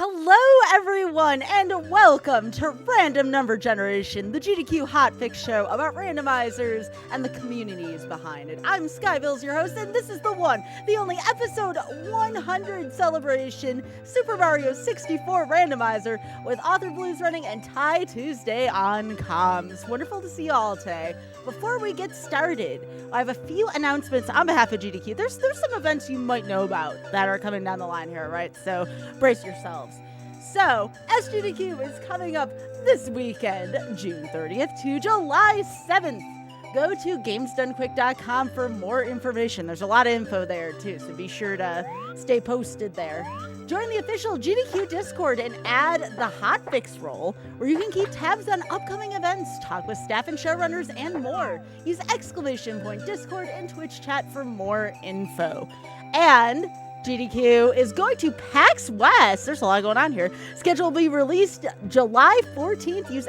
Hello, everyone, and welcome to Random Number Generation, the GDQ Hotfix show about randomizers and the communities behind it. I'm Skybills, your host, and this is the one, the only episode 100 celebration Super Mario 64 randomizer with Author Blues running and Ty Tuesday on comms. Wonderful to see you all today. Before we get started, I have a few announcements on behalf of GDQ. There's some events you might know about that are coming down the line here, right? So brace yourselves. So, SGDQ is coming up this weekend, June 30th to July 7th. Go to gamesdonequick.com for more information. There's a lot of info there, too, so be sure to stay posted there. Join the official GDQ Discord and add the Hotfix role, where you can keep tabs on upcoming events, talk with staff and showrunners, and more. Use !Discord and Twitch chat for more info. And GDQ is going to PAX West. There's a lot going on here. Schedule will be released July 14th. Use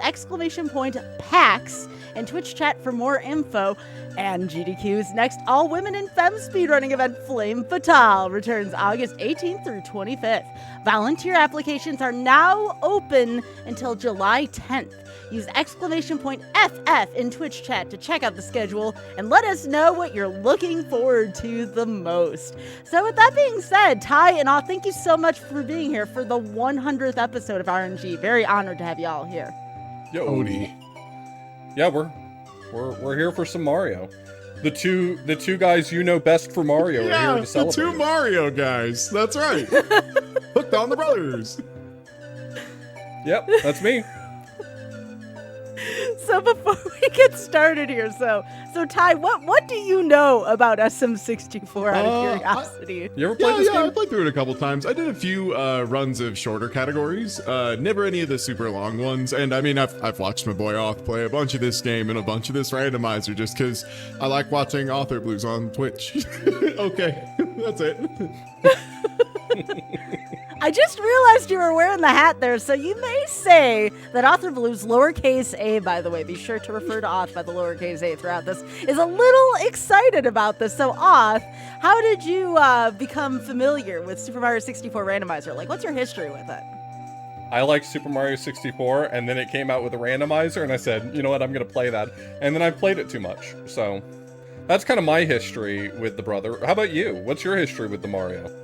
!PAX and Twitch chat for more info. And GDQ's next all-women and femme speedrunning event, Flame Fatale, returns August 18th through 25th. Volunteer applications are now open until July 10th. Use !FF in Twitch chat to check out the schedule and let us know what you're looking forward to the most. So with that being said, Ty and all, thank you so much for being here for the 100th episode of RNG. Very honored to have you all here. Yo, Odie. Yeah, we're here for some Mario. The two guys you know best for Mario are here to celebrate. The two Mario guys. That's right. Hooked on the brothers. Yep, that's me. So before we get started here, so Ty, what do you know about SM64 out of curiosity? You ever played this game? Yeah, I played through it a couple times. I did a few runs of shorter categories, never any of the super long ones. And I mean, I've watched my boy Auth play a bunch of this game and a bunch of this randomizer just because I like watching Author Blues on Twitch. Okay, that's it. I just realized you were wearing the hat there, so you may say that Author Blues, lowercase a, by the way, be sure to refer to Auth by the lowercase a throughout this, is a little excited about this. So Auth, how did you become familiar with Super Mario 64 Randomizer? Like, what's your history with it? I liked Super Mario 64, and then it came out with a randomizer, and I said, you know what, I'm going to play that. And then I played it too much, so that's kind of my history with the brother. How about you? What's your history with the Mario?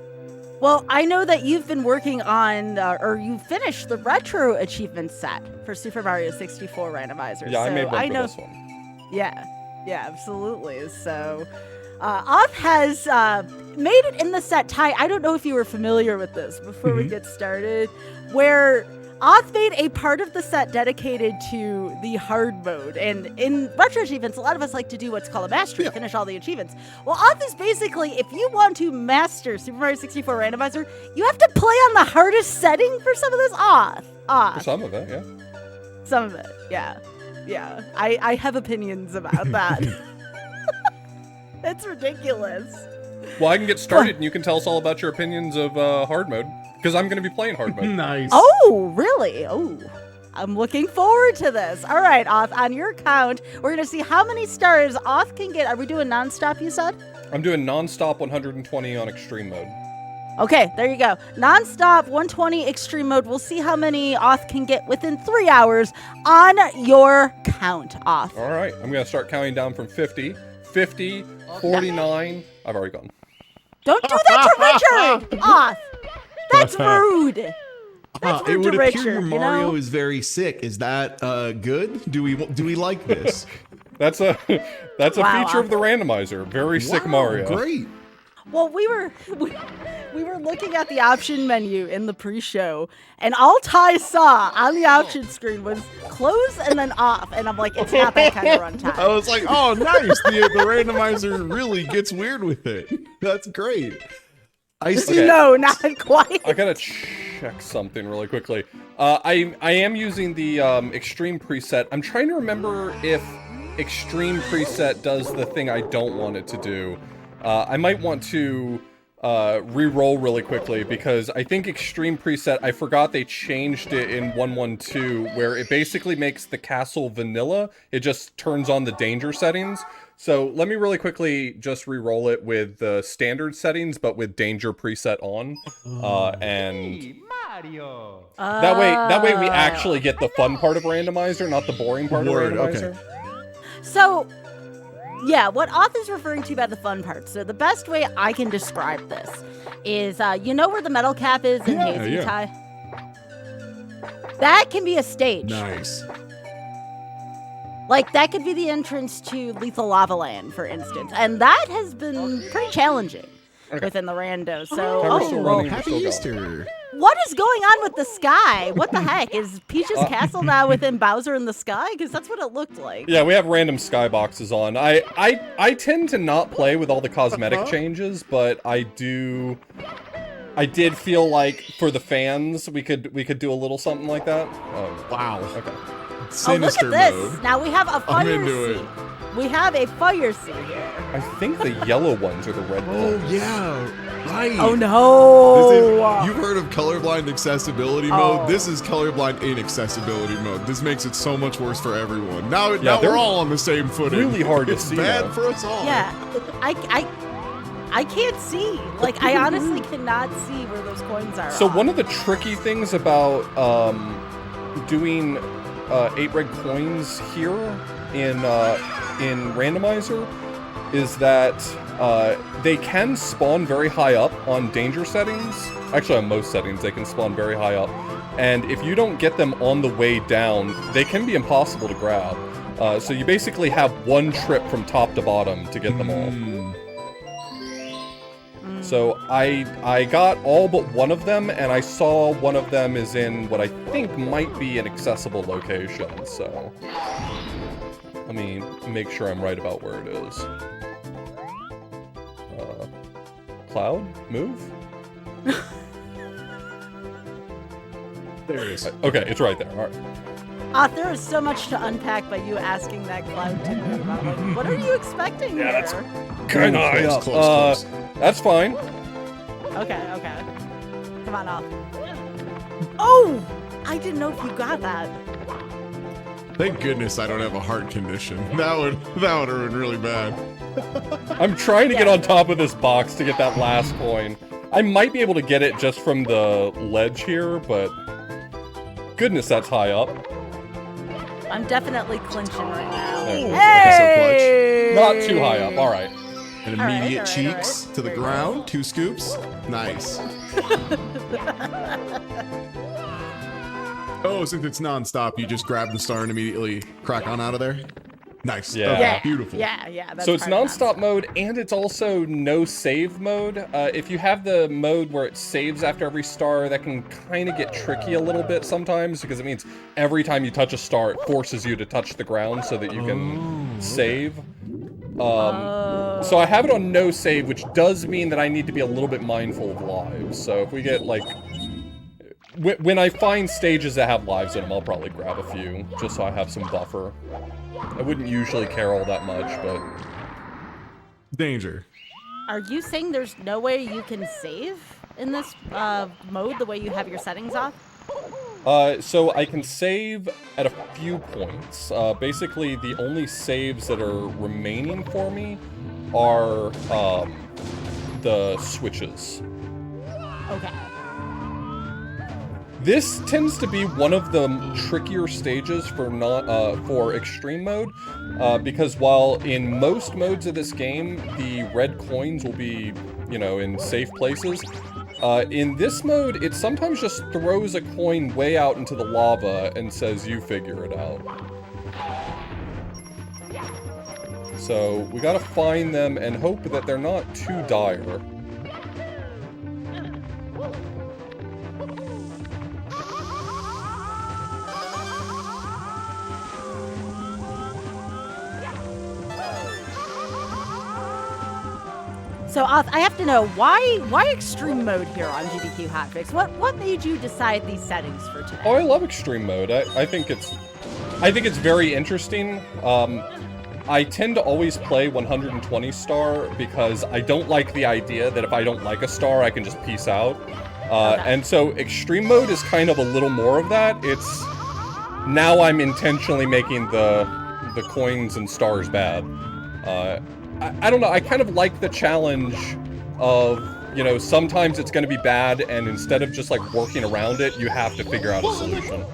Well, I know that you've been working on, or you finished the retro achievement set for Super Mario 64 Randomizer. Yeah, so I made one for this one. Yeah, absolutely. So, Auth has made it in the set. Ty, I don't know if you were familiar with this before we get started, where Auth made a part of the set dedicated to the hard mode. And in retro achievements, a lot of us like to do what's called a mastery, finish all the achievements. Well, Auth is basically, if you want to master Super Mario 64 Randomizer, you have to play on the hardest setting for some of this. Auth. For some of it, yeah. Some of it, yeah. Yeah, I have opinions about that. It's ridiculous. Well, I can get started, and you can tell us all about your opinions of hard mode, because I'm going to be playing hard mode. Nice. Oh, really? Oh, I'm looking forward to this. All right, Auth, on your count, we're going to see how many stars Auth can get. Are we doing nonstop, you said? I'm doing nonstop 120 on extreme mode. Okay, there you go. Nonstop 120 extreme mode. We'll see how many Auth can get within 3 hours on your count, Auth. All right, I'm going to start counting down from 50, 50, 49. I've already gone. Don't do that to Richard, Auth. That's rude. That's rude it would to appear Richard, your Mario is very sick. Is that good? Do we like this? That's a Wow, feature of the randomizer. Very sick Mario. Great. Well, we were looking at the option menu in the pre-show, and all Ty saw on the option screen was close and then off, and I'm like, it's not that kind of runtime. I was like, oh, nice. The randomizer really gets weird with it. That's great. I see. Okay. No, not quite. I gotta check something really quickly. I am using the extreme preset. I'm trying to remember if extreme preset does the thing I don't want it to do. I might want to re-roll really quickly, because I think extreme preset, I forgot they changed it in 1.1.2, where it basically makes the castle vanilla. It just turns on the danger settings. So let me really quickly just re-roll it with the standard settings, but with danger preset on. And That way we actually get the fun part of randomizer, not the boring part Word, of randomizer. okay. So, yeah, what Oth is referring to by the fun part. So the best way I can describe this is, you know where the metal cap is in Yeah, Hazy yeah. Tie? That can be a stage. Nice. Like, that could be the entrance to Lethal Lava Land, for instance. And that has been pretty challenging within the randos. So, We're still Well, running, we're happy still going. Easter. what is going on with the sky? What the heck? Is Peach's castle now within Bowser in the sky? Because that's what it looked like. Yeah, we have random skyboxes on. I tend to not play with all the cosmetic changes, but I did feel like for the fans we could do a little something like that. Wow. Okay. Sinister oh, look at this. mode. Now we have a I'm fire into seat. it. We have a fire seat here. I think the yellow ones are the red Oh ones. yeah, right. Oh no! This is, you've heard of colorblind accessibility mode? Oh. This is colorblind inaccessibility mode. This makes it so much worse for everyone. Now they're we're all on the same footing. really hard to it's see bad now. for us all. Yeah, I can't see. Like, I honestly cannot see where those coins are. So on. one of the tricky things about doing 8 red coins here in randomizer is that they can spawn very high up on danger settings. Actually, on most settings, they can spawn very high up. And if you don't get them on the way down, they can be impossible to grab. So you basically have one trip from top to bottom to get them all. So I got all but one of them, and I saw one of them is in what I think might be an accessible location. So let me make sure I'm right about where it is. Cloud, move. There it is. Okay, it's right there. All right. There is so much to unpack by you asking that cloud to me about. Like, what are you expecting Yeah, there? that's kind of high up. Close. That's fine. Okay. Come on, off. Oh! I didn't know if you got that. Thank goodness I don't have a heart condition. That would have been really bad. I'm trying to get on top of this box to get that last coin. I might be able to get it just from the ledge here, but goodness, that's high up. I'm definitely clinching right now. There. Hey! Not too high up. All right. And All right, immediate all right, cheeks all right. to the Very ground. 2 scoops. Nice. Oh, since it's non-stop, you just grab the star and immediately crack on out of there? Nice. Yeah. Okay, Yeah, beautiful. Yeah. That's So it's part of non-stop mode, and it's also no save mode. If you have the mode where it saves after every star, that can kind of get tricky a little bit sometimes, because it means every time you touch a star, it forces you to touch the ground so that you can save. So I have it on no save, which does mean that I need to be a little bit mindful of lives. So if we get, like... When I find stages that have lives in them, I'll probably grab a few, just so I have some buffer. I wouldn't usually care all that much, but... Danger. Are you saying there's no way you can save in this mode the way you have your settings off? So I can save at a few points. Basically, the only saves that are remaining for me are the switches. Okay. This tends to be one of the trickier stages for for extreme mode, because while in most modes of this game, the red coins will be, you know, in safe places, in this mode, it sometimes just throws a coin way out into the lava and says, you figure it out. So we gotta find them and hope that they're not too dire. So I have to know why extreme mode here on GDQ Hotfix? What made you decide these settings for today? Oh, I love extreme mode. I think it's very interesting. I tend to always play 120 star because I don't like the idea that if I don't like a star, I can just peace out. And so extreme mode is kind of a little more of that. It's now I'm intentionally making the coins and stars bad. I don't know. I kind of like the challenge of, you know, sometimes it's going to be bad, and instead of just, like, working around it, you have to figure out a solution.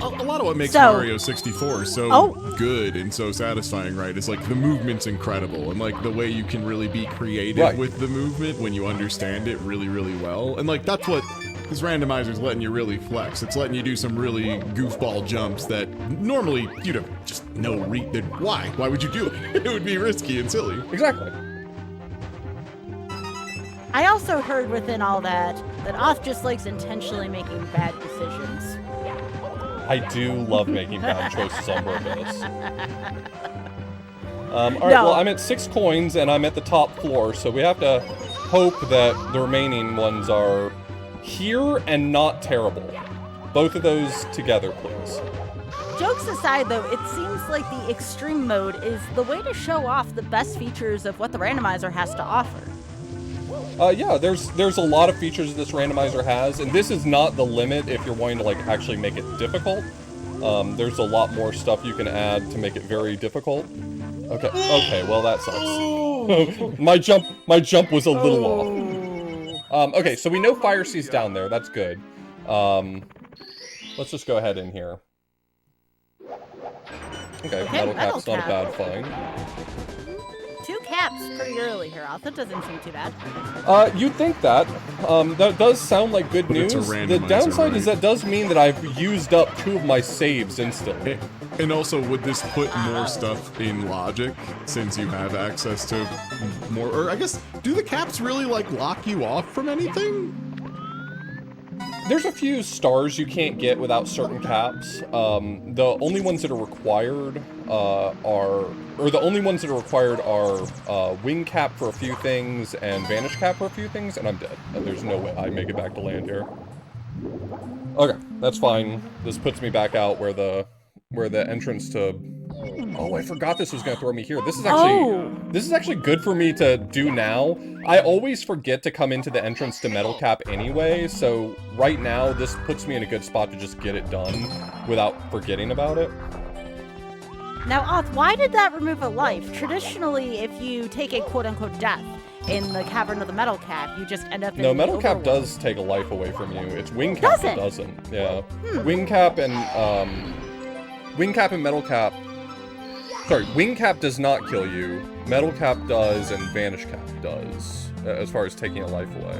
A lot of what makes Mario 64 so good and so satisfying, right, is like the movement's incredible, and like the way you can really be creative with the movement when you understand it really, really well. And like that's what this randomizer's letting you really flex. It's letting you do some really goofball jumps that normally you'd have just no why? Why would you do it? It would be risky and silly. Exactly. I also heard within all that Oth just likes intentionally making bad decisions. I do love making bad choices on purpose. Alright, well, I'm at 6 coins, and I'm at the top floor, so we have to hope that the remaining ones are here and not terrible. Both of those together, please. Jokes aside, though, it seems like the extreme mode is the way to show off the best features of what the randomizer has to offer. Yeah, there's a lot of features this randomizer has, and this is not the limit if you're wanting to, like, actually make it difficult. There's a lot more stuff you can add to make it very difficult. Okay, well, that sucks. my jump was a little off. Okay, so we know Fire C's down there, that's good. Let's just go ahead in here. Okay, Metal Cap's not a bad find. 2 caps pretty early here, Oth. That doesn't seem too bad. You'd think that. That does sound like good news. The downside is that does mean that I've used up 2 of my saves instantly. And also, would this put more stuff in logic, since you have access to more, or I guess, do the caps really, like, lock you off from anything? There's a few stars you can't get without certain caps. The only ones that are required wing cap for a few things and vanish cap for a few things, and I'm dead. And there's no way I make it back to land here. Okay, that's fine. This puts me back out where the entrance to... Oh, I forgot this was gonna throw me here. This is actually good for me to do now. I always forget to come into the entrance to Metal Cap anyway, so right now this puts me in a good spot to just get it done without forgetting about it. Now, Oth, why did that remove a life? Traditionally, if you take a quote-unquote death in the Cavern of the Metal Cap, you just end up in No, the Metal Cap overworld. does take a life away from you. It's Wing Cap that doesn't. Yeah. Wing Cap and Metal Cap... Sorry, Wing Cap does not kill you. Metal Cap does, and Vanish Cap does, as far as taking a life away.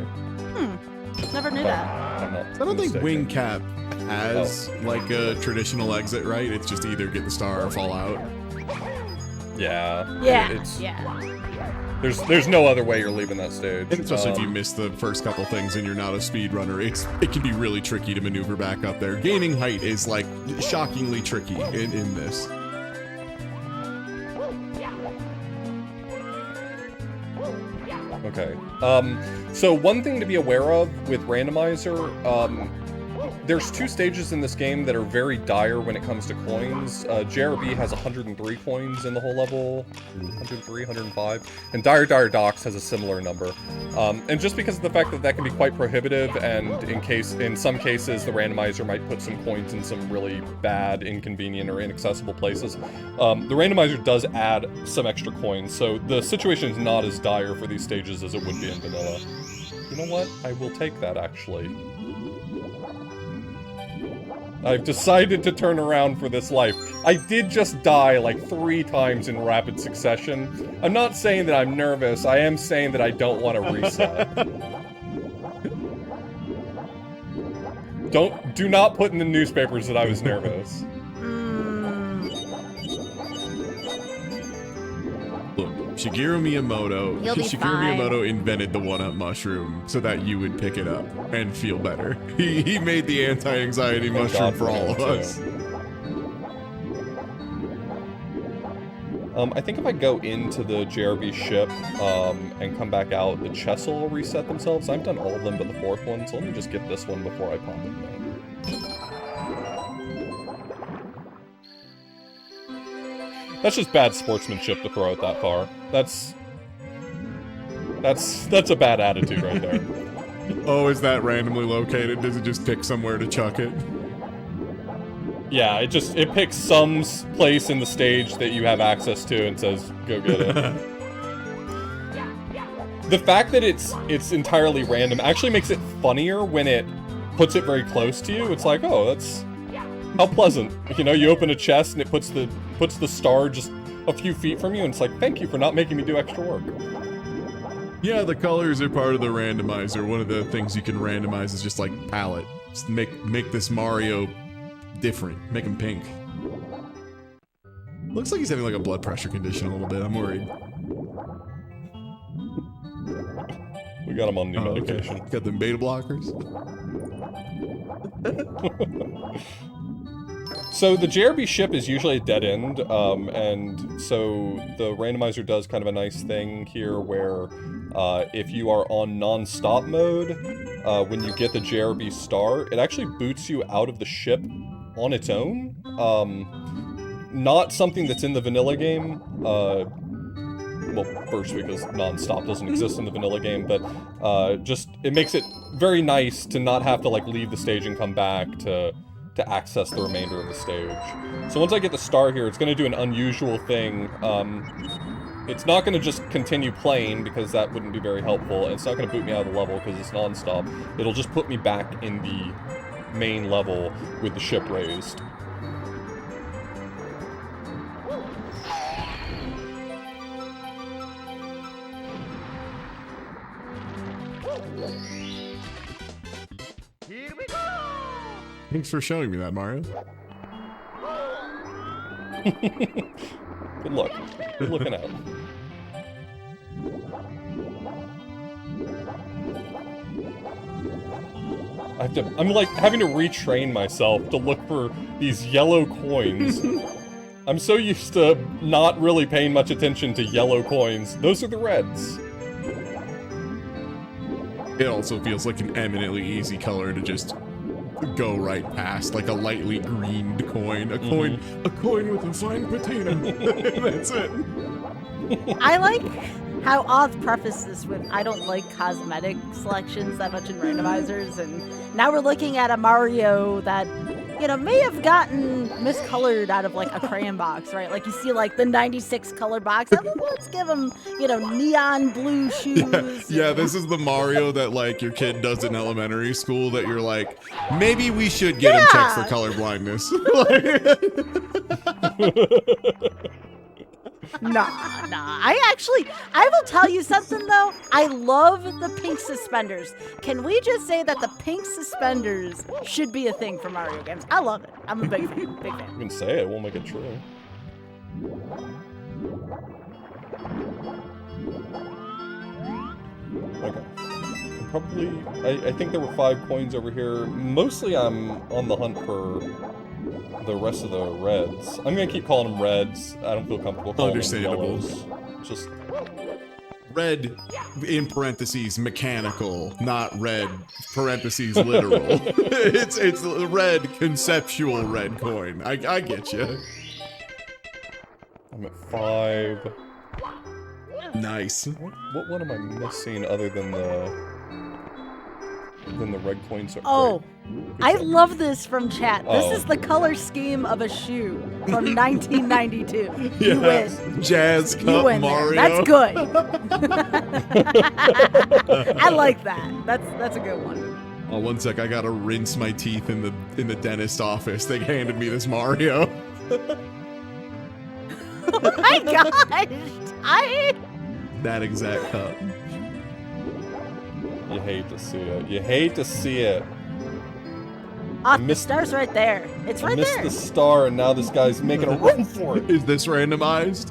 Never knew that. I'm not I don't think Wing Cap has, like, a traditional exit, right? It's just either get the star or fall out. Yeah. Yeah. There's no other way you're leaving that stage. And especially if you miss the first couple things and you're not a speedrunner, it can be really tricky to maneuver back up there. Gaining height is, like, shockingly tricky in this. Okay. So one thing to be aware of with randomizer, there's 2 stages in this game that are very dire when it comes to coins. JRB has 103 coins in the whole level, 103, 105, and Dire Docks has a similar number. And just because of the fact that can be quite prohibitive, and in some cases the randomizer might put some coins in some really bad, inconvenient, or inaccessible places, the randomizer does add some extra coins, so the situation is not as dire for these stages as it would be in vanilla. You know what? I will take that, actually. I've decided to turn around for this life. I did just die like 3 times in rapid succession. I'm not saying that I'm nervous, I am saying that I don't want to reset. Do not put in the newspapers that I was nervous. Look, Shigeru Miyamoto invented the one-up mushroom so that you would pick it up and feel better. He made the anti-anxiety mushroom for all of us. I think if I go into the JRB ship and come back out, the chests will reset themselves. I've done all of them but the 4th one, so let me just get this one before I pop it there. That's just bad sportsmanship to throw it that far. That's a bad attitude right there. Oh, is that randomly located? Does it just pick somewhere to chuck it? Yeah, it picks some place in the stage that you have access to and says, go get it. the fact that it's entirely random actually makes it funnier when it puts it very close to you. It's like, oh, that's how pleasant. You know, you open a chest and it puts the star just a few feet from you, and it's like, thank you for not making me do extra work. Yeah, the colors are part of the randomizer. One of the things you can randomize is just like palette. Just make this Mario different. Make him pink. Looks like he's having like a blood pressure condition a little bit. I'm worried. We got him on new medication. Okay. Got them beta blockers. So the JRB ship is usually a dead end, and so the randomizer does kind of a nice thing here where if you are on non-stop mode, when you get the JRB star, it actually boots you out of the ship on its own. Not something that's in the vanilla game. Well, first because non-stop doesn't exist in the vanilla game, but just it makes it very nice to not have to like leave the stage and come back to access the remainder of the stage. So once I get the star here, it's going to do an unusual thing. It's not going to just continue playing because that wouldn't be very helpful, and it's not going to boot me out of the level because it's non-stop. It'll just put me back in the main level with the ship raised. Thanks for showing me that, Mario. Good luck. Good looking out. I'm like having to retrain myself to look for these yellow coins. I'm so used to not really paying much attention to yellow coins. Those are the reds. It also feels like an eminently easy color to just go right past, like a lightly greened coin. A coin with a fine patina. That's it. I like how Oz prefaced this with, I don't like cosmetic selections that much in randomizers, and now we're looking at a Mario that, you know, may have gotten miscolored out of like a crayon box, right? Like you see like the 96 color box. Let's give him, you know, neon blue shoes. Yeah, this is the Mario that like your kid does in elementary school that you're like, maybe we should get him checked for color blindness. Nah. I will tell you something though. I love the pink suspenders. Can we just say that the pink suspenders should be a thing for Mario games? I love it. I'm a big fan. Big fan. You can say it, won't make it true. Okay. I think there were 5 coins over here. Mostly I'm on the hunt for the rest of the reds. I'm gonna keep calling them reds. I don't feel comfortable calling them yellows. Just red in parentheses mechanical, not red parentheses literal. it's red conceptual red coin. I get you. I'm at 5. Nice. What one am I missing other than the red coins? Oh, I love this from chat. This is the color scheme of a shoe from 1992. You win. Jazz Cup Mario. That's good. I like that. That's a good one. Oh, one sec. I gotta rinse my teeth in the dentist office. They handed me this Mario. Oh my gosh! That exact cup. You hate to see it. You hate to see it. The star's right there. It's right there. I missed the star, and now this guy's making a run for it. Is this randomized?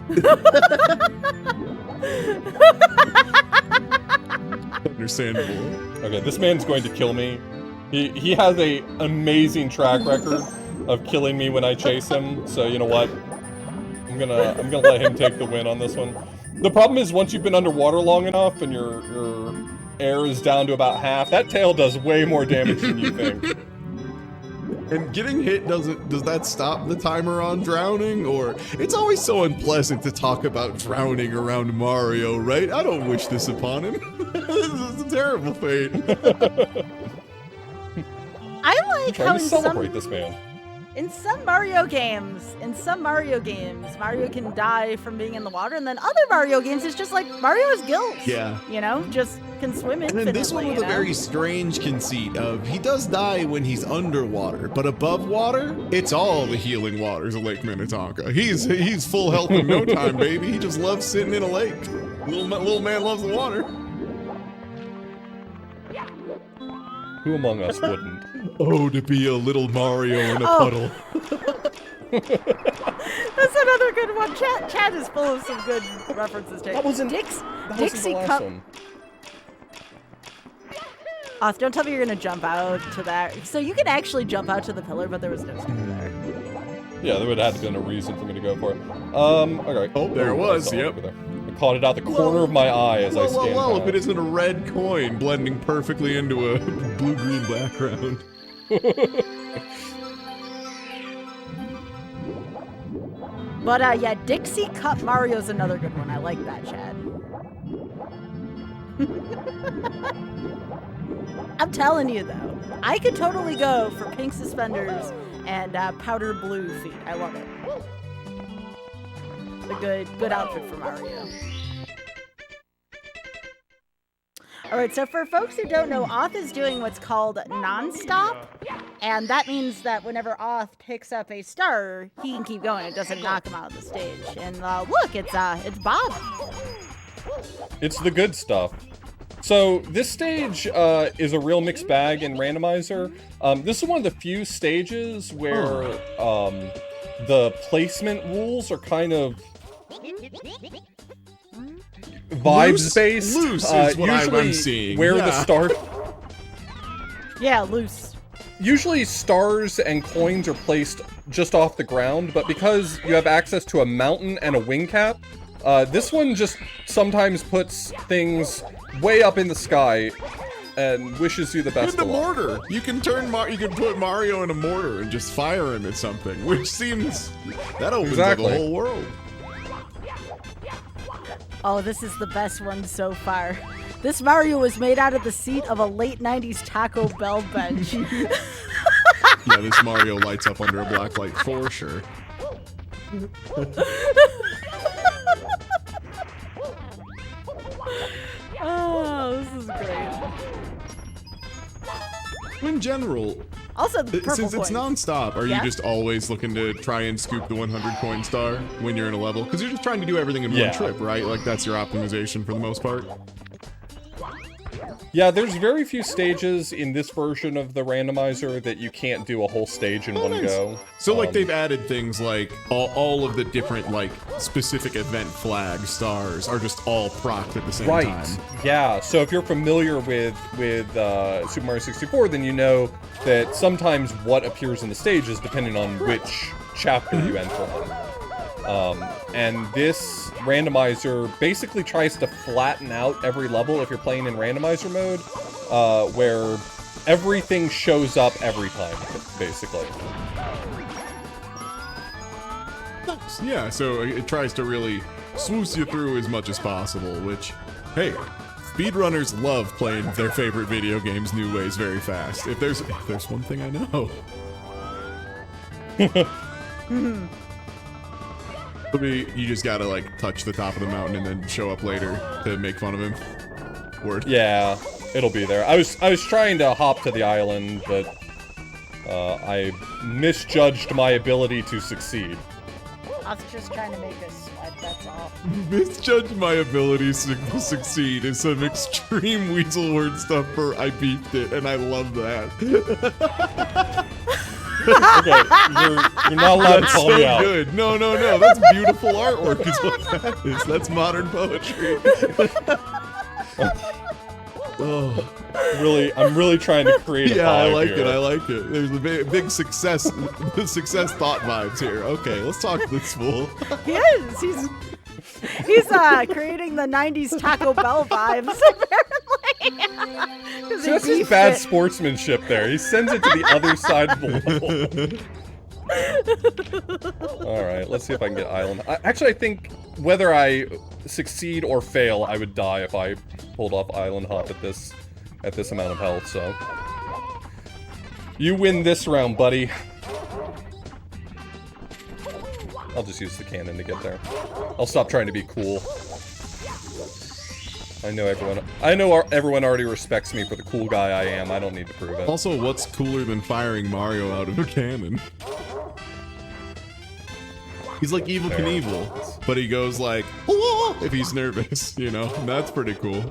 Understandable. Okay, this man's going to kill me. He has a amazing track record of killing me when I chase him. So you know what? I'm gonna let him take the win on this one. The problem is once you've been underwater long enough and your air is down to about half, that tail does way more damage than you think. And getting hit does that stop the timer on drowning? Or it's always so unpleasant to talk about drowning around Mario, right? I don't wish this upon him. This is a terrible fate. I like I'm trying to celebrate this man. In some Mario games, Mario can die from being in the water, and then other Mario games, it's just like Mario has gills. Yeah. You know, just can swim infinitely. And then this one with a very strange conceit of he does die when he's underwater, but above water, it's all the healing waters of Lake Minnetonka. He's full health in no time, baby. He just loves sitting in a lake. Little man loves the water. Who among us wouldn't? Oh, to be a little Mario in a puddle. That's another good one. Chat is full of some good references to it. Dixie Cup. Oth, don't tell me you're gonna jump out to that. So you could actually jump out to the pillar, but there was no sticker there. Yeah, there would have had to been a reason for me to go for it. Okay. Oh, there it was. Yep. I caught it out the corner of my eye as I scanned Well, if past. it isn't a red coin blending perfectly into a blue-green background. But yeah, Dixie Cup Mario's another good one. I like that, Chad. I'm telling you though, I could totally go for pink suspenders and powder blue feet. I love it. A good outfit for Mario. All right, so for folks who don't know, Oth is doing what's called non-stop, and that means that whenever Oth picks up a star, he can keep going. It doesn't knock him out of the stage. And look, it's Bob. It's the good stuff. So this stage is a real mixed bag in randomizer. This is one of the few stages where the placement rules are kind of vibes based. Loose is what usually I'm seeing. Where the start. Yeah, loose. Usually stars and coins are placed just off the ground, but because you have access to a mountain and a wing cap, this one just sometimes puts things way up in the sky and wishes you the best In of the luck. mortar. You can put Mario in a mortar and just fire him at something, which seems that opens up the whole world. Oh, this is the best one so far. This Mario was made out of the seat of a late 90s Taco Bell bench. Yeah, this Mario lights up under a black light for sure. Oh, this is great. In general, also the purple since it's coins. non-stop, are you just always looking to try and scoop the 100 coin star when you're in a level? Because you're just trying to do everything in one trip, right? Like that's your optimization for the most part. Yeah, there's very few stages in this version of the randomizer that you can't do a whole stage in one go. So like they've added things like all of the different like specific event flag stars are just all procced at the same time. Yeah, so if you're familiar with Super Mario 64, then you know that sometimes what appears in the stage is depending on which chapter you enter on. And this randomizer basically tries to flatten out every level if you're playing in randomizer mode, where everything shows up every time, basically. Yeah, so it tries to really swoosh you through as much as possible, which, hey, speedrunners love playing their favorite video games new ways very fast. If there's one thing I know. You just gotta like touch the top of the mountain and then show up later to make fun of him. Word. Yeah, it'll be there. I was trying to hop to the island, but I misjudged my ability to succeed. I was just trying to make us sweat, that's all. Misjudged my ability to succeed is some extreme weasel word stuff for I beat it, and I love that. Okay, you're not allowed to call me out. That's so good. No, that's beautiful artwork is what that is. That's modern poetry. Oh. I'm really trying to create a vibe I like here. it. I like it. There's a big success thought vibes here. Okay, let's talk to this fool. He is. He's creating the 90s Taco Bell vibes, apparently. So that's just bad sportsmanship there. He sends it to the other side of the level. Alright, let's see if I can get island. Actually, I think whether I succeed or fail, I would die if I pulled off island hop at this amount of health, so. You win this round, buddy. I'll just use the cannon to get there. I'll stop trying to be cool. I know everyone already respects me for the cool guy I am. I don't need to prove it. Also, what's cooler than firing Mario out of a cannon? He's like Evil Knievel, but he goes like, "Hello!" if he's nervous, you know? That's pretty cool.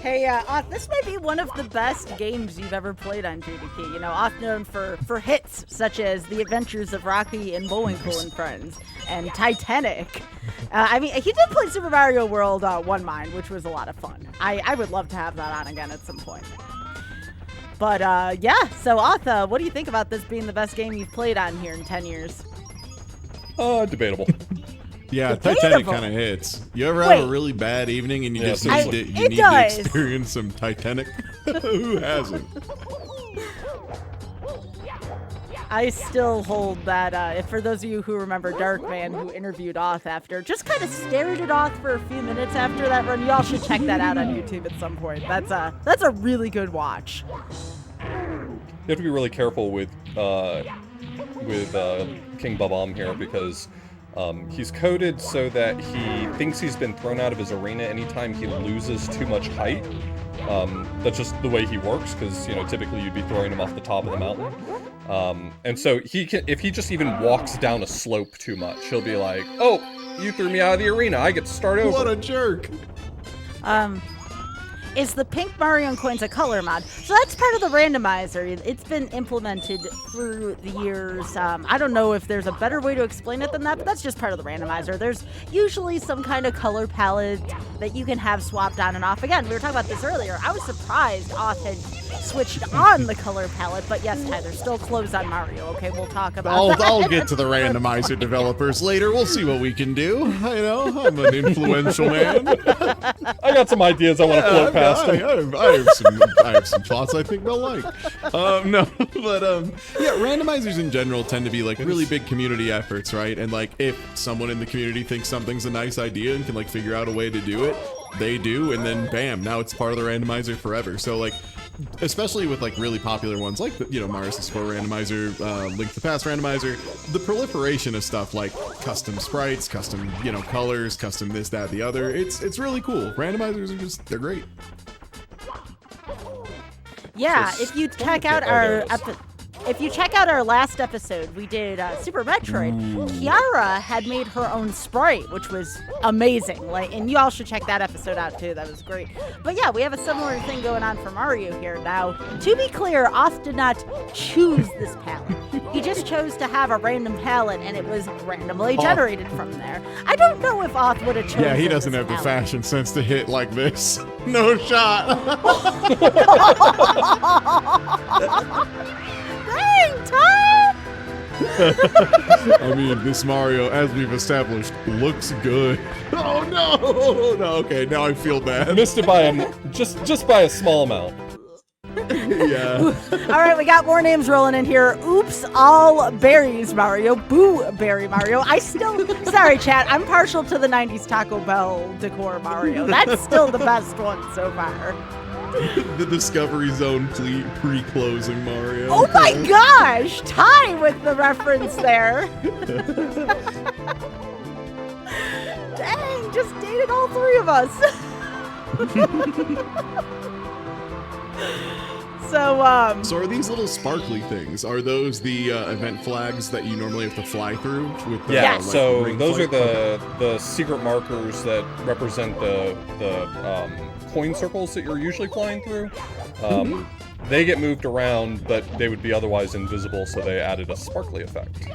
Hey, Oth, this might be one of the best games you've ever played on GDQ. You know, Oth known for hits such as The Adventures of Rocky and Bullwinkle and Friends and Titanic. I mean, he did play Super Mario World 1 Mind, which was a lot of fun. I would love to have that on again at some point. But, yeah, so Oth, what do you think about this being the best game you've played on here in 10 years? Debatable. Yeah, Titanic kind of hits. You ever have a really bad evening and you just need to experience some Titanic? Who hasn't? I still hold that, if for those of you who remember Darkman, who interviewed Oth after, just kind of stared at Oth for a few minutes after that run. You all should check that out on YouTube at some point. That's a really good watch. You have to be really careful with King Babam here because he's coded so that he thinks he's been thrown out of his arena anytime he loses too much height. That's just the way he works, because you know typically you'd be throwing him off the top of the mountain. And so if he just even walks down a slope too much, he'll be like, "Oh, you threw me out of the arena. I get to start over." What a jerk! Is the pink Mario coins a color mod? So that's part of the randomizer. It's been implemented through the years. I don't know if there's a better way to explain it than that, but that's just part of the randomizer. There's usually some kind of color palette that you can have swapped on and off. Again, we were talking about this earlier. I was surprised Oth had switched on the color palette, but yes, Tyler, still closed on Mario. Okay, we'll talk about that. I'll get to the randomizer developers later. We'll see what we can do. You know, I'm an influential man. I got some ideas I want to float past. I have some thoughts I think they'll like. Yeah, randomizers in general tend to be like really big community efforts, right? And like if someone in the community thinks something's a nice idea and can like figure out a way to do it, they do, and then bam, now it's part of the randomizer forever. So like, especially with like really popular ones like the, you know, Mario 64 randomizer, Link to the Past randomizer, the proliferation of stuff like custom sprites, custom, you know, colors, custom this, that, the other, it's really cool. Randomizers are just, they're great. Yeah, if you check out our last episode, we did Super Metroid. Kiara had made her own sprite, which was amazing. Like, and you all should check that episode out too. That was great. But yeah, we have a similar thing going on for Mario here. Now, to be clear, Oth did not choose this palette. He just chose to have a random palette, and it was randomly generated from there. I don't know if Oth would have chosen. Yeah, he doesn't have the fashion sense to hit like this. No shot. Dang, Ty! I mean, this Mario, as we've established, looks good. Oh no! No, okay, now I feel bad. Missed it by just by a small amount. Yeah. All right, we got more names rolling in here. Oops, all berries Mario. Boo, berry Mario. Sorry, chat. I'm partial to the 90s Taco Bell decor Mario. That's still the best one so far. The Discovery Zone pre-closing Mario. Oh my gosh! Ty with the reference there. Dang, just dated all three of us. So are these little sparkly things? Are those the event flags that you normally have to fly through? With the, yeah. like, So those are the secret markers that represent the coin circles that you're usually flying through. They get moved around, but they would be otherwise invisible, so they added a sparkly effect.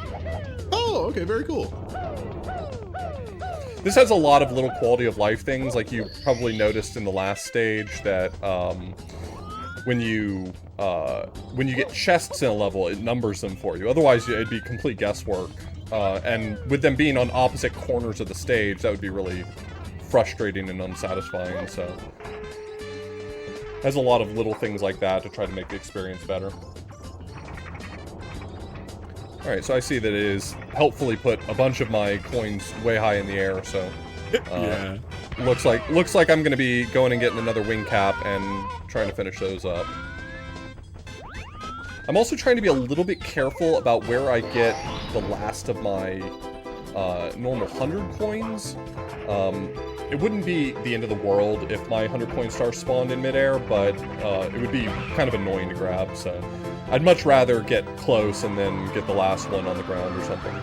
Oh, okay, very cool. This has a lot of little quality of life things, like you probably noticed in the last stage that when you get chests in a level, it numbers them for you. Otherwise, it'd be complete guesswork. And with them being on opposite corners of the stage, that would be really frustrating and unsatisfying. So, has a lot of little things like that to try to make the experience better. All right, so I see that it is helpfully put a bunch of my coins way high in the air. So, yeah. Looks like I'm gonna be going and getting another wing cap and trying to finish those up. I'm also trying to be a little bit careful about where I get the last of my normal 100 coins. It wouldn't be the end of the world if my 100 coin star spawned in midair, but it would be kind of annoying to grab, so I'd much rather get close and then get the last one on the ground or something.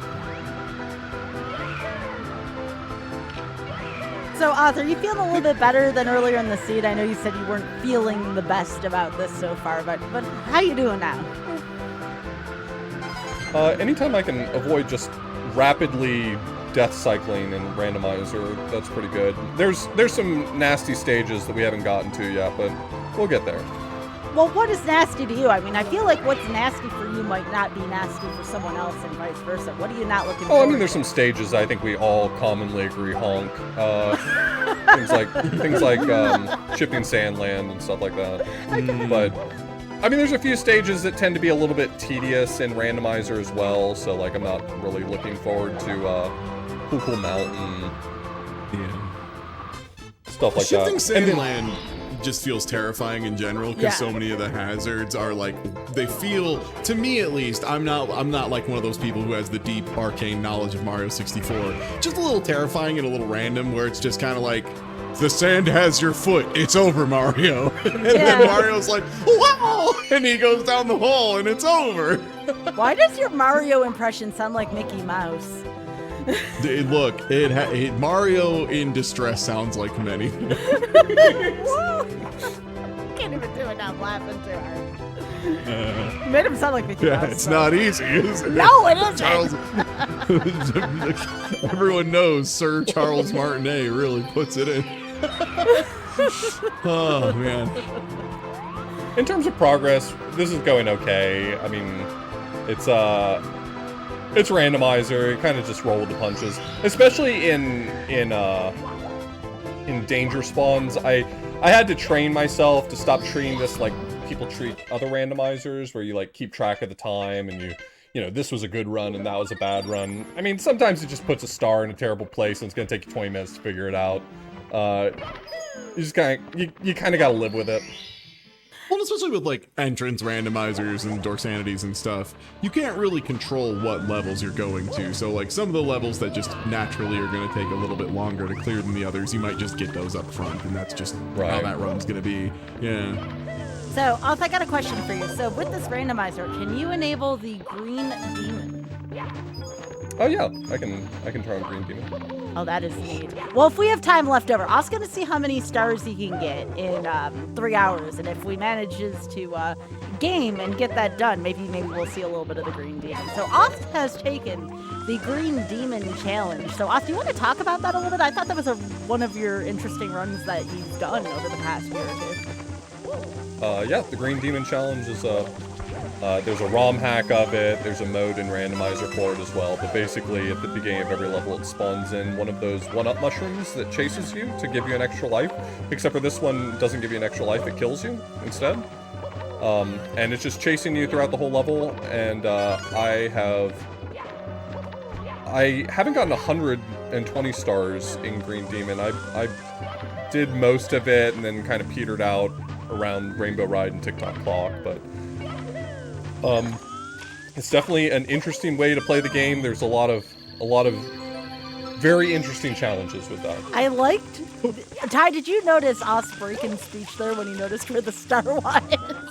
So, Oz, are you feeling a little bit better than earlier in the seed? I know you said you weren't feeling the best about this so far, but how you doing now? Anytime I can avoid just rapidly death cycling and randomizer, that's pretty good. There's some nasty stages that we haven't gotten to yet, but we'll get there. Well, what is nasty to you? I mean, I feel like what's nasty for you might not be nasty for someone else and vice versa. What are you not looking for? Oh, I mean, there's some stages I think we all commonly agree honk. things like shifting sand land and stuff like that. Okay. But I mean, there's a few stages that tend to be a little bit tedious in randomizer as well. So like, I'm not really looking forward to Cool Mountain. Yeah. Stuff like Shifting that. sand land just feels terrifying in general because so many of the hazards are like, they feel, to me at least, I'm not like one of those people who has the deep arcane knowledge of Mario 64. Just a little terrifying and a little random, where it's just kind of like, the sand has your foot, it's over, Mario. And then Mario's like, wow, and he goes down the hole and it's over. Why does your Mario impression sound like Mickey Mouse? Look, Mario in distress sounds like many. Can't even do it now. I'm laughing too hard. You made him sound like Mickey Mouse. It's not easy, is it? No, it isn't. Charles, everyone knows Sir Charles Martinet really puts it in. Oh man. In terms of progress, this is going okay. I mean, it's randomizer. You kind of just roll with the punches, especially in danger spawns. I had to train myself to stop treating this like people treat other randomizers, where you like keep track of the time and you know, this was a good run and that was a bad run. I mean, sometimes it just puts a star in a terrible place and it's gonna take you 20 minutes to figure it out. You just kind of gotta live with it. Well, especially with like entrance randomizers and Dorsanities and stuff, you can't really control what levels you're going to. So like some of the levels that just naturally are going to take a little bit longer to clear than the others, you might just get those up front, and that's just how that run's going to be. Yeah. So, Oz, I got a question for you. So with this randomizer, can you enable the green demon? Oh yeah, I can try on green demon. Oh, that is neat. Well, if we have time left over, Oz gonna see how many stars he can get in 3 hours, and if we manages to game and get that done, maybe we'll see a little bit of the green demon. So Oz has taken the green demon challenge. So Oz, do you want to talk about that a little bit? I thought that was one of your interesting runs that you've done over the past year or two. Yeah, the green demon challenge is there's a ROM hack of it, there's a mode and randomizer for it as well, but basically at the beginning of every level it spawns in one of those 1-up mushrooms that chases you to give you an extra life, except for this one doesn't give you an extra life, it kills you instead. And it's just chasing you throughout the whole level, and I haven't gotten 120 stars in Green Demon. I did most of it and then kind of petered out around Rainbow Ride and TikTok Clock, but it's definitely an interesting way to play the game. There's a lot of very interesting challenges with that. I liked... Ty, did you notice Oz breaking speech there when he noticed where the star was?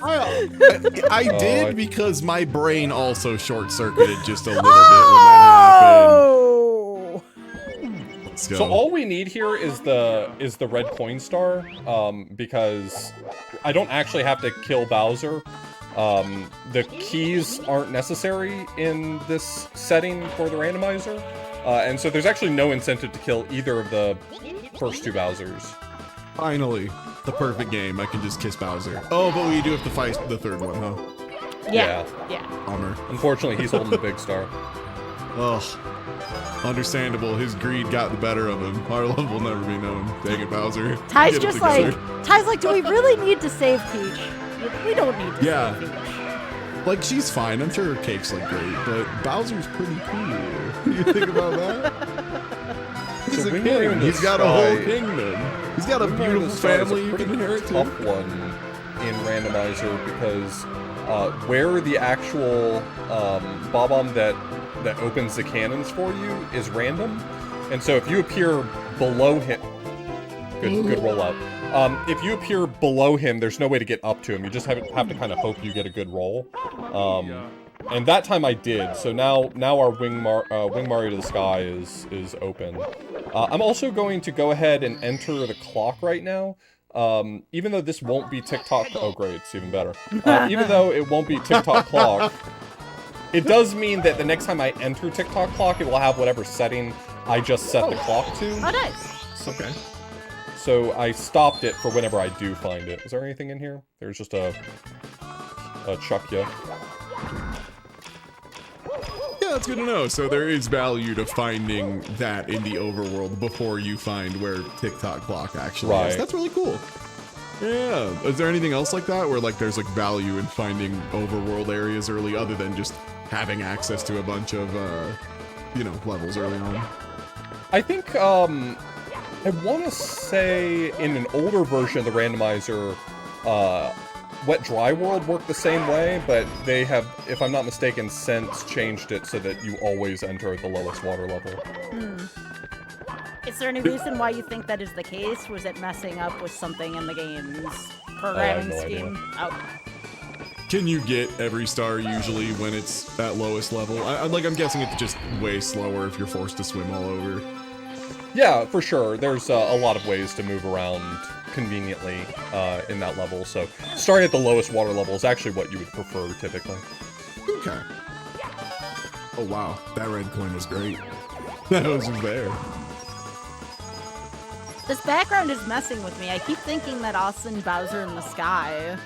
I did, because my brain also short-circuited just a little bit when that happened. Let's go. So all we need here is the red coin star, because I don't actually have to kill Bowser. The keys aren't necessary in this setting for the randomizer, and so there's actually no incentive to kill either of the first 2 Bowsers. Finally, the perfect game. I can just kiss Bowser. Oh, but we do have to fight the 3rd one, huh? Yeah. Bummer. Unfortunately, he's holding the big star. Ugh. Understandable. His greed got the better of him. Our love will never be known. Dang it, Bowser. Ty's just like, do we really need to save Peach? We don't need to save Peach. Like, she's fine. I'm sure her cake's like great, but Bowser's pretty cool. You think about that? He's a king. He's got a whole kingdom. He's got a beautiful family you can inherit too. Tough one in randomizer because where the actual Bob-omb that opens the cannons for you is random. And so if you appear below him, good rollout. If you appear below him, there's no way to get up to him. You just have to kind of hope you get a good roll. And that time I did. So now our Wing Mario to the Sky is open. I'm also going to go ahead and enter the clock right now. Even though this won't be TikTok, oh great, it's even better. Even though it won't be TikTok clock, it does mean that the next time I enter TikTok clock, it will have whatever setting I just set the clock to. Oh, nice. Okay. So I stopped it for whenever I do find it. Is there anything in here? There's just a chuck ya. Yeah, that's good to know. So there is value to finding that in the overworld before you find where TikTok clock actually is. That's really cool. Yeah. Is there anything else like that where like there's like value in finding overworld areas early other than just having access to a bunch of, you know, levels early on? I think, I want to say in an older version of the randomizer, Wet Dry World worked the same way, but they have, if I'm not mistaken, since changed it so that you always enter at the lowest water level. Is there any reason why you think that is the case? Was it messing up with something in the game's programming scheme? Oh. Can you get every star usually when it's at lowest level? I'm guessing it's just way slower if you're forced to swim all over. Yeah, for sure. There's a lot of ways to move around conveniently in that level, so starting at the lowest water level is actually what you would prefer typically. Okay. Oh wow, that red coin was great. That was just there. This background is messing with me. I keep thinking that Austin Bowser in the sky.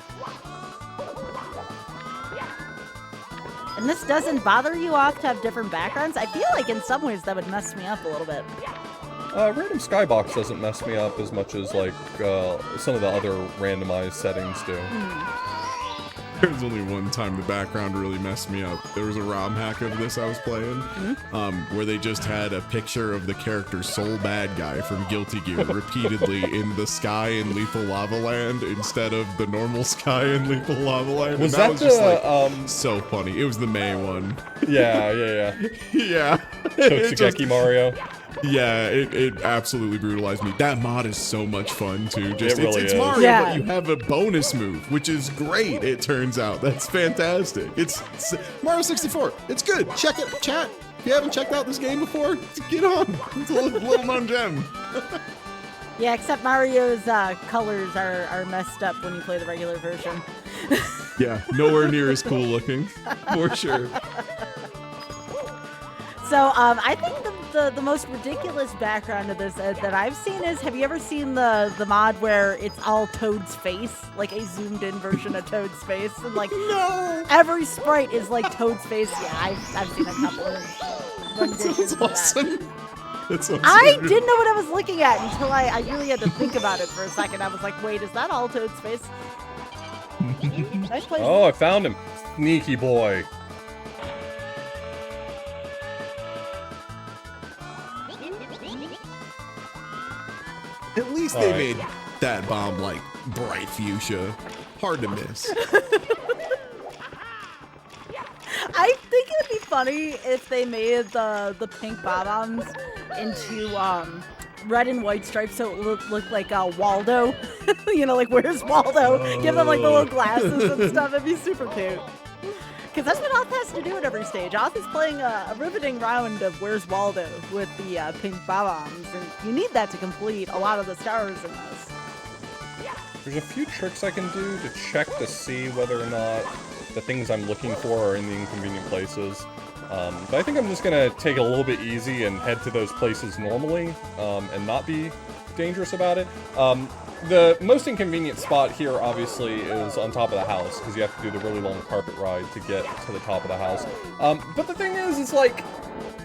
And this doesn't bother you off to have different backgrounds? I feel like in some ways that would mess me up a little bit. Random Skybox doesn't mess me up as much as, like, some of the other randomized settings do. There was only one time the background really messed me up. There was a ROM hack of this I was playing, where they just had a picture of the character Soul Bad Guy from Guilty Gear repeatedly in the sky in Lethal Lava Land instead of the normal sky in Lethal Lava Land. Was and that was the, just, like, so funny. It was the May one. Yeah. Yeah. Totsugeki Mario. Yeah, it absolutely brutalized me. That mod is so much fun too. Just it really it's is. Mario, but you have a bonus move, which is great. It turns out that's fantastic. It's Mario 64. It's good. Check it, chat. If you haven't checked out this game before, get on. It's a little known gem. Yeah, except Mario's colors are messed up when you play the regular version. Yeah, nowhere near as cool looking, for sure. So I think the most ridiculous background of this that I've seen is, have you ever seen the mod where it's all Toad's face, like a zoomed in version of Toad's face, and like every sprite is like Toad's face? Yeah, I've seen a couple of renditions of that. That's awesome. I didn't know what I was looking at until I really had to think about it for a second. I was like, wait, is that all Toad's face? Nice place. Oh, I found him. Sneaky boy. At least they made that bomb like bright fuchsia. Hard to miss. I think it would be funny if they made the pink bob-ombs into red and white stripes so it looked like Waldo. You know, like, where's Waldo? Give them like the little glasses and stuff. It'd be super cute. Because that's what Oth has to do at every stage. Oth is playing a riveting round of Where's Waldo with the pink bob-ombs, and you need that to complete a lot of the stars in this. There's a few tricks I can do to check to see whether or not the things I'm looking for are in the inconvenient places. But I think I'm just gonna take it a little bit easy and head to those places normally, and not be dangerous about it. The most inconvenient spot here, obviously, is on top of the house, because you have to do the really long carpet ride to get to the top of the house. But the thing is, it's like,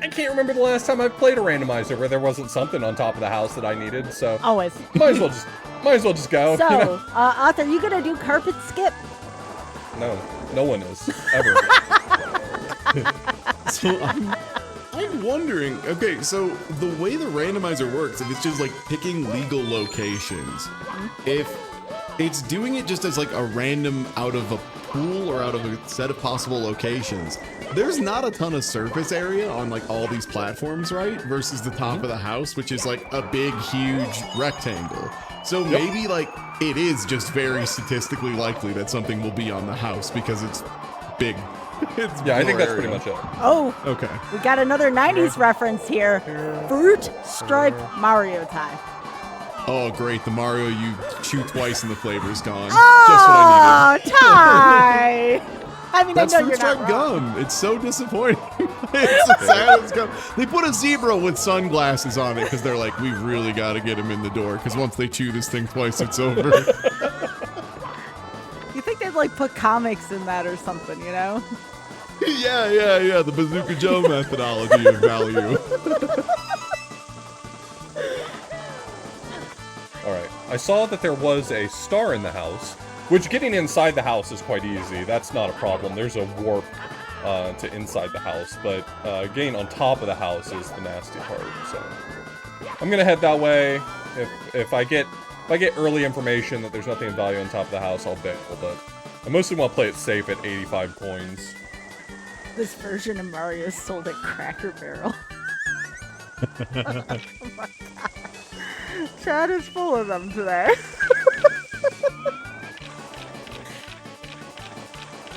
I can't remember the last time I played a randomizer where there wasn't something on top of the house that I needed, so... Always. Might as well just go. So, you know? Oth, are you gonna do carpet skip? No one is, ever. So I'm wondering, okay, so the way the randomizer works, if it's just like picking legal locations, if it's doing it just as like a random out of a pool or out of a set of possible locations, there's not a ton of surface area on like all these platforms, right? Versus the top of the house, which is like a big, huge rectangle. So maybe like it is just very statistically likely that something will be on the house because it's big. Yeah, I think that's pretty much it. Oh, Okay. we got another 90s reference here. Fruit Stripe Mario time. Oh, great. The Mario you shoot twice and the flavor's gone. Oh, Just what I needed. Ty! I mean, That's I know Fruit you're not Stripe wrong. gum. It's so disappointing. It's the saddest gum. They put a zebra with sunglasses on it because they're like, we really got to get him in the door because once they chew this thing twice, it's over. You think they'd like put comics in that or something, you know? Yeah. The Bazooka Joe methodology of value. All right. I saw that there was a star in the house, which getting inside the house is quite easy. That's not a problem. There's a warp to inside the house, but getting on top of the house is the nasty part. So I'm gonna head that way. If I get early information that there's nothing of value on top of the house, I'll bail. But I mostly want to play it safe at 85 coins. This version of Mario is sold at Cracker Barrel. Oh my god. Chad is full of them today.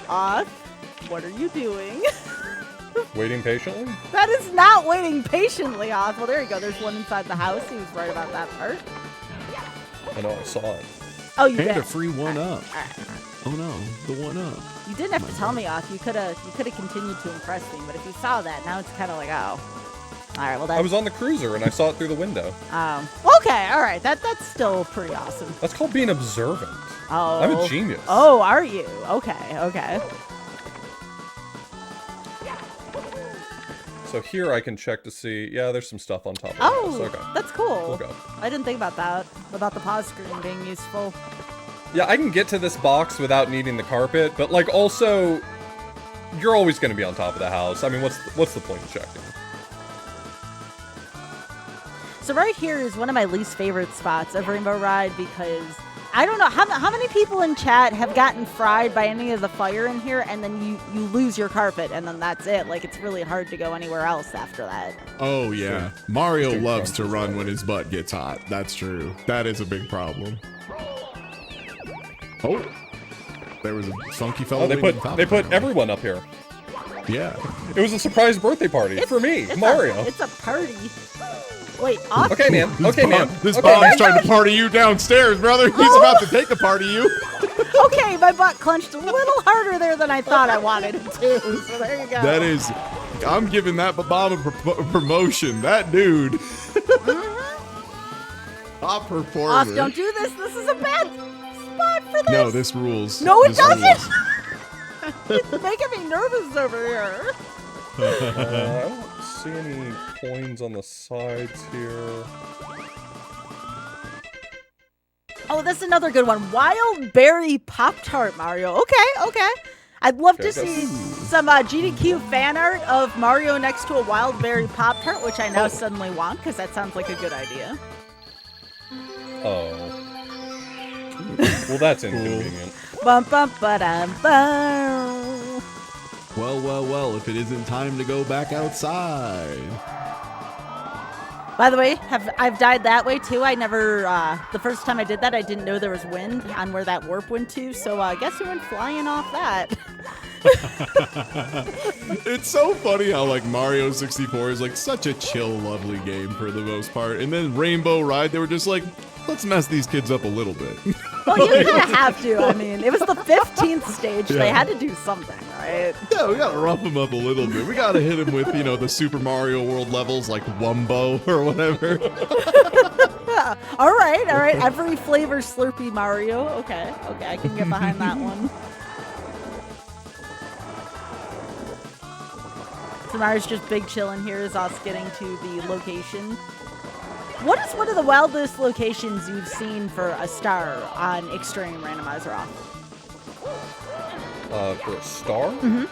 Oz, what are you doing? Waiting patiently? That is not waiting patiently, Oz. Well, there you go. There's one inside the house. He was right about that part. I know, I saw it. Oh, you And did. a free one-up. Alright. Oh no, the one-up. You didn't have to tell me, Oz. You could have continued to impress me, but if you saw that, now it's kind of like, oh. All right, well, that's... I was on the cruiser and I saw it through the window. Okay, all right. That's still pretty awesome. That's called being observant. Oh. I'm a genius. Oh, are you? Okay. So here I can check to see, yeah, there's some stuff on top of Oh, the house. Okay. that's cool. We'll go. I didn't think about that, about the pause screen being useful. Yeah, I can get to this box without needing the carpet, but like also, you're always going to be on top of the house. I mean, what's the point of checking? So right here is one of my least favorite spots of Rainbow Ride because I don't know how many people in chat have gotten fried by any of the fire in here, and then you lose your carpet, and then that's it. Like, it's really hard to go anywhere else after that. Oh yeah, Mario Big loves to crunches run there. when his butt gets hot. That's true. That is a big problem. Oh, there was a funky fellow. Oh, they waiting on top put of him. everyone up here. Yeah. It was a surprise birthday party for me, Mario. It's a party. Wait, off. Okay, man. Okay, man. This Okay, Bob's man. trying to party you downstairs, brother. He's about to take a party you. Okay, my butt clenched a little harder there than I thought I wanted it to. So there you go. That is, I'm giving that Bob a promotion. That dude. Top performer. Off, don't do this. This is a bad spot for this. No, this rules. No, it This doesn't. rules. It's making me nervous over here. I don't see any coins on the sides here. Oh, that's another good one. Wild Berry Pop-Tart, Mario. Okay. I'd love to Okay, see some GDQ fan art of Mario next to a Wild Berry Pop-Tart, which I now suddenly want, because that sounds like a good idea. Oh. Well, that's inconvenient. Bum, bum, ba-dum, bum. Well, if it isn't time to go back outside. By the way, I've died that way too. I never, the first time I did that, I didn't know there was wind on where that warp went to, so guess who went flying off that? It's so funny how like Mario 64 is like such a chill, lovely game for the most part. And then Rainbow Ride, they were just like, let's mess these kids up a little bit. Well, you kind of have to. I mean, it was the 15th stage. They had to do something, right? Yeah, we gotta rough them up a little bit. We gotta hit them with, the Super Mario World levels like Wumbo or whatever. Yeah. All right. Every flavor Slurpee Mario. Okay, I can get behind that one. So Mario's just big chilling here as us getting to the location. What is one of the wildest locations you've seen for a star on Extreme Randomizer Off? For a star? Mm-hmm.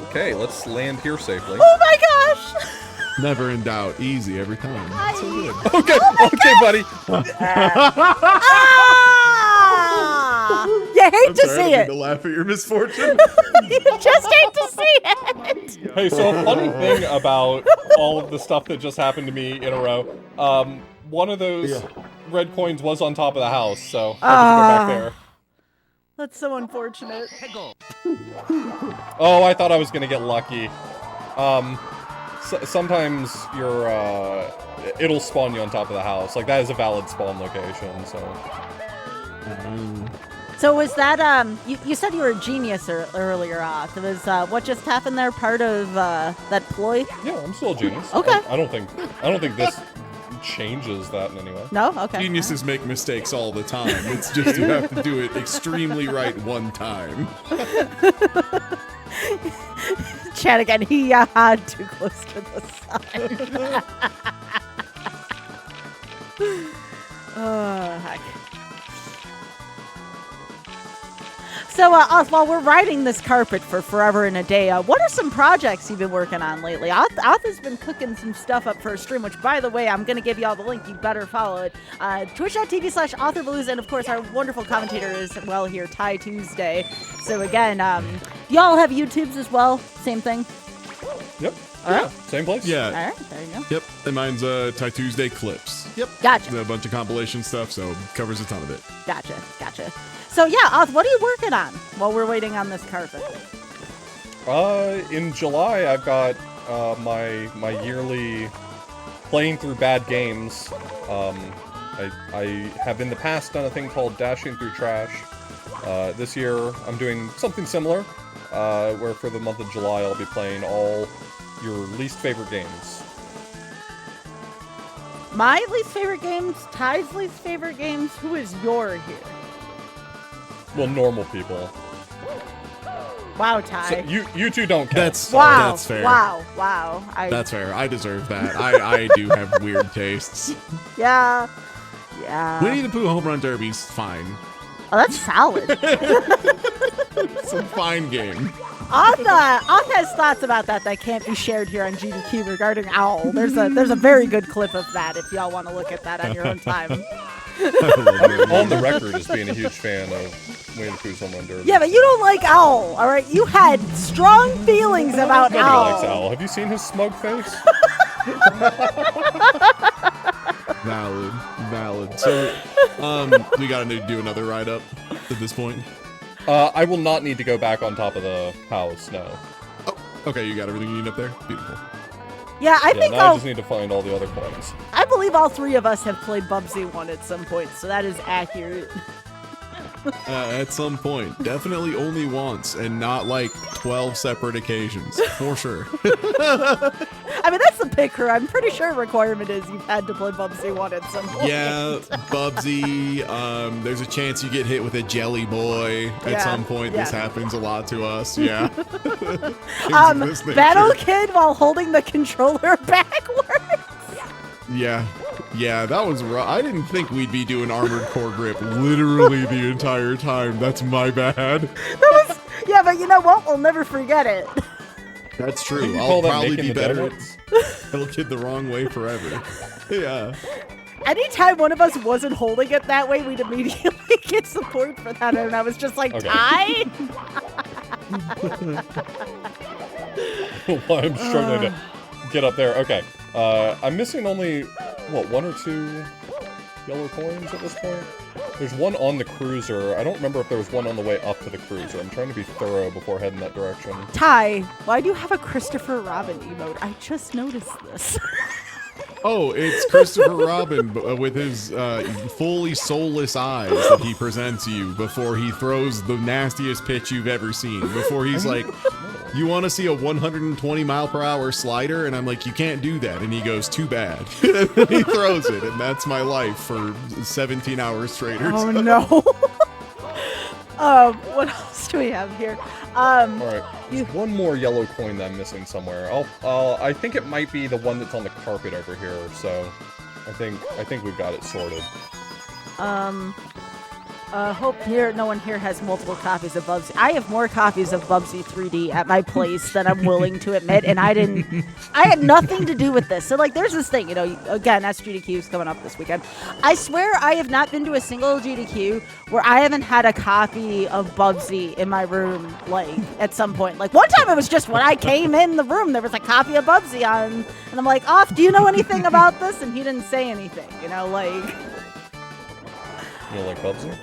Okay, let's land here safely. Oh my gosh! Never in doubt. Easy every time. So good. Okay, buddy. Ah! Yeah, hate I'm to sorry, see I don't mean it. to laugh at your misfortune. You just hate to see it. Hey, so a funny thing about all of the stuff that just happened to me in a row, one of those red coins was on top of the house, so I had to go back there. That's so unfortunate. Oh, I thought I was gonna get lucky. Sometimes it'll spawn you on top of the house. Like, that is a valid spawn location, so. So was that, you said you were a genius earlier, Oth. Was, what just happened there part of, that ploy? Yeah, I'm still a genius. Okay. I don't think this changes that in any way. No? Okay. Geniuses make mistakes all the time. It's just you have to do it extremely right one time. Chat again. He had too close to the sun. Oh, heck. So, Oth, while we're riding this carpet for forever and a day, what are some projects you've been working on lately? Oth has been cooking some stuff up for a stream, which, by the way, I'm going to give you all the link. You better follow it. Twitch.tv/AuthorBlues, and, of course, our wonderful commentator is, well, here, Ty Tuesday. So, again, y'all have YouTubes as well? Same thing? Yep. All right. Yeah, same place. Yeah. All right, there you go. Yep. And mine's Ty Tuesday Clips. Yep. Gotcha. A bunch of compilation stuff, so covers a ton of it. Gotcha. So, yeah, Oth, what are you working on while we're waiting on this carpet? In July, I've got my yearly playing through bad games. I have in the past done a thing called Dashing Through Trash. This year, I'm doing something similar, where for the month of July, I'll be playing all your least favorite games. My least favorite games, Ty's least favorite games. Who is your here? Well, normal people. Wow, Ty. So you two don't count. That's fair. Wow. That's fair. I deserve that. I do have weird tastes. Yeah. Winnie the Pooh Home Run Derby's fine. Oh, that's solid. It's a fine game. Oth has thoughts about that can't be shared here on GDQ regarding Owl. There's a very good clip of that if y'all want to look at that on your own time. I'm on the record as being a huge fan of Winnie the Pooh's Home Run Derby. Yeah, but you don't like Owl, all right? You had strong feelings about Nobody Owl. likes Owl. Have you seen his smug face? Valid. So, we gotta do another ride up at this point. I will not need to go back on top of the house, no. Oh, okay, you got everything you need up there? Beautiful. Yeah, I think now I just need to find all the other coins. I believe all three of us have played Bubsy 1 at some point, so that is accurate. At some point. Definitely only once, and not like 12 separate occasions. For sure. I mean, that's the picker. I'm pretty sure requirement is you've had to play Bubsy 1 at some point. Yeah, Bubsy. There's a chance you get hit with a jelly boy at some point. This happens a lot to us. Yeah. Battle Kid while holding the controller backwards. Yeah, that was rough. I didn't think we'd be doing Armored Core Grip literally the entire time. That's my bad. Yeah, but you know what? We'll never forget it. That's true. I'll probably be better at Battle Kid the wrong way forever. Yeah. Anytime one of us wasn't holding it that way, we'd immediately get support for that, and I was just like, Okay. Ty? Well, I'm struggling to get up there. Okay. I'm missing only, what, 1 or 2 yellow coins at this point? There's one on the cruiser. I don't remember if there was one on the way up to the cruiser. I'm trying to be thorough before heading that direction. Ty, why do you have a Christopher Robin emote? I just noticed this. Oh, it's Christopher Robin with his fully soulless eyes that he presents you before he throws the nastiest pitch you've ever seen. Before he's like, you want to see a 120 mile per hour slider? And I'm like, you can't do that. And he goes, too bad. And then he throws it. And that's my life for 17 hours straight. Oh, no. What else do we have here? All right, there's one more yellow coin that I'm missing somewhere. I think it might be the one that's on the carpet over here. So, I think we've got it sorted. Hope here no one here has multiple copies of Bubsy. I have more copies of Bubsy 3D at my place than I'm willing to admit, and I had nothing to do with this. So, like, there's this thing, again, SGDQ is coming up this weekend. I swear I have not been to a single GDQ where I haven't had a copy of Bubsy in my room, like, at some point. Like, one time it was just when I came in the room, there was a copy of Bubsy on, and I'm like, Off, do you know anything about this? And he didn't say anything, like... You don't like Bubsy?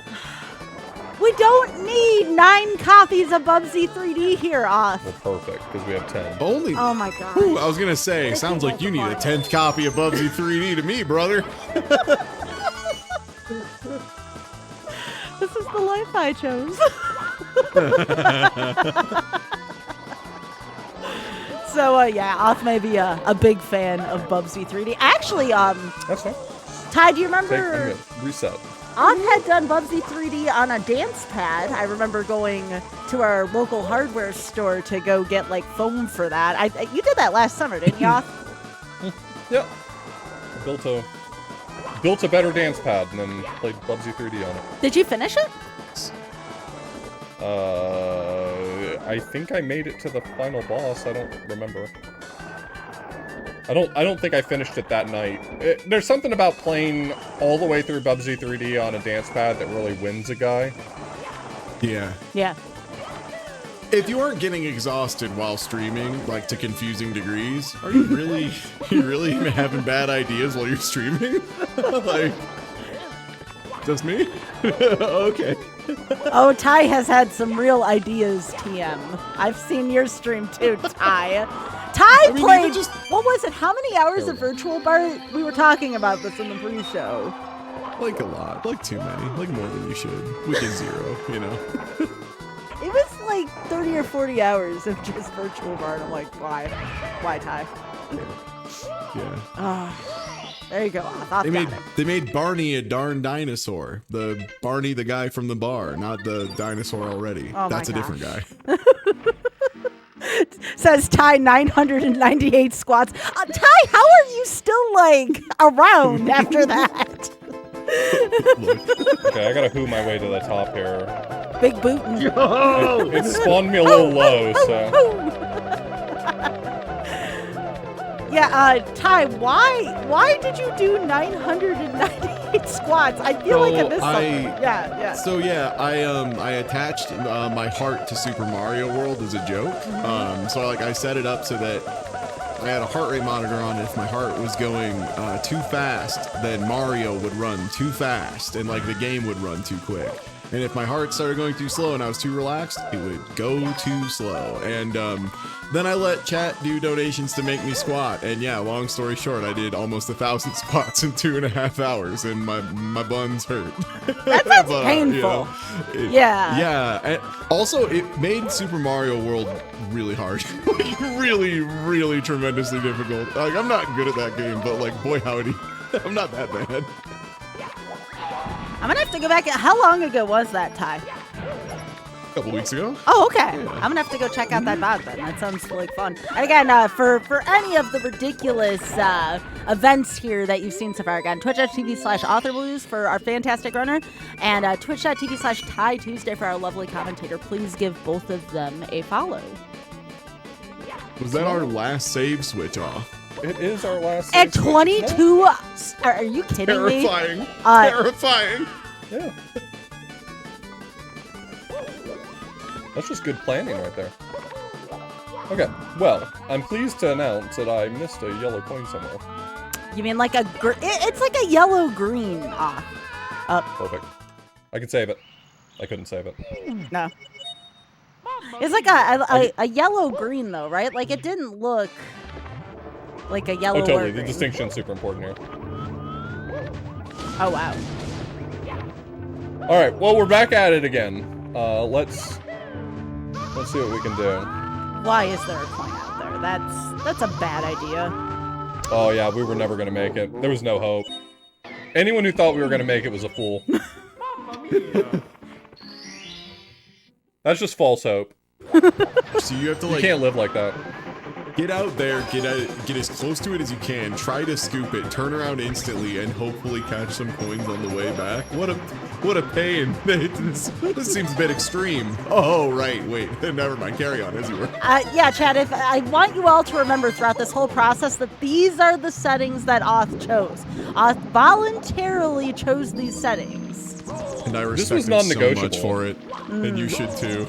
We don't need 9 copies of Bubsy 3D here, Off. Well, perfect, because we have 10. Only. Oh my god. Ooh, I was gonna say, sounds like you need a 10th copy of Bubsy 3D to me, brother. This is the life I chose. So, yeah, Off may be a big fan of Bubsy 3D. Actually, That's fine. Ty, do you remember... I'm gonna reset. Off had done Bubsy 3D on a dance pad. I remember going to our local hardware store to go get, like, foam for that. You did that last summer, didn't you, Off? Yep. Built a better dance pad and then played Bubsy 3D on it. Did you finish it? I think I made it to the final boss. I don't remember. I don't think I finished it that night. There's something about playing all the way through Bubsy 3D on a dance pad that really wins a guy. Yeah. Yeah. If you aren't getting exhausted while streaming, like to confusing degrees, are you really having bad ideas while you're streaming? Like, just me? Okay. Oh, Ty has had some real ideas, TM. I've seen your stream too, Ty. Ty played, what was it? How many hours of Virtual Bar? We were talking about this in the pre-show. Like a lot. Like too many. Like more than you should. Which is 0, It was like 30 or 40 hours of just Virtual Bar, and I'm like, why? Why, Ty? Yeah. There you go. They made Barney a darn dinosaur. The Barney, the guy from the bar, not the dinosaur already. Oh That's a my different guy. Says Ty 998 squats. Ty, how are you still, like, around after that? Okay, I gotta hoo my way to the top here. Big bootin'. It spawned me a little low, so... Yeah, Ty, why did you do 998 squats? I feel like I missed something. Yeah. So yeah, I attached my heart to Super Mario World as a joke. So I set it up so that I had a heart rate monitor on. If my heart was going too fast, then Mario would run too fast, and like the game would run too quick. And if my heart started going too slow and I was too relaxed, it would go too slow. And then I let chat do donations to make me squat. And yeah, long story short, I did almost 1,000 squats in 2.5 hours, and my buns hurt. That sounds painful. Yeah. And also, it made Super Mario World really hard. Like, really tremendously difficult. Like, I'm not good at that game, but like, boy howdy, I'm not that bad. I'm gonna have to go back. How long ago was that, Ty? A couple weeks ago. Oh, okay. Yeah. I'm gonna have to go check out that VOD then. That sounds like fun. And again, for any of the ridiculous events here that you've seen so far, again, twitch.tv/AuthorBlues for our fantastic runner, and twitch.tv/Ty Tuesday for our lovely commentator. Please give both of them a follow. Was that our last save switch off? It is our last... At 22... Are you kidding me? Terrifying. Terrifying. Yeah. That's just good planning right there. Okay, well, I'm pleased to announce that I missed a yellow coin somewhere. You mean like a... It's like a yellow-green off. Perfect. I can save it. I couldn't save it. No. It's like a yellow-green, though, right? Like, it didn't look... like a yellow. Oh, totally. The green. distinction's super important here. Oh, wow. All right. Well, we're back at it again. Let's see what we can do. Why is there a coin out there? That's a bad idea. Oh yeah, we were never gonna make it. There was no hope. Anyone who thought we were gonna make it was a fool. That's just false hope. So you have to You like can't live like that. Get out there, get as close to it as you can, try to scoop it, turn around instantly, and hopefully catch some coins on the way back. What a pain. This seems a bit extreme. Oh, right, wait, never mind, carry on as you were. Yeah, Chad, if I want you all to remember throughout this whole process that these are the settings that Oth chose. Oth voluntarily chose these settings. And I respect him so much for it, and you should too.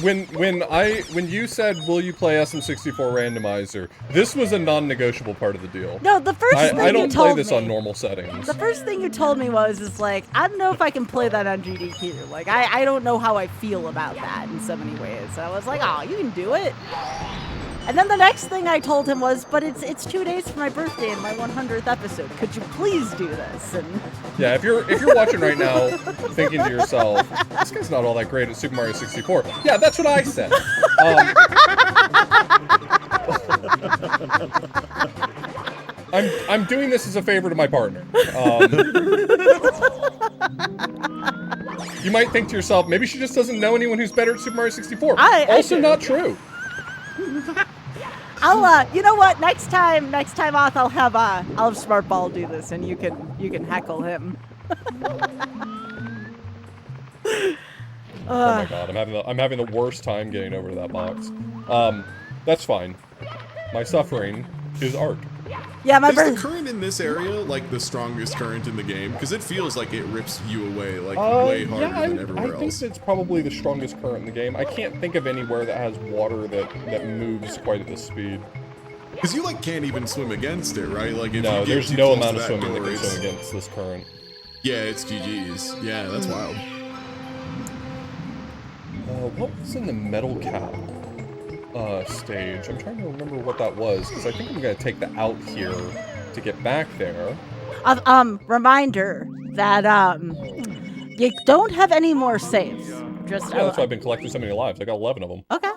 When you said, will you play SM64 randomizer, this was a non-negotiable part of the deal. No, the first thing I don't you told play this me, on normal settings. The first thing you told me was like, I don't know if I can play that on GDQ. Like, I don't know how I feel about that in so many ways. So I was like, oh, you can do it. And then the next thing I told him was, but it's 2 days for my birthday and my 100th episode. Could you please do this? And yeah, if you're watching right now, thinking to yourself, this guy's not all that great at Super Mario 64. Yeah, that's what I said. I'm doing this as a favor to my partner. You might think to yourself, maybe she just doesn't know anyone who's better at Super Mario 64. Also not true. You know what? Next time, Oth, I'll have Smart Ball do this, and you can heckle him. Oh my god, I'm having the worst time getting over to that box. That's fine. My suffering is art. Yeah, Is the current in this area like the strongest current in the game? Because it feels like it rips you away like way harder than everywhere else. I think it's probably the strongest current in the game. I can't think of anywhere that has water that moves quite at this speed. Because you like can't even swim against it, right? Like if no, you get there's too no close amount to of that swimming door, that can swim against this current. Yeah, it's GG's. Yeah, that's wild. What was in the metal cap stage? I'm trying to remember what that was, because I think I'm going to take the out here to get back there. Reminder that you don't have any more saves. Just yeah, that's why I've been collecting so many lives. I got 11 of them. Okay.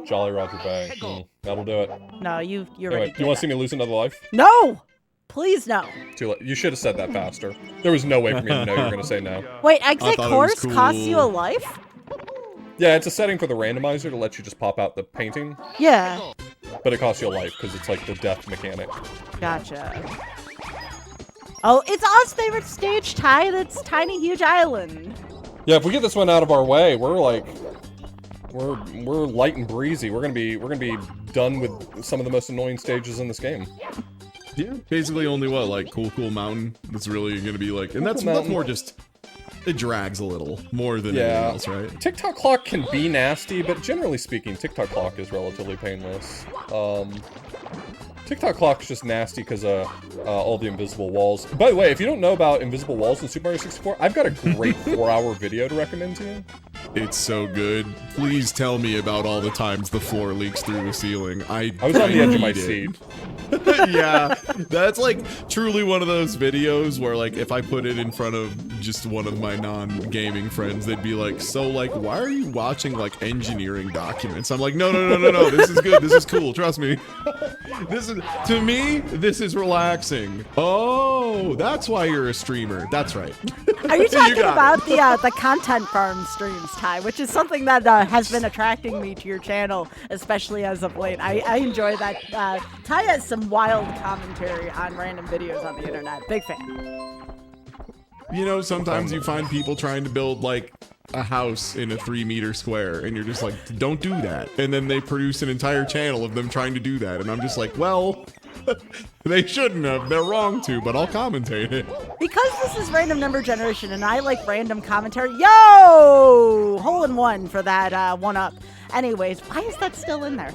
Jolly Roger Bang. That'll do it. No, you're anyway, ready. Do you want to see me lose another life? No! Please no. Too late. You should have said that faster. There was no way for me to know you were going to say no. Wait, exit course costs you a life? Yeah, it's a setting for the randomizer to let you just pop out the painting. Yeah. But it costs you a life because it's like the death mechanic. Gotcha. Oh, it's Oz's favorite stage, Ty. That's Tiny Huge Island. Yeah, if we get this one out of our way, we're like, we're light and breezy. We're gonna be done with some of the most annoying stages in this game. Yeah, basically only what, like Cool Mountain. That's really gonna be like, and that's more just. It drags a little more than anything else, right? TikTok clock can be nasty, but generally speaking, TikTok clock is relatively painless. TikTok clock is just nasty because of all the invisible walls. By the way, if you don't know about invisible walls in Super Mario 64, I've got a great 4-hour video to recommend to you. It's so good. Please tell me about all the times the floor leaks through the ceiling. I was on the edge of my seat. Yeah, that's like truly one of those videos where like if I put it in front of just one of my non-gaming friends, they'd be like, so like why are you watching like engineering documents? I'm like, no, this is good, this is cool, trust me. This is, to me, this is relaxing. Oh, that's why you're a streamer. That's right. Are you talking about the content farm streams, Ty, which is something that has been attracting me to your channel, especially as of late. I enjoy that. Ty has some wild commentary on random videos on the internet. Big fan. You know, sometimes you find people trying to build like a house in a 3-meter square and you're just like, don't do that. And then they produce an entire channel of them trying to do that. And I'm just like, well, they shouldn't have. They're wrong to, but I'll commentate it. Because this is random number generation and I like random commentary. Yo! Hole in one for that one up. Anyways, why is that still in there?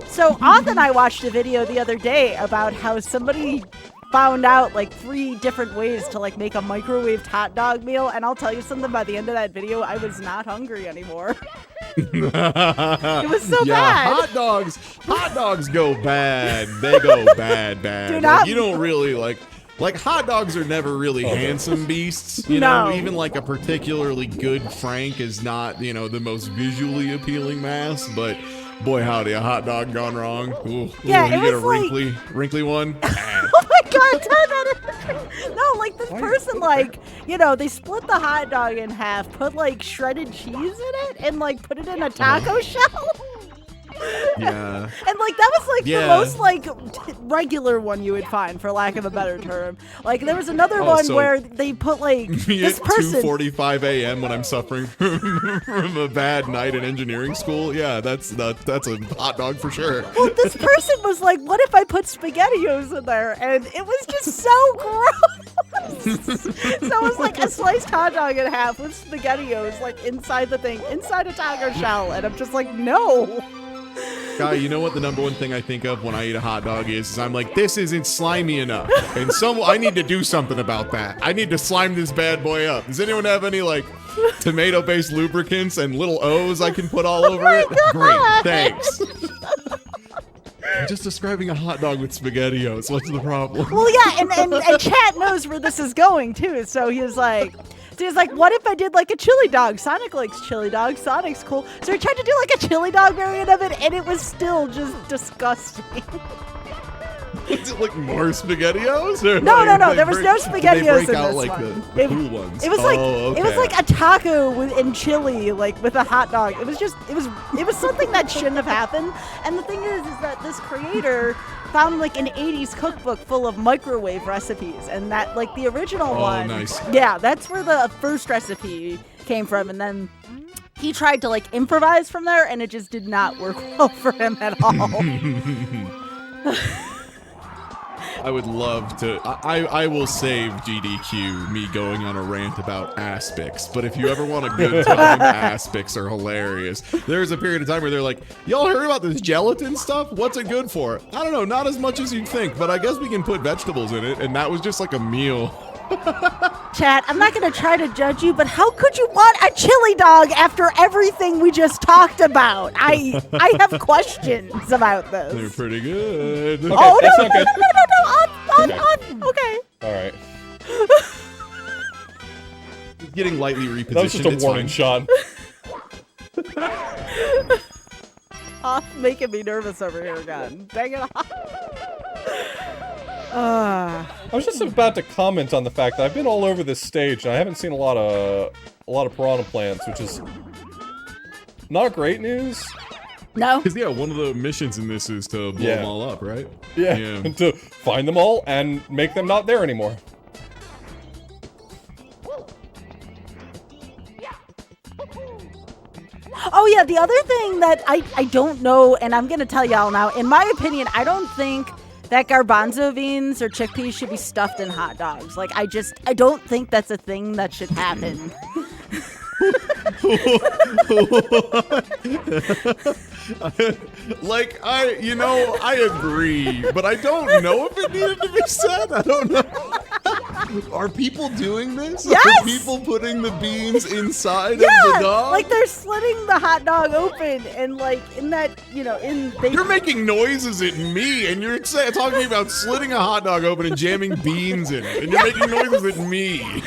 So Oth and I watched a video the other day about how somebody found out like 3 different ways to like make a microwaved hot dog meal, and I'll tell you something, by the end of that video I was not hungry anymore. It was so bad. Hot dogs go bad. They go bad. Like, you don't really like hot dogs are never really handsome beasts, you know. Even like a particularly good Frank is not, you know, the most visually appealing mass, but boy howdy, a hot dog gone wrong. Ooh, yeah, you it get was a wrinkly one. Oh my god, no, like this person, like, you know, they split the hot dog in half, put like shredded cheese in it, and like put it in a taco shell. Yeah. And like that was like Yeah. the most like regular one you would find, for lack of a better term. Like there was another Oh, one so where they put like Me this at person. 2:45 a.m. when I'm suffering from a bad night in engineering school. Yeah, that's a hot dog for sure. Well, this person was like, "What if I put SpaghettiOs in there?" And it was just so gross. So it was like a sliced hot dog in half with SpaghettiOs like inside the thing, inside a taco shell, and I'm just like, no. Guy, you know what the number one thing I think of when I eat a hot dog is I'm like, this isn't slimy enough. And I need to do something about that. I need to slime this bad boy up. Does anyone have any like tomato-based lubricants and little O's I can put all over it? Great, thanks. I'm just describing a hot dog with SpaghettiOs. What's the problem? Well, yeah, and Chat knows where this is going too. So he was like, what if I did like a chili dog? Sonic likes chili dogs. Sonic's cool. So he tried to do like a chili dog variant of it, and it was still just disgusting. Is it like more SpaghettiOs? Or No, like, no. like There was no did they SpaghettiOs break in out this like one. the cool ones? It was like Oh, it was okay. like a taco in chili, like with a hot dog. It was something that shouldn't have happened. And the thing is that this creator found like an 80s cookbook full of microwave recipes, and that like the original one. Nice. Yeah, that's where the first recipe came from, and then he tried to like improvise from there, and it just did not work well for him at all. I would love to. I will save GDQ me going on a rant about aspics. But if you ever want a good time, aspics are hilarious. There's a period of time where they're like, y'all heard about this gelatin stuff? What's it good for? I don't know, not as much as you'd think, but I guess we can put vegetables in it. And that was just like a meal. Chat, I'm not going to try to judge you, but how could you want a chili dog after everything we just talked about? I have questions about this. They're pretty good. Okay, Oh, that's no, not good. on. Okay. All right. Getting lightly repositioned. That was just a it's warning fine. shot. Making me nervous over here again. Dang it. I was just about to comment on the fact that I've been all over this stage and I haven't seen a lot of piranha plants, which is not great news. No. Because, yeah, one of the missions in this is to blow them all up, right? Yeah, to find them all and make them not there anymore. Oh, yeah, the other thing that I don't know, and I'm going to tell y'all now, in my opinion, I don't think that garbanzo beans or chickpeas should be stuffed in hot dogs. Like, I don't think that's a thing that should happen. Like, I agree, but I don't know if it needed to be said. I don't know. Are people doing this? Yes! Are people putting the beans inside of Yeah, the dog? like they're slitting the hot dog open, and like in that, You're making noises at me, and you're talking about slitting a hot dog open and jamming beans in it, and you're making noises at me.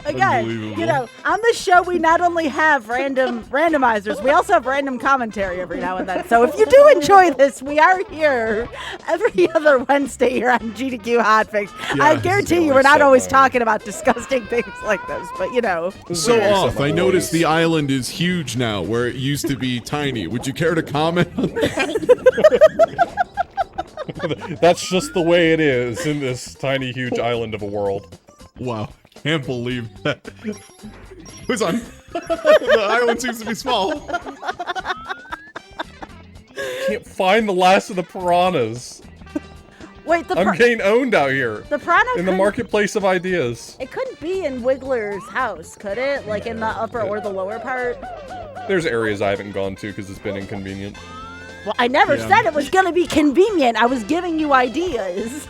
Again, on this show we not only have randomizers, we also have random commentary every now and then. So if you do enjoy this, we are here every other Wednesday here on GDQ Hotfix. I guarantee you we're not always talking about disgusting things like this, but So off, I noticed the island is huge now, where it used to be tiny. Would you care to comment on that? That's just the way it is in this tiny, huge island of a world. Wow. Can't believe that. Who's on? The island seems to be small. Can't find the last of the piranhas. Wait, I'm getting owned out here. The piranha in the marketplace of ideas. It couldn't be in Wiggler's house, could it? Like in the upper or the lower part? There's areas I haven't gone to because it's been inconvenient. Well, I never said it was gonna be convenient. I was giving you ideas.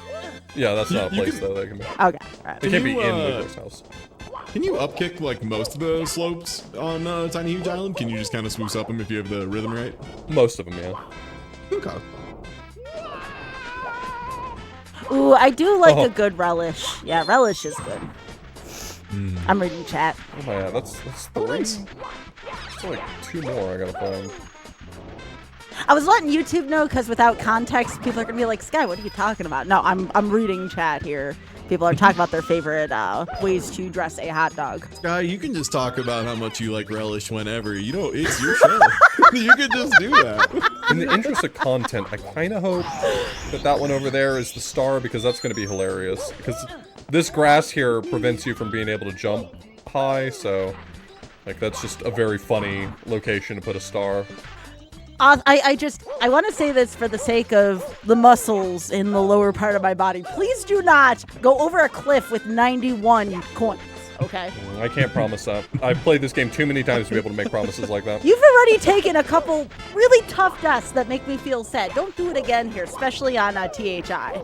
Yeah, that's not a place though that can be. Okay, right. It can't be in Wiggler's house. Can you upkick like most of the slopes on Tiny Huge Island? Can you just kind of swoosh up them if you have the rhythm right? Most of them, yeah. Okay. Ooh, I do like a good relish. Yeah, relish is good. I'm reading chat. Oh my god, that's 3. There's still like 2 more I gotta find. I was letting YouTube know because without context, people are gonna be like, "Sky, what are you talking about?" No, I'm reading chat here. People are talking about their favorite ways to dress a hot dog. Sky, you can just talk about how much you like relish whenever. You know, it's your show. You can just do that. In the interest of content, I kind of hope that one over there is the star, because that's going to be hilarious. Because this grass here prevents you from being able to jump high, so like that's just a very funny location to put a star. I want to say this for the sake of the muscles in the lower part of my body. Please do not go over a cliff with 91 coins, okay? I can't promise that. I've played this game too many times to be able to make promises like that. You've already taken a couple really tough deaths that make me feel sad. Don't do it again here, especially on THI.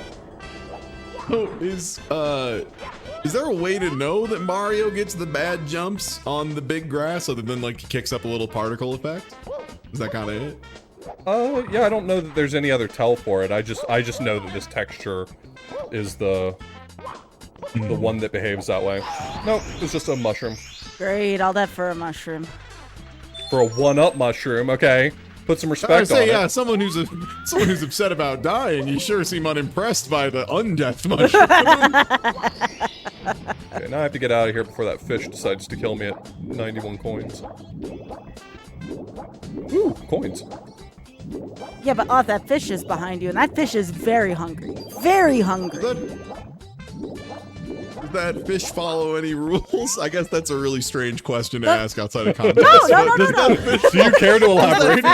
So is there a way to know that Mario gets the bad jumps on the big grass other than like he kicks up a little particle effect? Is that kind of it? Yeah, I don't know that there's any other tell for it. I just know that this texture is the one that behaves that way. Nope, it's just a mushroom. Great, all that for a mushroom. For a one-up mushroom, okay. Put some respect on it. Yeah, someone who's upset about dying, you sure seem unimpressed by the undeath mushroom. Okay, now I have to get out of here before that fish decides to kill me at 91 coins. Ooh, coins. Yeah, but that fish is behind you, and that fish is very hungry. Very hungry. Does that fish follow any rules? I guess that's a really strange question to ask outside of context. No. Do you care to elaborate?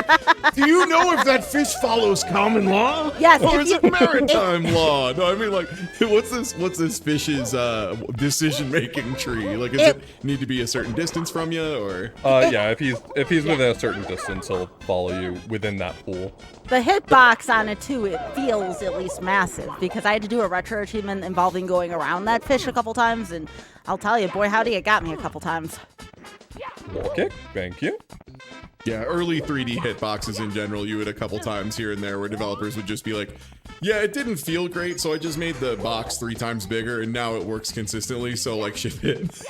Do you know if that fish follows common law? Yes. Or is it maritime law? No, I mean, like, what's this fish's decision-making tree? Like, does it need to be a certain distance from you, or? Yeah, if he's within a certain distance, he'll follow you within that pool. The hitbox on it, too, it feels at least massive, because I had to do a retro achievement involving going around that fish a couple times, and I'll tell you, boy, howdy, it got me a couple times. Okay, thank you. Yeah, early 3D hitboxes in general, you had a couple times here and there where developers would just be like, yeah, it didn't feel great, so I just made the box 3 times bigger, and now it works consistently, so, like, ship it.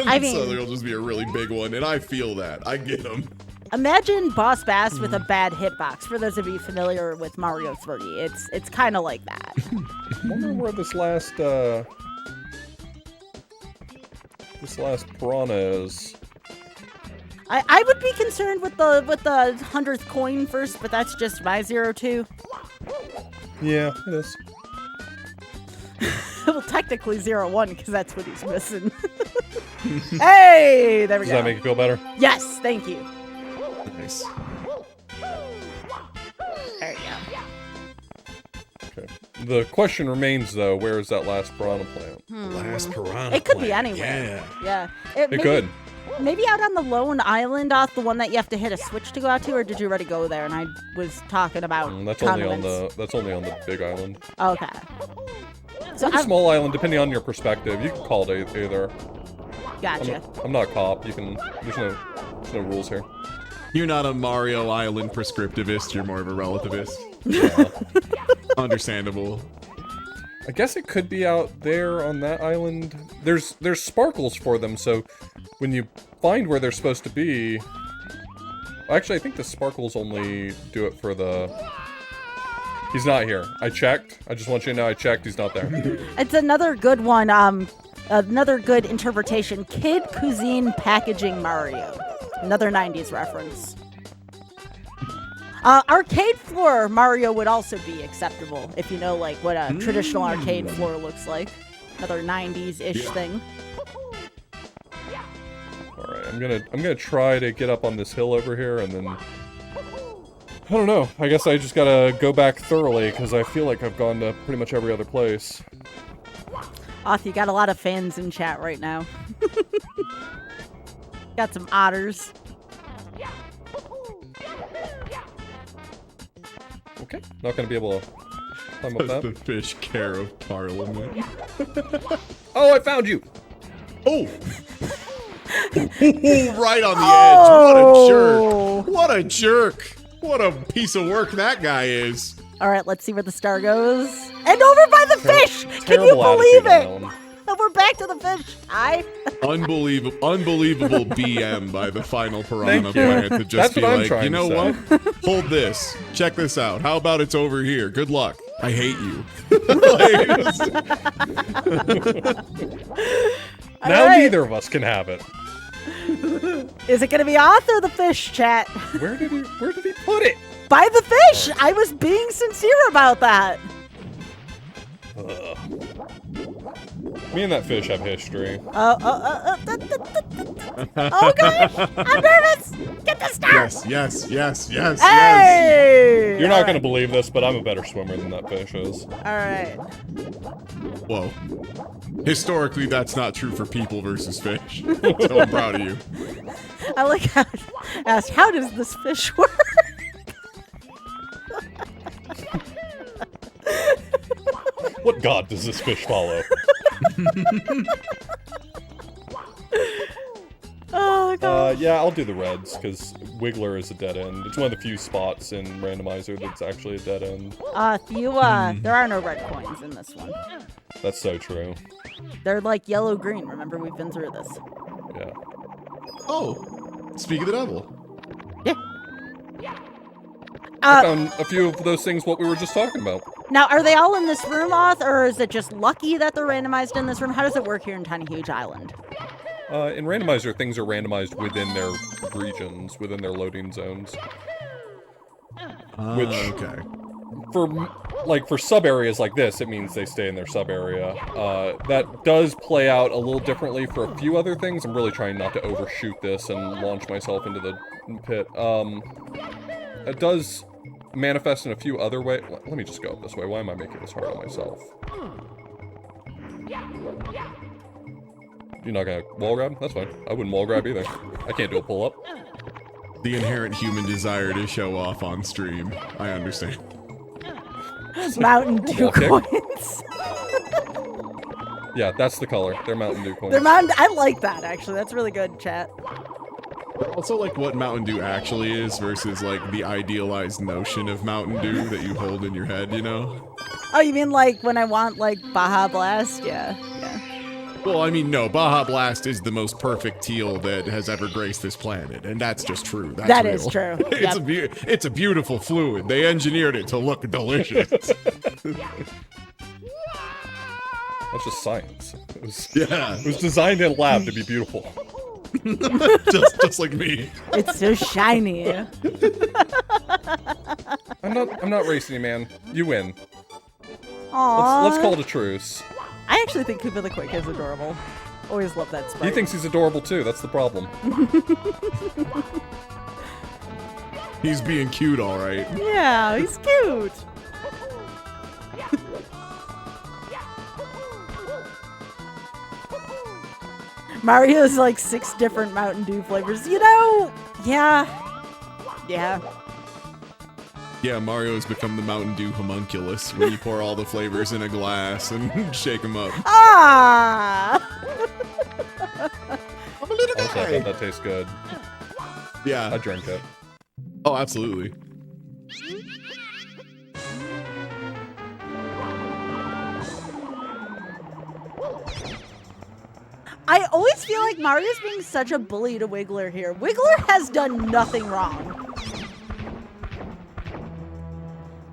I mean, so there'll just be a really big one, and I feel that. I get them. Imagine Boss Bass with a bad hitbox. For those of you familiar with Mario 3, it's kind of like that. I wonder where this last piranha is. I would be concerned with the 100th coin first, but that's just my 0-2. Yeah, it is. Well, technically 0-1 because that's what he's missing. Hey, there we go. Does that make it feel better? Yes, thank you. Nice. There you go. Okay. The question remains, though, where is that last piranha plant? Last piranha. It could be anywhere. Yeah. It could. Maybe out on the lone island off the one that you have to hit a switch to go out to, or did you already go there? And I was talking about that's condiments. only on the big island. Okay. So Or the small island, depending on your perspective. You can call it either. Gotcha. I'm not a cop. You can. There's no rules here. You're not a Mario Island prescriptivist, you're more of a relativist. Yeah. Understandable. I guess it could be out there on that island. There's sparkles for them, so when you find where they're supposed to be... Actually, I think the sparkles only do it for the... He's not here. I checked. I just want you to know I checked. He's not there. It's another good one. Another good interpretation. Kid Cuisine Packaging Mario. Another 90s reference. Arcade floor Mario would also be acceptable if you know like what a traditional arcade floor looks like. Another 90s-ish thing. All right, I'm gonna try to get up on this hill over here, and then I don't know. I guess I just gotta go back thoroughly because I feel like I've gone to pretty much every other place. Off, you got a lot of fans in chat right now. Got some otters. Okay, not gonna be able to climb up that. The fish care of Parliament. Oh, I found you! Oh! Right on the edge. What a jerk. What a jerk. What a piece of work that guy is. All right, let's see where the star goes. And over by the fish! Can you Terrible believe attitude on it? that one. Oh, we're back to the fish. Unbelievable BM by the final piranha Thank you. plant to just That's be what I'm like, trying you know to what? Hold this. Check this out. How about it's over here? Good luck. I hate you. Now right. neither of us can have it. Is it gonna be Oth or the fish, chat? Where did he put it? By the fish! I was being sincere about that. Ugh. Me and that fish have history. Oh gosh! I'm nervous! Get this down! Yes. Hey! You're not All gonna believe this, but I'm a better swimmer than that fish is. Alright. Whoa. Historically, that's not true for people versus fish. So I'm proud of you. I like how it asked, how does this fish work? What god does this fish follow? Oh god. Yeah, I'll do the reds, because Wiggler is a dead end. It's one of the few spots in Randomizer that's actually a dead end. There are no red coins in this one. That's so true. They're like yellow-green. Remember, we've been through this. Yeah. Oh, speak of the devil. Yeah. I found a few of those things what we were just talking about. Now, are they all in this room, Oth, or is it just lucky that they're randomized in this room? How does it work here in Tiny Huge Island? In Randomizer, things are randomized within their regions, within their loading zones. Which, okay. for sub-areas like this, it means they stay in their sub-area. That does play out a little differently for a few other things. I'm really trying not to overshoot this and launch myself into the pit. It does manifest in a few other ways. Let me just go up this way. Why am I making this hard on myself? You're not gonna wall grab? That's fine. I wouldn't wall grab either. I can't do a pull-up. The inherent human desire to show off on stream. I understand. Mountain Dew Wall kick. coins. Yeah, that's the color. They're Mountain Dew coins. I like that, actually. That's really good, chat. Also, like, what Mountain Dew actually is versus, like, the idealized notion of Mountain Dew that you hold in your head, you know? Oh, you mean like when I want, like, Baja Blast? Yeah. Well, I mean, no, Baja Blast is the most perfect teal that has ever graced this planet, and that's just true. That's That is real. true. It's a beautiful fluid. They engineered it to look delicious. That's just science. It was designed in a lab to be beautiful. just like me. It's so shiny. I'm not racing you, man. You win. Aww. Let's call it a truce. I actually think Koopa the Quick is adorable. Always love that sprite. He thinks he's adorable too. That's the problem. He's being cute, all right. Yeah, he's cute. Mario's like 6 different Mountain Dew flavors. You know, yeah. Yeah, Mario has become the Mountain Dew homunculus when you pour all the flavors in a glass and shake them up. Ah! I'm a little Also, I thought that tastes good. Yeah. I drink it. Oh, absolutely. I always feel like Mario's being such a bully to Wiggler here. Wiggler has done nothing wrong.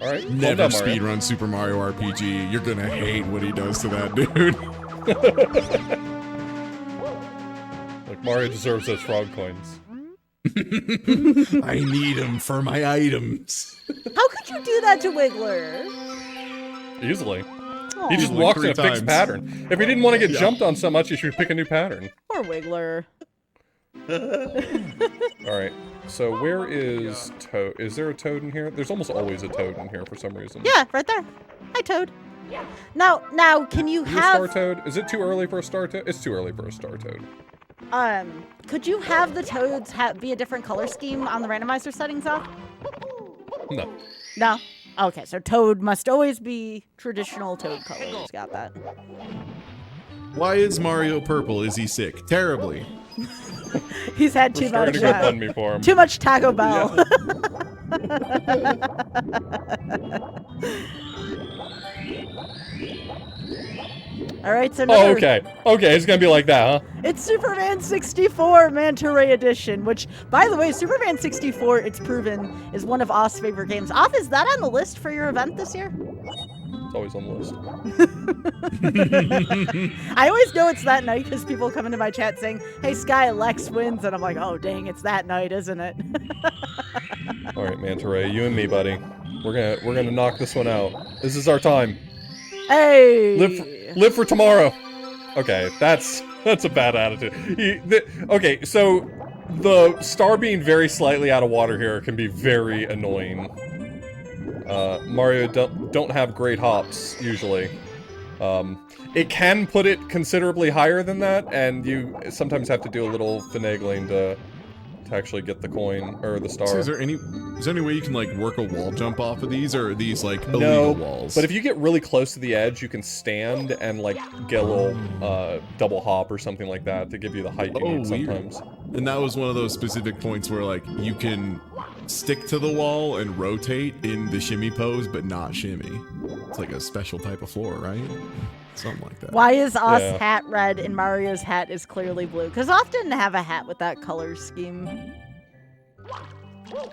Alright, Never speedrun Super Mario RPG. You're gonna hate what he does to that dude. Like, Mario deserves those frog coins. I need them for my items. How could you do that to Wiggler? Easly. Aw. He just Like walks in 3 a fixed times. pattern. If he didn't want to get jumped on so much, he should pick a new pattern. Poor Wiggler. Alright, so where is Toad? Is there a Toad in here? There's almost always a Toad in here for some reason. Yeah, right there. Hi, Toad. Now, can you Is it a have... Star Toad? Is it too early for a Star Toad? It's too early for a Star Toad. Could you have the Toads be a different color scheme on the randomizer settings off? No. No? Okay, so Toad must always be traditional Toad colors. Got that. Why is Mario purple? Is he sick? Terribly. He's had too Starting much, to go fund me for him. too much Taco Bell. All right, so Oh, okay. Okay, it's gonna be like that, huh? It's Superman 64 Manta Ray Edition, which, by the way, Superman 64, it's proven, is one of Oth's favorite games. Oth, is that on the list for your event this year? always on the list. I always know it's that night because people come into my chat saying, "Hey Sky, Lex wins," and I'm like, "Oh dang, it's that night, isn't it?" All right, Manta Ray, you and me, buddy. We're gonna knock this one out. This is our time. Hey! Live for tomorrow. Okay, that's a bad attitude. Okay, so the star being very slightly out of water here can be very annoying. Mario don't have great hops usually. It can put it considerably higher than that, and you sometimes have to do a little finagling to actually get the coin or the star. So is there any way you can like work a wall jump off of these, or are these like illegal walls? But if you get really close to the edge, you can stand and like get a little double hop or something like that to give you the height you need sometimes. And that was one of those specific points where like you can stick to the wall and rotate in the shimmy pose, but not shimmy. It's like a special type of floor, right? Something like that. Why is Oz's hat red and Mario's hat is clearly blue? Because Oz didn't have a hat with that color scheme.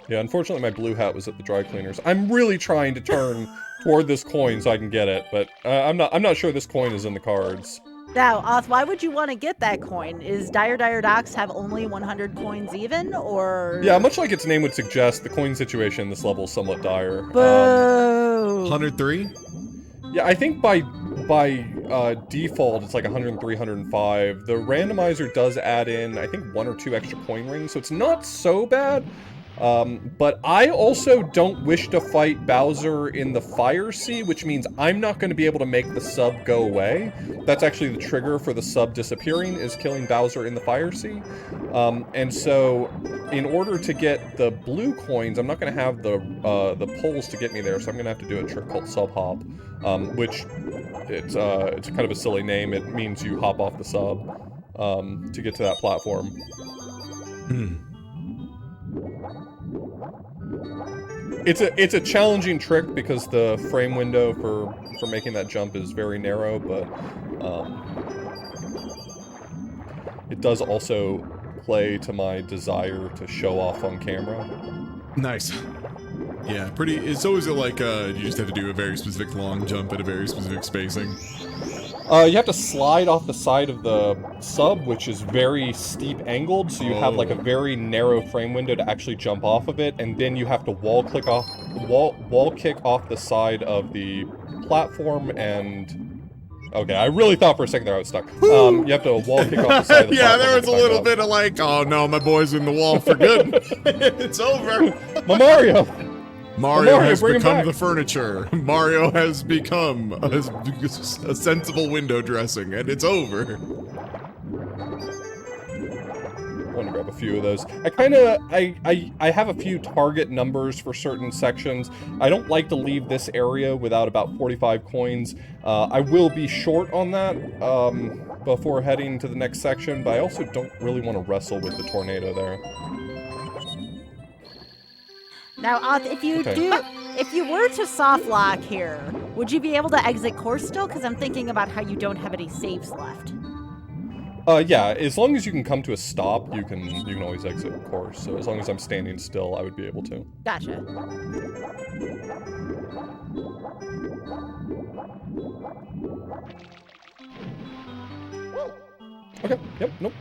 Yeah, unfortunately my blue hat was at the dry cleaners. I'm really trying to turn toward this coin so I can get it, but I'm not sure this coin is in the cards. Now, Oz, why would you want to get that coin? Is Dire Docks have only 100 coins even, or...? Yeah, much like its name would suggest, the coin situation in this level is somewhat dire. Boo! 103? Yeah, I think by default, it's like 103, 105. The randomizer does add in, I think, 1 or 2 extra coin rings, so it's not so bad. But I also don't wish to fight Bowser in the Fire Sea, which means I'm not going to be able to make the sub go away. That's actually the trigger for the sub disappearing, is killing Bowser in the Fire Sea. And so, in order to get the blue coins, I'm not going to have the poles to get me there, so I'm going to have to do a trick called Sub Hop, which it's kind of a silly name. It means you hop off the sub to get to that platform. It's a challenging trick because the frame window for making that jump is very narrow, but it does also play to my desire to show off on camera. Nice. Yeah, it's always like you just have to do a very specific long jump at a very specific spacing. You have to slide off the side of the sub, which is very steep angled, so you have like a very narrow frame window to actually jump off of it, and then you have to wall kick off the side of the platform and... Okay, I really thought for a second there I was stuck. You have to wall kick off the side of the platform. Yeah, there was a little bit of like, oh no, my boy's in the wall for good. It's over. My Mario! Mario has become the furniture. Mario has become a sensible window dressing, and it's over. I want to grab a few of those. I have a few target numbers for certain sections. I don't like to leave this area without about 45 coins. I will be short on that before heading to the next section, but I also don't really want to wrestle with the tornado there. Now, Oz, if you were to soft lock here, would you be able to exit course still? Because I'm thinking about how you don't have any saves left. Yeah, as long as you can come to a stop, you can always exit course. So as long as I'm standing still, I would be able to. Gotcha. Okay. Yep. Nope.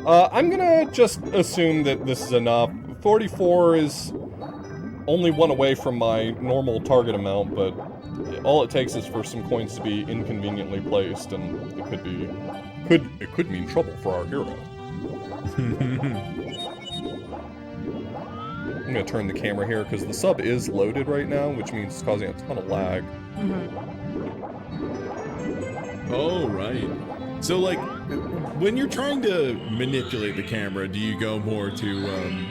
I'm gonna just assume that this is enough. 44 is only one away from my normal target amount, but all it takes is for some coins to be inconveniently placed, and it could mean trouble for our hero. I'm gonna turn the camera here because the sub is loaded right now, which means it's causing a ton of lag. Oh, right. So, like, when you're trying to manipulate the camera, do you go more to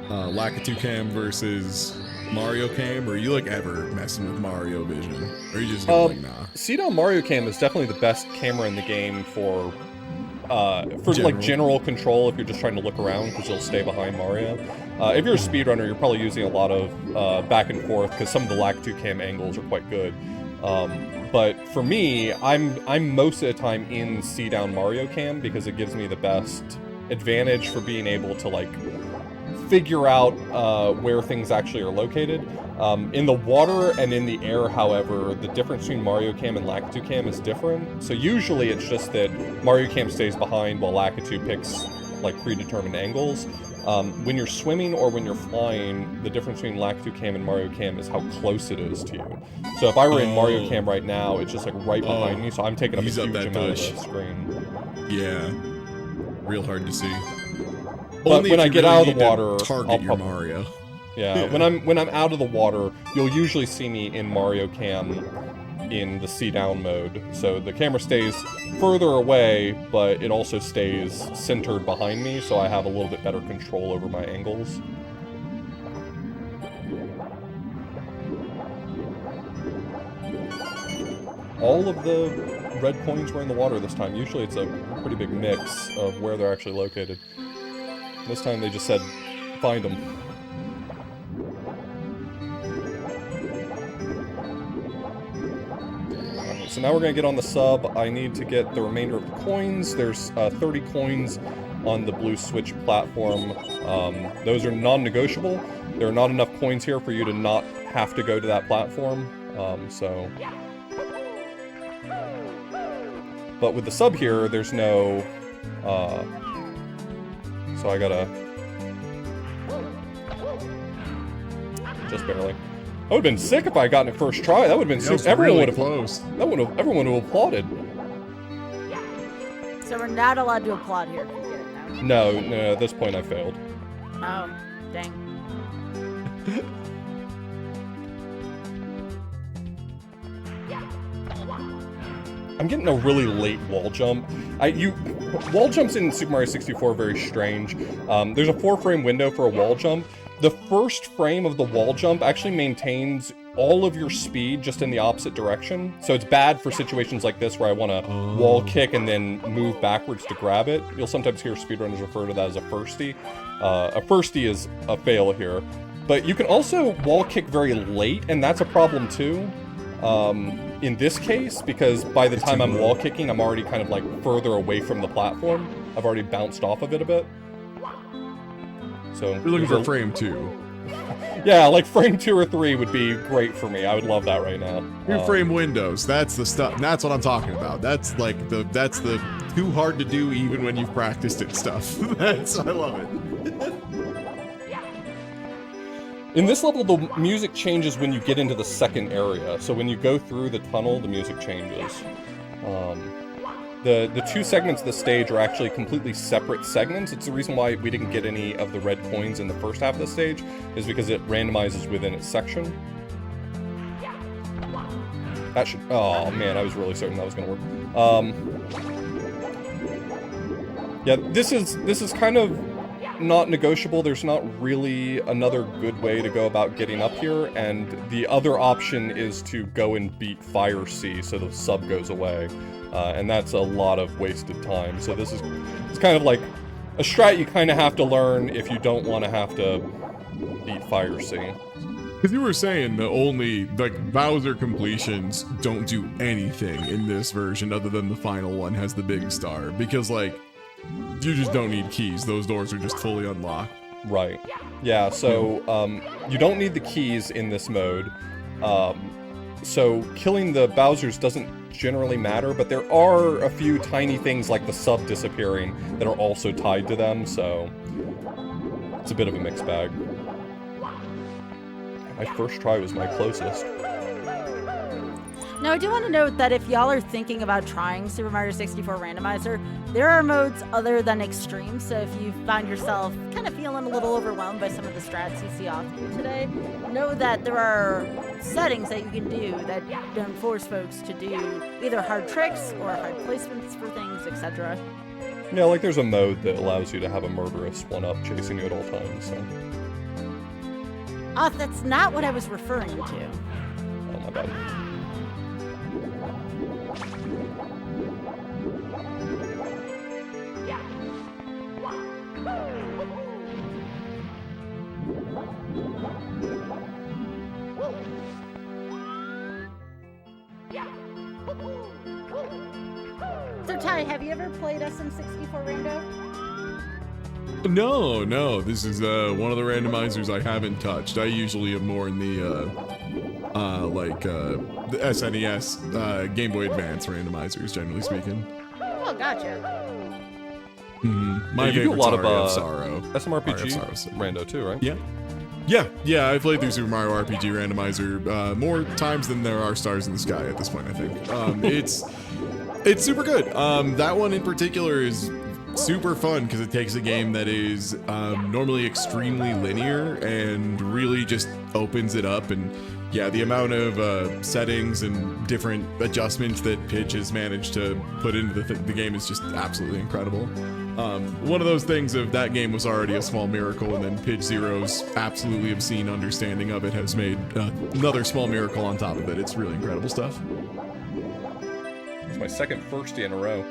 Lakitu cam versus Mario cam, or are you like ever messing with Mario vision, or are you just going like, nah? C-Down Mario cam is definitely the best camera in the game for like general control if you're just trying to look around, because you'll stay behind Mario. If you're a speedrunner, you're probably using a lot of back and forth, because some of the Lakitu cam angles are quite good. But for me, I'm most of the time in C-Down Mario cam because it gives me the best advantage for being able to, like, figure out where things actually are located. In the water and in the air, however, the difference between Mario Cam and Lakitu Cam is different. So usually it's just that Mario Cam stays behind while Lakitu picks, like, predetermined angles. When you're swimming or when you're flying, the difference between Lakitu Cam and Mario Cam is how close it is to you. So if I were in Mario Cam right now, it's just, like, right behind me, so I'm taking up a huge amount of the screen. Yeah. Real hard to see. But when I get out of the water, target your Mario. Yeah, when I'm out of the water, you'll usually see me in Mario Cam in the see-down mode. So the camera stays further away, but it also stays centered behind me, so I have a little bit better control over my angles. All of the red coins were in the water this time. Usually it's a pretty big mix of where they're actually located. This time they just said, find them. So now we're going to get on the sub. I need to get the remainder of the coins. There's 30 coins on the blue switch platform. Those are non-negotiable. There are not enough coins here for you to not have to go to that platform. But with the sub here, there's no... so I gotta... Just barely. That would've been sick if I had gotten it first try. That would've been sick. Everyone would've... close. Everyone would've applauded. So we're not allowed to applaud here. No, at this point I failed. Oh, dang. I'm getting a really late wall jump. Wall jumps in Super Mario 64 are very strange. There's a 4-frame window for a wall jump. The first frame of the wall jump actually maintains all of your speed just in the opposite direction. So it's bad for situations like this where I want to wall kick and then move backwards to grab it. You'll sometimes hear speedrunners refer to that as a firstie. A firstie is a fail here. But you can also wall kick very late, and that's a problem too. In this case, because by the time I'm wall kicking, I'm already kind of like further away from the platform. I've already bounced off of it a bit. So you're looking for frame 2. Yeah, like frame 2 or 3 would be great for me. I would love that right now. Your frame windows, that's the stuff. That's what I'm talking about. That's like that's the too hard to do even when you've practiced it stuff. I love it. In this level, the music changes when you get into the second area. So when you go through the tunnel, the music changes. The 2 segments of the stage are actually completely separate segments. It's the reason why we didn't get any of the red coins in the first half of the stage, is because it randomizes within its section. That should... Oh man, I was really certain that was gonna work. Yeah, this is kind of not negotiable. There's not really another good way to go about getting up here, and the other option is to go and beat Fire C so the sub goes away. And that's a lot of wasted time. So it's kind of like a strat you kind of have to learn if you don't want to have to beat Fire C. Because you were saying the only, like, Bowser completions don't do anything in this version other than the final one has the big star. Because, like, you just don't need keys. Those doors are just fully unlocked. Right. Yeah, so you don't need the keys in this mode. So killing the Bowsers doesn't generally matter, but there are a few tiny things like the sub disappearing that are also tied to them, so it's a bit of a mixed bag. My first try was my closest. Now, I do want to note that if y'all are thinking about trying Super Mario 64 Randomizer, there are modes other than Extreme, so if you find yourself kind of feeling a little overwhelmed by some of the strats you see off here today, know that there are settings that you can do that don't force folks to do either hard tricks or hard placements for things, etc. Yeah, like there's a mode that allows you to have a murderous one-up chasing you at all times, so... That's not what I was referring to. Oh, my bad. So Ty, have you ever played SM64 Rainbow? No, this is one of the randomizers I haven't touched. I usually am more in the the SNES, Game Boy Advance randomizers, generally speaking. Oh, gotcha. My you do a favorite's lot of Aria of Sorrow. SMRPG Aria of Sorrow. rando too, right? Yeah, I played through Super Mario RPG Randomizer more times than there are stars in the sky at this point, I think. It's super good. That one in particular is super fun because it takes a game that is normally extremely linear and really just opens it up. And yeah, the amount of settings and different adjustments that Pidge has managed to put into the game is just absolutely incredible. One of those things of that game was already a small miracle, and then Pidge Zero's absolutely obscene understanding of it has made another small miracle on top of it. It's really incredible stuff. It's my second firstie in a row.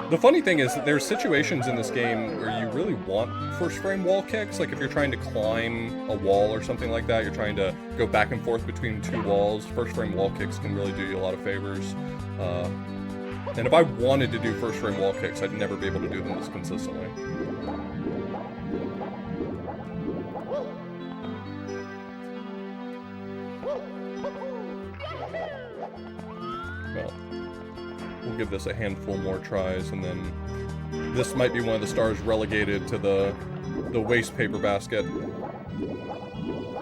The funny thing is that there's situations in this game where you really want first frame wall kicks. Like if you're trying to climb a wall or something like that, you're trying to go back and forth between two walls, first frame wall kicks can really do you a lot of favors. And if I wanted to do first frame wall kicks, I'd never be able to do them this consistently. Well, we'll give this a handful more tries, and then this might be one of the stars relegated to the waste paper basket.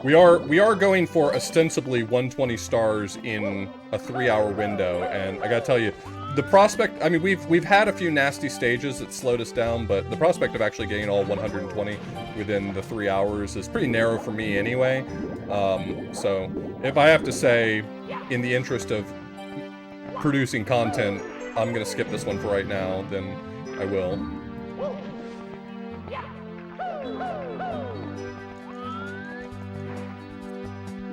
We are going for ostensibly 120 stars in a 3-hour window, and I gotta tell you, the prospect, I mean, we've had a few nasty stages that slowed us down, but the prospect of actually getting all 120 within the 3 hours is pretty narrow for me anyway. So if I have to say, in the interest of producing content, I'm gonna skip this one for right now, then I will.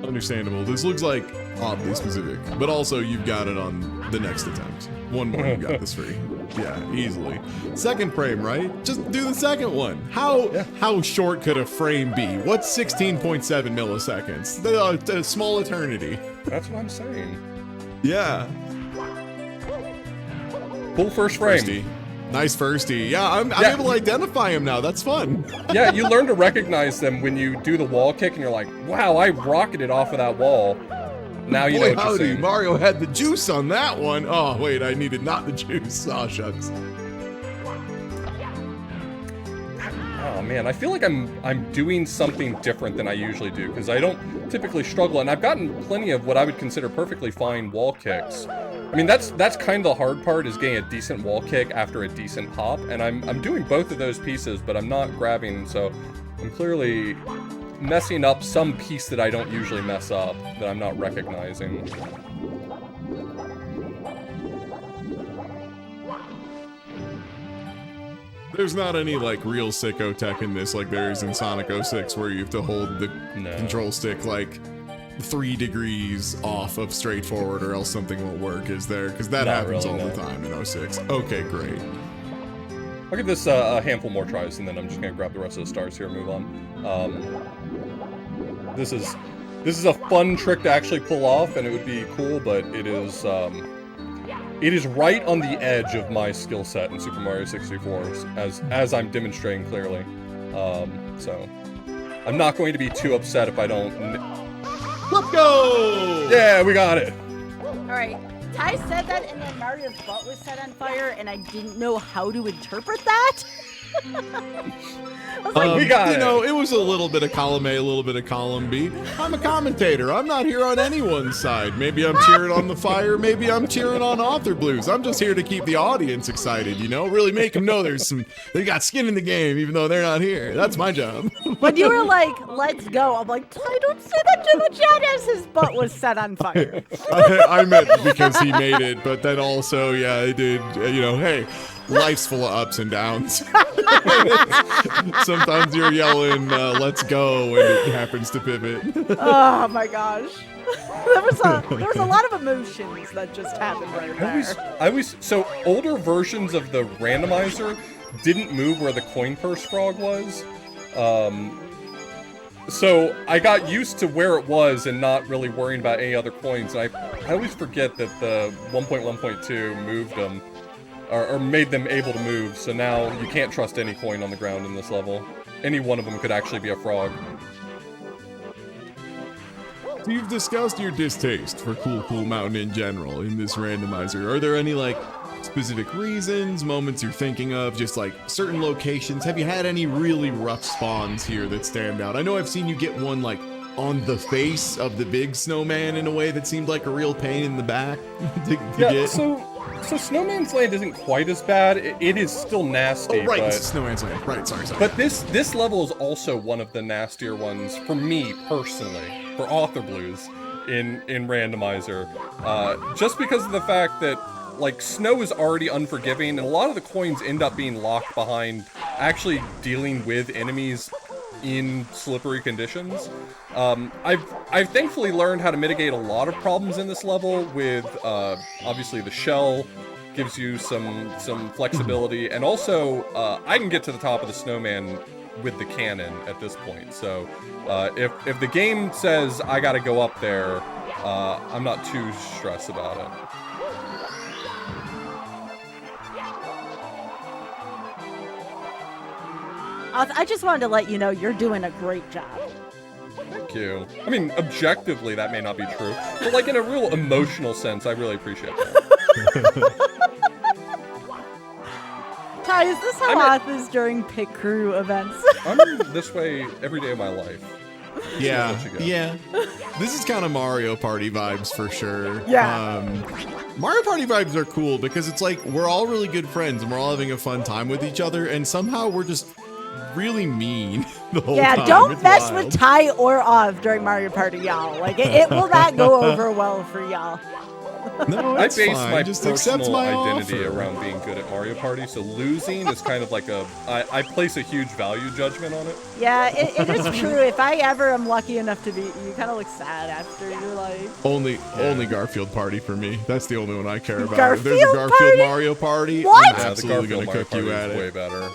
Understandable. This looks like oddly specific, but also you've got it on the next attempt. One more, you got this free. Yeah, easily. Second frame, right? Just do the second one. How short could a frame be? What's 16.7 milliseconds? A small eternity. That's what I'm saying. Yeah. Full first frame. Firstie. Nice firstie. Yeah, I'm able to identify him now. That's fun. Yeah, you learn to recognize them when you do the wall kick, and you're like, wow, I rocketed off of that wall. Now you know what you're saying. Mario had the juice on that one. Oh, wait, I needed not the juice. Oh, shucks. Oh man, I feel like I'm doing something different than I usually do, because I don't typically struggle, and I've gotten plenty of what I would consider perfectly fine wall kicks. I mean, that's kind of the hard part, is getting a decent wall kick after a decent hop, and I'm doing both of those pieces, but I'm not grabbing, so I'm clearly messing up some piece that I don't usually mess up, that I'm not recognizing. There's not any, like, real sicko tech in this like there is in Sonic 06, where you have to hold the control stick, like, 3 degrees off of straightforward or else something won't work, is there? Because that happens all the time in 06. Okay, great. I'll give this a handful more tries, and then I'm just gonna grab the rest of the stars here and move on. This is a fun trick to actually pull off, and it would be cool, but it is right on the edge of my skill set in Super Mario 64, as I'm demonstrating clearly. So I'm not going to be too upset if I don't. Let's go! Yeah, we got it. All right. Ty said that, and then Mario's butt was set on fire, and I didn't know how to interpret that. I was like, we got it. You know, it was a little bit of column A, a little bit of column B. I'm a commentator. I'm not here on anyone's side. Maybe I'm cheering on the fire. Maybe I'm cheering on Author Blues. I'm just here to keep the audience excited, you know? Really make them know they got skin in the game, even though they're not here. That's my job. when you were like, let's go, I'm like, Ty, don't say that to the chat as his butt was set on fire. I meant because he made it, but then also, yeah, I did, you know, hey, life's full of ups and downs. Sometimes you're yelling, let's go, and it happens to pivot. Oh my gosh. there was a lot of emotions that just happened right there. So older versions of the randomizer didn't move where the coin purse frog was. So I got used to where it was and not really worrying about any other coins. And I always forget that the 1.1.2 moved them. or made them able to move, so now you can't trust any coin on the ground in this level. Any one of them could actually be a frog. So you've discussed your distaste for Cool Mountain in general in this randomizer. Are there any, like, specific reasons, moments you're thinking of, just like certain locations? Have you had any really rough spawns here that stand out? I know I've seen you get one, like, on the face of the big snowman in a way that seemed like a real pain in the back to get. So Snowman's Land isn't quite as bad. It is still nasty. Oh, right, but, it's Snowman's Land. Right, sorry. But this level is also one of the nastier ones for me personally, for Author Blues in Randomizer, just because of the fact that like snow is already unforgiving, and a lot of the coins end up being locked behind actually dealing with enemies in slippery conditions. I've thankfully learned how to mitigate a lot of problems in this level with obviously the shell gives you some flexibility, and also I can get to the top of the snowman with the cannon at this point. So if the game says I gotta go up there, I'm not too stressed about it. I just wanted to let you know you're doing a great job. Thank you. I mean, objectively, that may not be true, but like in a real emotional sense, I really appreciate that. Ty, is this how Oth is during pit crew events? I'm this way every day of my life. Yeah. This is kind of Mario Party vibes for sure. Yeah. Mario Party vibes are cool because it's like we're all really good friends and we're all having a fun time with each other, and somehow we're just really mean the whole time. Yeah, don't it's mess wild. with Ty or Oth during Mario Party, y'all. Like, it will not go over well for y'all. No, I it's base fine. my Just accept personal my identity offer. around being good at Mario Party, so losing is kind of like I place a huge value judgment on it. Yeah, it is true. If I ever am lucky enough to beat you, you kind of look sad after you're like... Only Garfield Party for me. That's the only one I care about. Garfield if there's a Garfield Party? Mario Party, What? I'm Yeah, the absolutely Garfield gonna Mario cook you Party at is way it. better.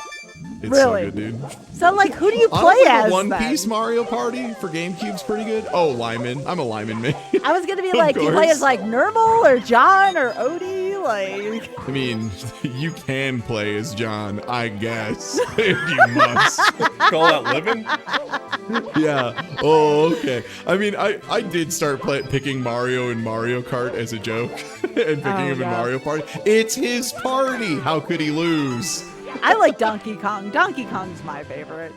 It's Really? so good, dude. So, like, who do you play Honestly, as the One then? Piece Mario Party for GameCube's pretty good. Oh, Lyman. I'm a Lyman man. I was gonna be Of like, you play course. as like Nermal or John or Odie, like... I mean, you can play as John, I guess, if you must. Call that living? Yeah. Oh, okay. I mean, I did start picking Mario in Mario Kart as a joke and picking him in God. Mario Party. It's his party. How could he lose? I like Donkey Kong. Donkey Kong's my favorite.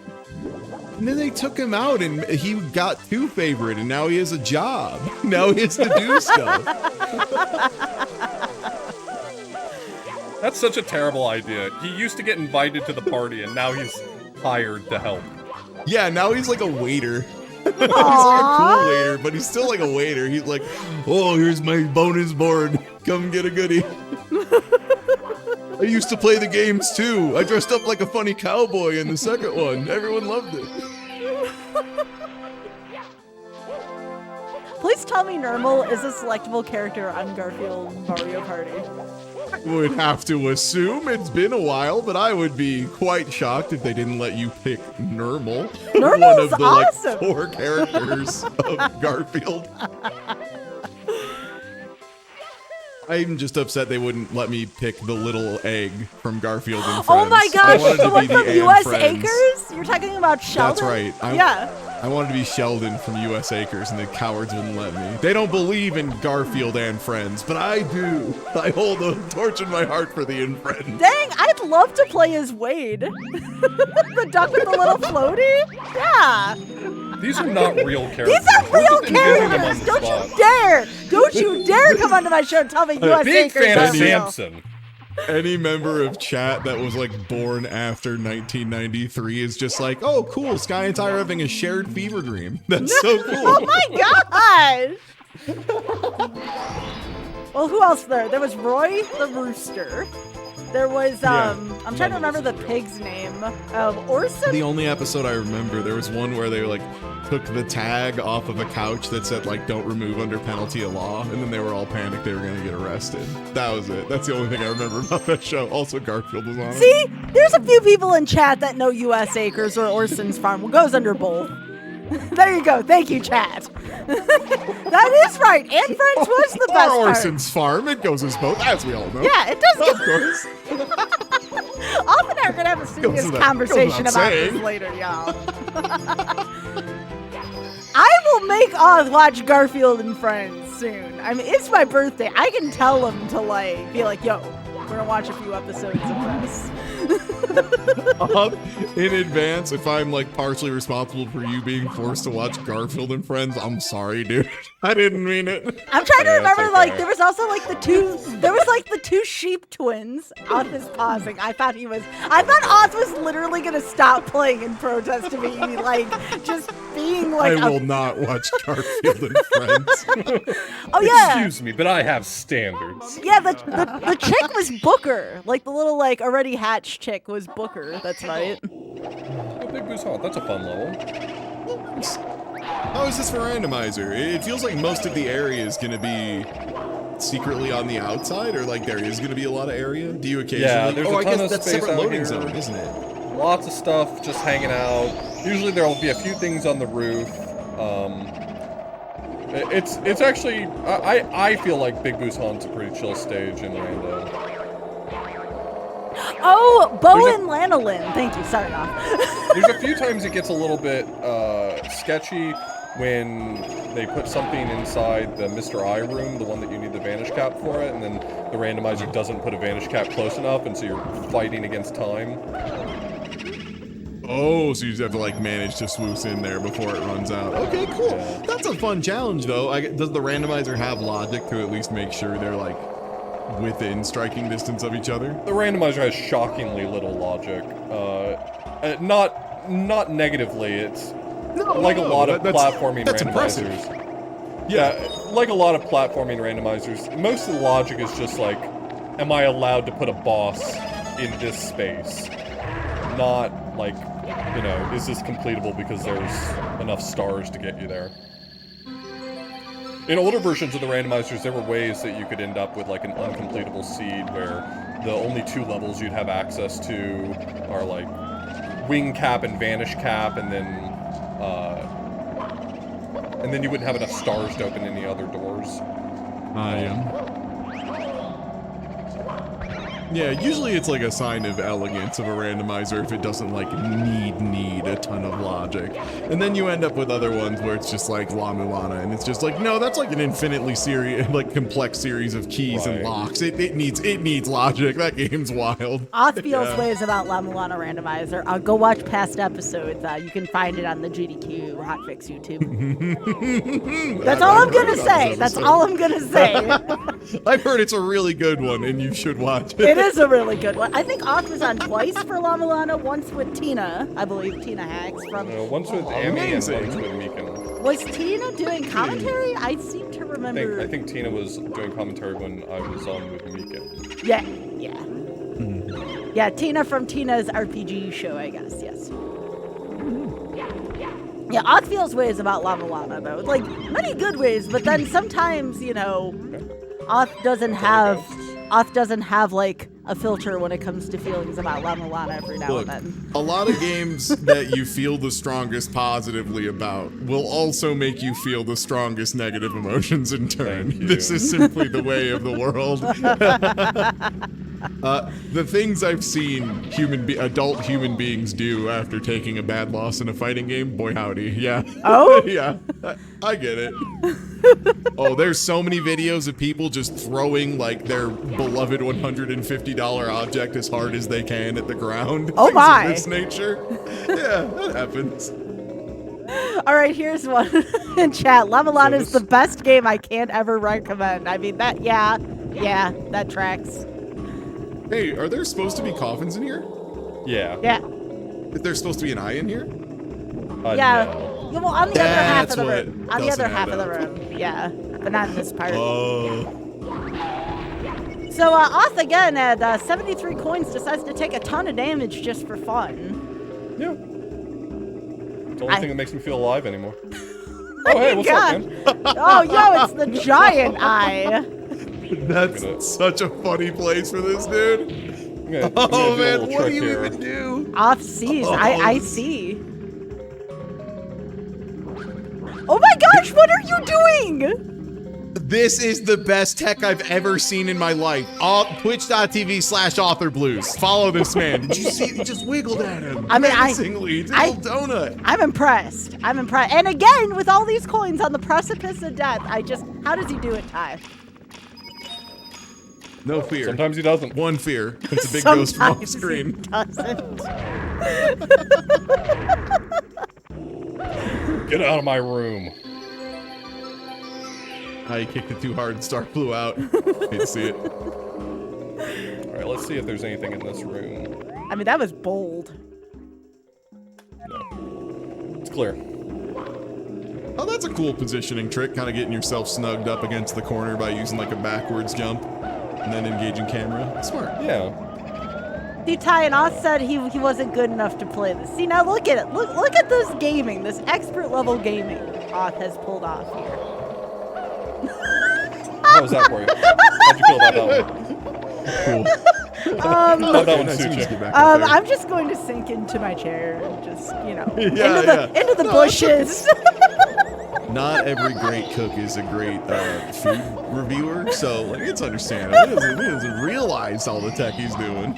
And then they took him out and he got too favorite and now he has a job. Now he has to do stuff. That's such a terrible idea. He used to get invited to the party, and now he's hired to help. Yeah, now he's like a waiter. He's like a cool waiter, but he's still like a waiter. He's like, oh, here's my bonus board. Come get a goodie. I used to play the games too. I dressed up like a funny cowboy in the second one. Everyone loved it. Please tell me Nermal is a selectable character on Garfield Mario Party. Would have to assume it's been a while, but I would be quite shocked if they didn't let you pick Nermal, one Nermal's of the awesome. like 4 characters of Garfield. I'm just upset they wouldn't let me pick the little egg from Garfield and Friends. Oh my I gosh, wanted the to one be from the Anne US Friends. Acres? You're talking about Sheldon? That's right. I wanted to be Sheldon from US Acres, and the cowards wouldn't let me. They don't believe in Garfield and Friends, but I do. I hold a torch in my heart for the and Friends. Dang, I'd love to play as Wade. The duck with the little floaty? Yeah. These are not real characters. These are We're real just envisioning them on characters. the Don't spot. you dare. Don't you dare come onto my show and tell me US Big Acres fan of aren't real. Samson. Any member of chat that was like born after 1993 is just like, oh, cool. Sky and Ty are having a shared fever dream. That's so cool. Oh my gosh. Well, who else there? There was Roy the Rooster. There was, I'm trying to remember the pig's name. Orson? The only episode I remember, there was one where they like took the tag off of a couch that said like don't remove under penalty of law, and then they were all panicked they were gonna get arrested. That was it. That's the only thing I remember about that show. Also Garfield was on it. See? There's a few people in chat that know US Acres or Orson's Farm. Well, goes under both. There you go. Thank you, chat. That is right. And Friends was the Or best part. Orson's Farm. It goes as both, as we all know. Yeah, it does. Of course. Off and I are gonna have a serious conversation about this later, y'all. I will make Oz watch Garfield and Friends soon. I mean, it's my birthday. I can tell him to be like, yo, we're gonna watch a few episodes of this. In advance, if I'm like partially responsible for you being forced to watch Garfield and Friends, I'm sorry, dude. I didn't mean it. I'm trying to remember, okay. like, there was also like the two sheep twins. Oz is pausing. I thought Oz was literally gonna stop playing in protest to me, like, just being like. I will not watch Garfield and Friends. Oh yeah. Excuse me, but I have standards. Yeah, the chick was Booker. Like the little like already hatched chick was Booker. That's right. Oh, Big Boo's Hot. That's a fun level. How is this for randomizer? It feels like most of the area is gonna be secretly on the outside, or like there is gonna be a lot of area. Do you occasionally? Yeah, there's oh, a I ton guess of that's space separate out loading here. zone, isn't it? Lots of stuff just hanging out. Usually there will be a few things on the roof. It's actually I feel like Big Boo's Haunt's a pretty chill stage in Rando. Oh, Bo and Lanolin. Thank you. Sorry, off. There's a few times it gets a little bit sketchy when they put something inside the Mr. I room, the one that you need the vanish cap for it, and then the randomizer doesn't put a vanish cap close enough, and so you're fighting against time. Oh, so you just have to like manage to swoosh in there before it runs out. Okay, cool. Yeah. That's a fun challenge, though. Does the randomizer have logic to at least make sure they're like within striking distance of each other? The randomizer has shockingly little logic. Not negatively. It's a lot of platforming that's randomizers. Impressive. Yeah, like a lot of platforming randomizers, most of the logic is just like, am I allowed to put a boss in this space? Not like, you know, is this completable because there's enough stars to get you there? In older versions of the randomizers, there were ways that you could end up with like an uncompletable seed where the only 2 levels you'd have access to are like wing cap and vanish cap, and then you wouldn't have enough stars to open any other doors. Yeah, usually it's like a sign of elegance of a randomizer if it doesn't like need a ton of logic. And then you end up with other ones where it's just like La Mulana, and it's just like, no, that's like an infinitely complex series of keys and locks. It needs logic. That game's wild. Oz feels ways about La Mulana randomizer. Go watch past episodes. You can find it on the GDQ Hotfix YouTube. That's all I'm gonna say. That's all I'm gonna say. I've heard it's a really good one, and you should watch it. It is a really good one. I think Oz was on twice for La Mulana, once with Tina, I believe Tina Hacks from. Once with Amy and once amazing. with Meekin. Was Tina doing commentary? I seem to remember. I think Tina was doing commentary when I was on with Meekin. Yeah. Yeah, Tina from Tina's RPG show, I guess. Yes. Yeah, Oz feels ways about La Mulana though. Like many good ways, but then sometimes, you know, Oz doesn't have like a filter when it comes to feelings about La Mulana every now and then. A lot of games that you feel the strongest positively about will also make you feel the strongest negative emotions in turn. This is simply the way of the world. The things I've seen adult human beings do after taking a bad loss in a fighting game, boy howdy, yeah. Oh? Yeah, I get it. Oh, there's so many videos of people just throwing like their beloved $150 object as hard as they can at the ground. Oh Things my. of this nature. Yeah, that happens. All right, here's one in chat. La Mulana is the best game I can't ever recommend. I mean, yeah, that tracks. Hey, are there supposed to be coffins in here? Yeah. Yeah. Is there supposed to be an eye in here? Yeah. No. Yeah, well, on the other half of the That's room. what On the other doesn't half of add the up. room. Yeah, but not in this part. Oh. So, Oth again at 73 coins decides to take a ton of damage just for fun. Yeah. It's the only thing that makes me feel alive anymore. Oh, hey, what's up, man? Oh, yo, it's the giant eye. That's such a funny place for this dude. I'm gonna do Oh a man, little what do trick you here. even do? Off sees. I see. Oh my gosh, what are you doing? This is the best tech I've ever seen in my life. Twitch.tv/author blues. Follow this man. Did you see? He just wiggled at him. I mean, menacingly. It's a little donut. I'm impressed. I'm impressed. And again, with all these coins on the precipice of death, how does he do it, Ty? No fear. Sometimes he doesn't. One fear. It's a big ghost from off Sometimes he screen. doesn't. Get out of my room. I kicked it too hard and star flew out. Hate to see it. All right, let's see if there's anything in this room. I mean, that was bold. No. It's clear. Oh, that's a cool positioning trick, kind of getting yourself snugged up against the corner by using like a backwards jump and then engaging camera. Smart. Yeah. See, Ty and Oz said he wasn't good enough to play this. See, now look at it. Look at this gaming, this expert level gaming Oz has pulled off here. How was that for you? How'd you feel about that one? Cool. How'd that one suit you? I'm just going to sink into my chair and just, into the bushes. Not every great cook is a great food reviewer, so like it's understandable. He doesn't realize all the tech he's doing.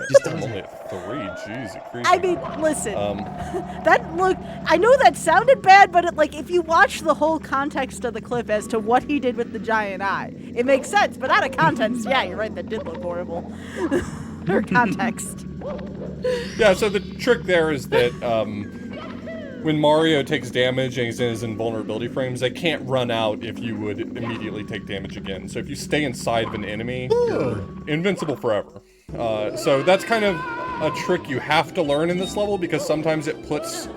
Just I'm doesn't. only at 3. Jeez, crazy. I mean, listen, I know that sounded bad, but if you watch the whole context of the clip as to what he did with the giant eye, it makes sense, but out of context, yeah, you're right, that did look horrible. Or context. Yeah, so the trick there is that when Mario takes damage and he's in his invulnerability frames, they can't run out if you would immediately take damage again. So if you stay inside of an enemy, you're invincible forever. So that's kind of a trick you have to learn in this level, because sometimes it puts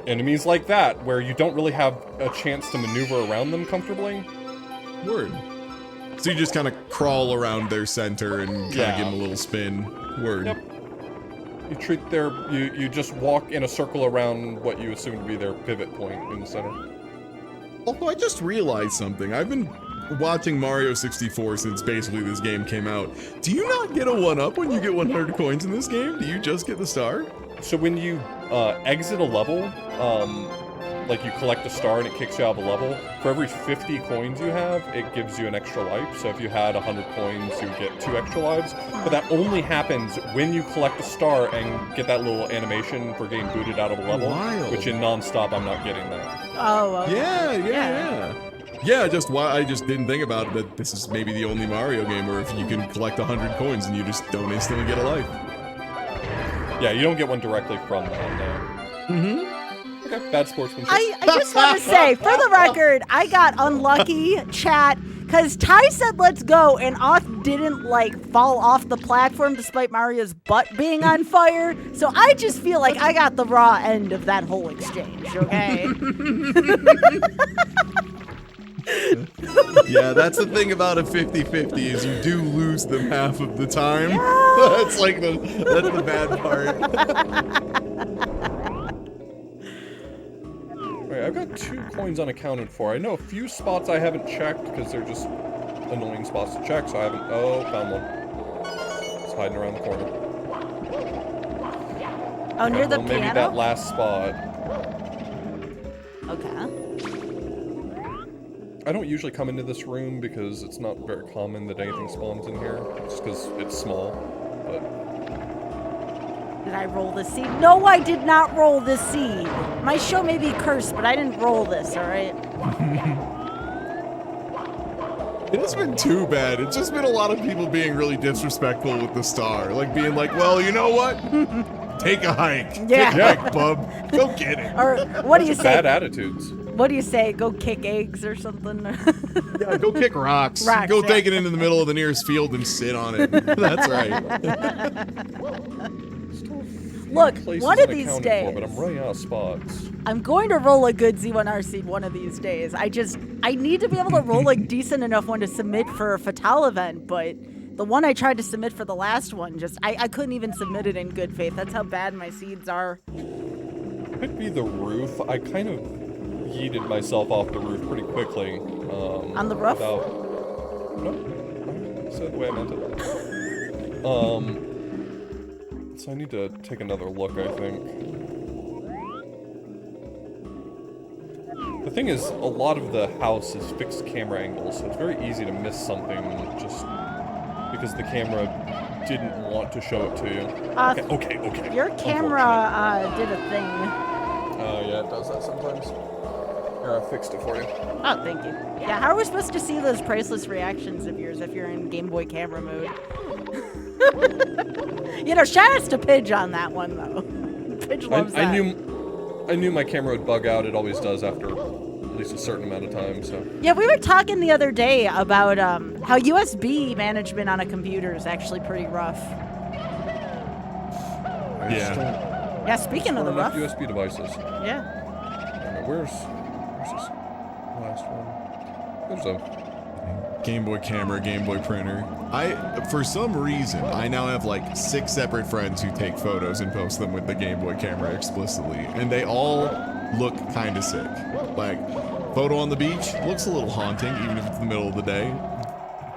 enemies like that where you don't really have a chance to maneuver around them comfortably. Word. So you just kind of crawl around their center and kind of give them a little spin. Word. Yep. You just walk in a circle around what you assume to be their pivot point in the center. Although I just realized something. I've been watching Mario 64 since basically this game came out. Do you not get a 1-up when you get 100 coins in this game? Do you just get the star? So when you exit a level, like you collect a star and it kicks you out of a level, for every 50 coins you have, it gives you an extra life. So if you had 100 coins, you would get 2 extra lives. But that only happens when you collect a star and get that little animation for getting booted out of a level. Wild. Which in non-stop, I'm not getting that. Oh, okay. Yeah. I just didn't think about it, that this is maybe the only Mario game where if you can collect 100 coins and you just don't instantly get a life. Yeah, you don't get one directly from that, no. Mm-hmm. Okay, bad sportsmanship. I just want to say, for the record, I got unlucky, chat, because Ty said let's go, and Oth didn't, fall off the platform despite Mario's butt being on fire. So I just feel like I got the raw end of that whole exchange, okay? Yeah, that's the thing about a 50-50 is you do lose them half of the time. That's the bad part. Alright, I've got 2 coins unaccounted for. I know a few spots I haven't checked because they're just annoying spots to check, so I haven't... Oh, found one. It's hiding around the corner. Oh, near the maybe piano? that last spot. Okay. I don't usually come into this room because it's not very common that anything spawns in here. Just because it's small, but... Did I roll this seed? No, I did not roll this seed. My show may be cursed, but I didn't roll this, alright? It hasn't been too bad. It's just been a lot of people being really disrespectful with the star. Like being like, well, you know what? Take a hike. Yeah. Take a hike, bub. Go get it. Or what do you say? Bad attitudes. What do you say? Go kick eggs or something? Yeah, go kick rocks. Rocks, Go yeah. take it into the middle of the nearest field and sit on it. That's right. Look, Places one of these unaccounted days, for, but I'm running out of spots. I'm going to roll a good Z1R seed one of these days. I need to be able to roll a decent enough one to submit for a Fatale event, but the one I tried to submit for the last one, I couldn't even submit it in good faith. That's how bad my seeds are. Could be the roof. I kind of yeeted myself off the roof pretty quickly. On the roof? No, I said the way I meant it. So I need to take another look, I think. thing is, a lot of the house is fixed camera angles, so it's very easy to miss something just because the camera didn't want to show it to you. Okay. Your camera did a thing. Oh, yeah, it does that sometimes. Here, I fixed it for you. Oh, thank you. Yeah, how are we supposed to see those priceless reactions of yours if you're in Game Boy camera mode? Shout outs to Pidge on that one, though. Pidge loves that. I knew my camera would bug out. It always does after at least a certain amount of time, so. Yeah, we were talking the other day about how USB management on a computer is actually pretty rough. Yeah, speaking of the rough. USB devices. Yeah. Alright, where's this last one? There's a Game Boy camera, Game Boy printer. For some reason, I now have like 6 separate friends who take photos and post them with the Game Boy camera explicitly, and they all look kind of sick. Like, photo on the beach looks a little haunting, even if it's the middle of the day.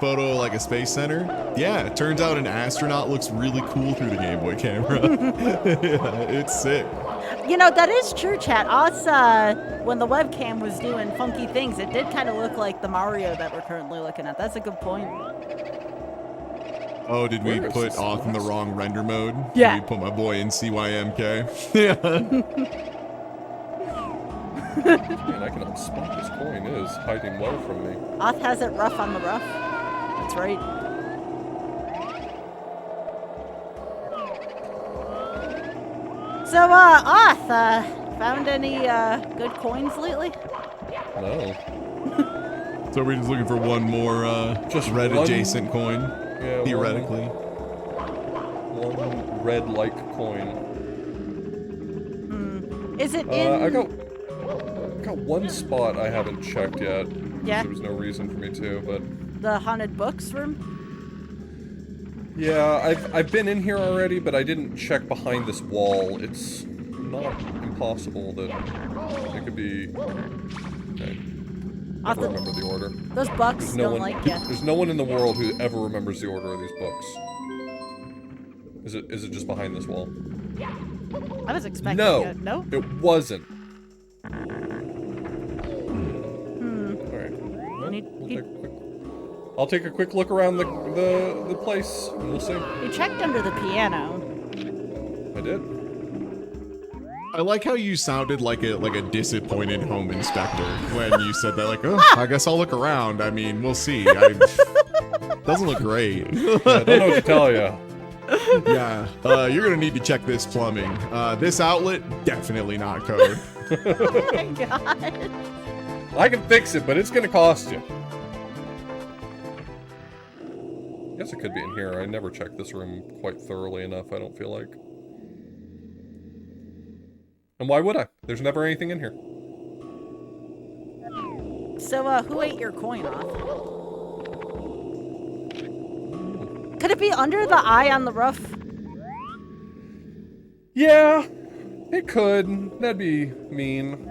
Photo like a space center. Yeah, it turns out an astronaut looks really cool through the Game Boy camera. Yeah, it's sick. That is true, chat. Us, when the webcam was doing funky things, it did kind of look like the Mario that we're currently looking at. That's a good point. Oh, did we put Oth in the wrong render mode? Yeah. Did we put my boy in CYMK? Yeah. Man, I cannot spot this coin. It is hiding well from me. Oth has it rough on the rough. That's right. So, Oth, found any good coins lately? No. So we're just looking for one more Just red one- adjacent coin, Yeah, theoretically. One red-like coin. Is it in... I got one spot I haven't checked yet. Yeah. There was no reason for me to, but the haunted books room? yeah, I've been in here already, but I didn't check behind this wall. It's not impossible that it could be. Okay. I don't remember the order. Those bucks There's no don't one. like you. There's no one in the world who ever remembers the order of these books. Is it just behind this wall? I was expecting No, it. No? it wasn't. I'll take a quick look around the place, and we'll see. You checked under the piano. I did. I like how you sounded like a disappointed home inspector when you said that. Like, oh, I guess I'll look around. I mean, we'll see. Doesn't look great. Yeah, I don't know what to tell you. Yeah, you're gonna need to check this plumbing. This outlet, definitely not code. Oh my god. I can fix it, but it's gonna cost you. I guess it could be in here. I never checked this room quite thoroughly enough, I don't feel like. And why would I? There's never anything in here. So, who ate your coin off? Could it be under the eye on the roof? Yeah, it could. That'd be mean.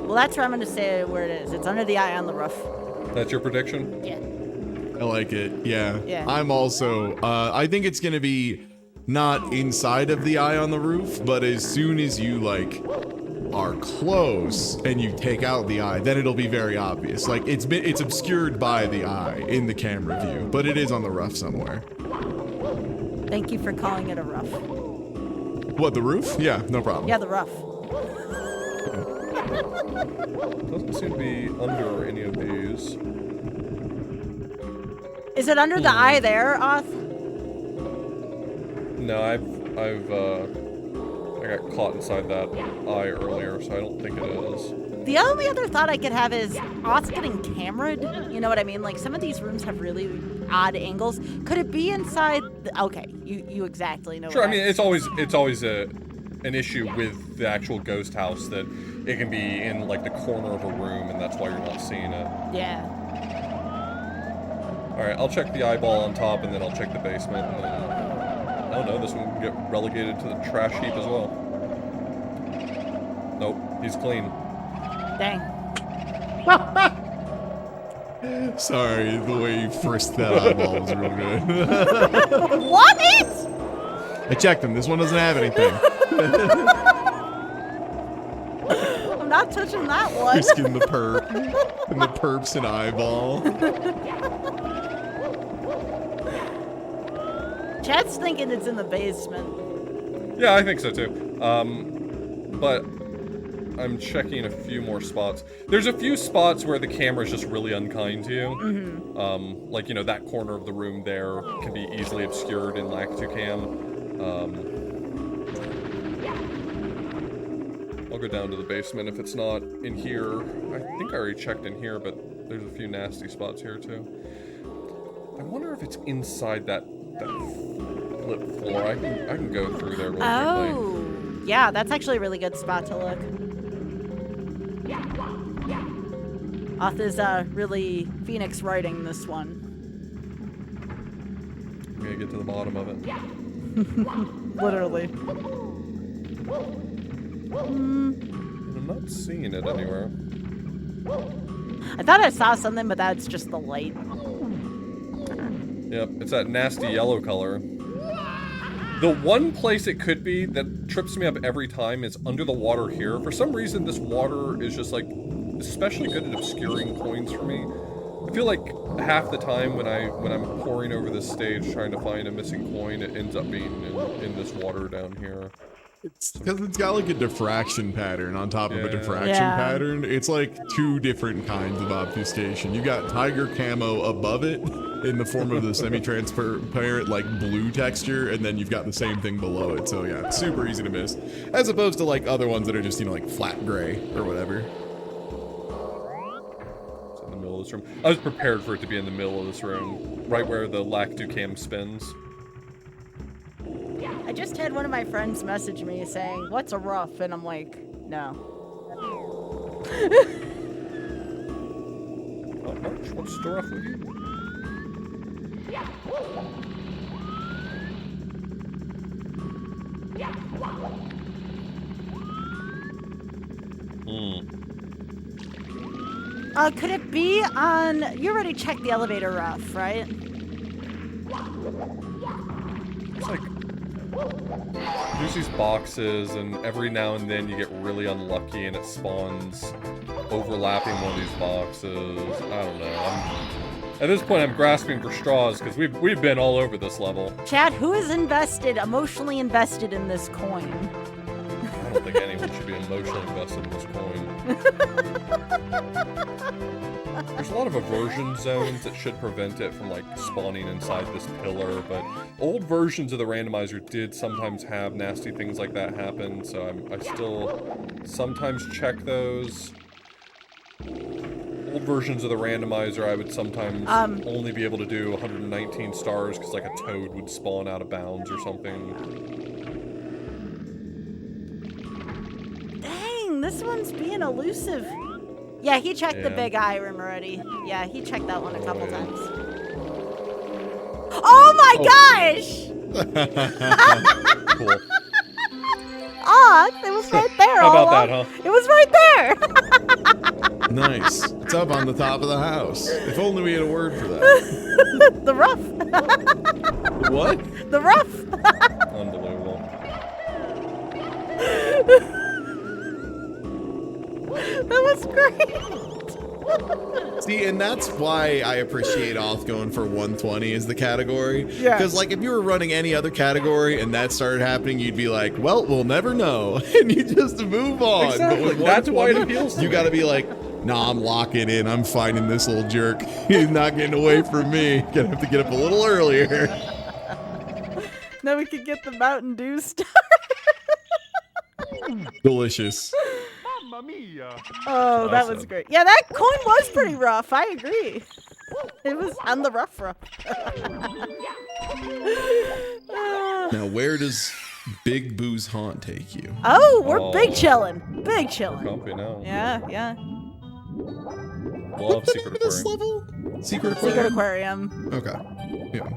Well, that's where I'm gonna say where it is. It's under the eye on the roof. That's your prediction? Yeah. I like it. Yeah. Yeah. I'm also. I think it's gonna be not inside of the eye on the roof, but as soon as you like are close and you take out the eye, then it'll be very obvious. Like it's obscured by the eye in the camera view, but it is on the roof somewhere. Thank you for calling it a roof. What, the roof? Yeah, no problem. Yeah, the roof. Doesn't seem to be under any of these. Is it under the eye there, Oth? No, I got caught inside that eye earlier, so I don't think it is. The only other thought I could have is Oth's getting cameraed. You know what I mean? Like, some of these rooms have really odd angles. Could it be inside? Okay, you exactly know. Sure, what I mean it's always an issue with the actual ghost house that it can be in like the corner of a room, and that's why you're not seeing it. Yeah. All right, I'll check the eyeball on top, and then I'll check the basement, and then oh no, this one can get relegated to the trash heap as well. Nope, he's clean. Dang. Sorry, the way you frisked that eyeball was real good. What? I checked him. This one doesn't have anything. I'm not touching that one. Risking the perp. And the perp's an eyeball. Chad's thinking it's in the basement. Yeah, I think so too. But I'm checking a few more spots. There's a few spots where the camera's just really unkind to you. Mm-hmm. Like, you know, that corner of the room there can be easily obscured in Lac2Cam. I'll go down to the basement if it's not in here. I think I already checked in here, but there's a few nasty spots here too. I wonder if it's inside that flip floor. I can go through there real quickly. Oh, yeah, that's actually a really good spot to look. Oth is really Phoenix writing this one. I'm gonna get to the bottom of it. Literally. I'm not seeing it anywhere. I thought I saw something, but that's just the light. Yep, it's that nasty yellow color. The one place it could be that trips me up every time is under the water here. For some reason, this water is just like especially good at obscuring coins for me. I feel like half the time when I'm poring over this stage trying to find a missing coin, it ends up being in this water down here. It's because it's got like a diffraction pattern on top of a diffraction Yeah. pattern. It's like two different kinds of obfuscation. You got tiger camo above it in the form of the semi-transparent like blue texture, and then you've got the same thing below it. So yeah, it's super easy to miss, as opposed to like other ones that are just, you know, like flat gray or whatever. It's in the middle of this room. I was prepared for it to be in the middle of this room, right where the Lac2Cam spins. I just had one of my friends message me saying, "What's a rough?" And I'm like, no. Not much. What's the rough with you? Could it be on... You already checked the elevator rough, right? It's like there's these boxes, and every now and then you get really unlucky, and it spawns overlapping one of these boxes. I don't know. At this point, I'm grasping for straws because we've been all over this level. Chad, who is emotionally invested in this coin? I don't think anyone should be emotionally invested in this coin. There's a lot of aversion zones that should prevent it from like spawning inside this pillar, but old versions of the randomizer did sometimes have nasty things like that happen, so I still sometimes check those. Old versions of the randomizer, I would sometimes only be able to do 119 stars because like a toad would spawn out of bounds or something. Dang, this one's being elusive. Yeah, he checked the big eye room already. Yeah, he checked that one a couple times. Oh my gosh! Cool. Ah, it was right there. How all about that, along. huh? It was right there. Nice. It's up on the top of the house. If only we had a word for that. The rough. What? The rough. Unbelievable. That was great. See, and that's why I appreciate Oth going for 120 as the category. Yeah. Because, like, if you were running any other category and that started happening, you'd be like, well, we'll never know. And you just move on. Exactly. But with That's why it 120, appeals to you me. got to be like, nah, I'm locking in. I'm finding this little jerk. He's not getting away from me. Gonna have to get up a little earlier. Now we could get the Mountain Dew star. Delicious. Oh, that was Awesome. great. Yeah, that coin was pretty rough. I agree. It was on the rough. Now, where does Big Boo's Haunt take you? Oh, we're Oh. big chillin'. Big We're chillin'. comfy now. Yeah. Love Secret This Aquarium. level? Secret Secret Aquarium? Aquarium. Okay. Yeah.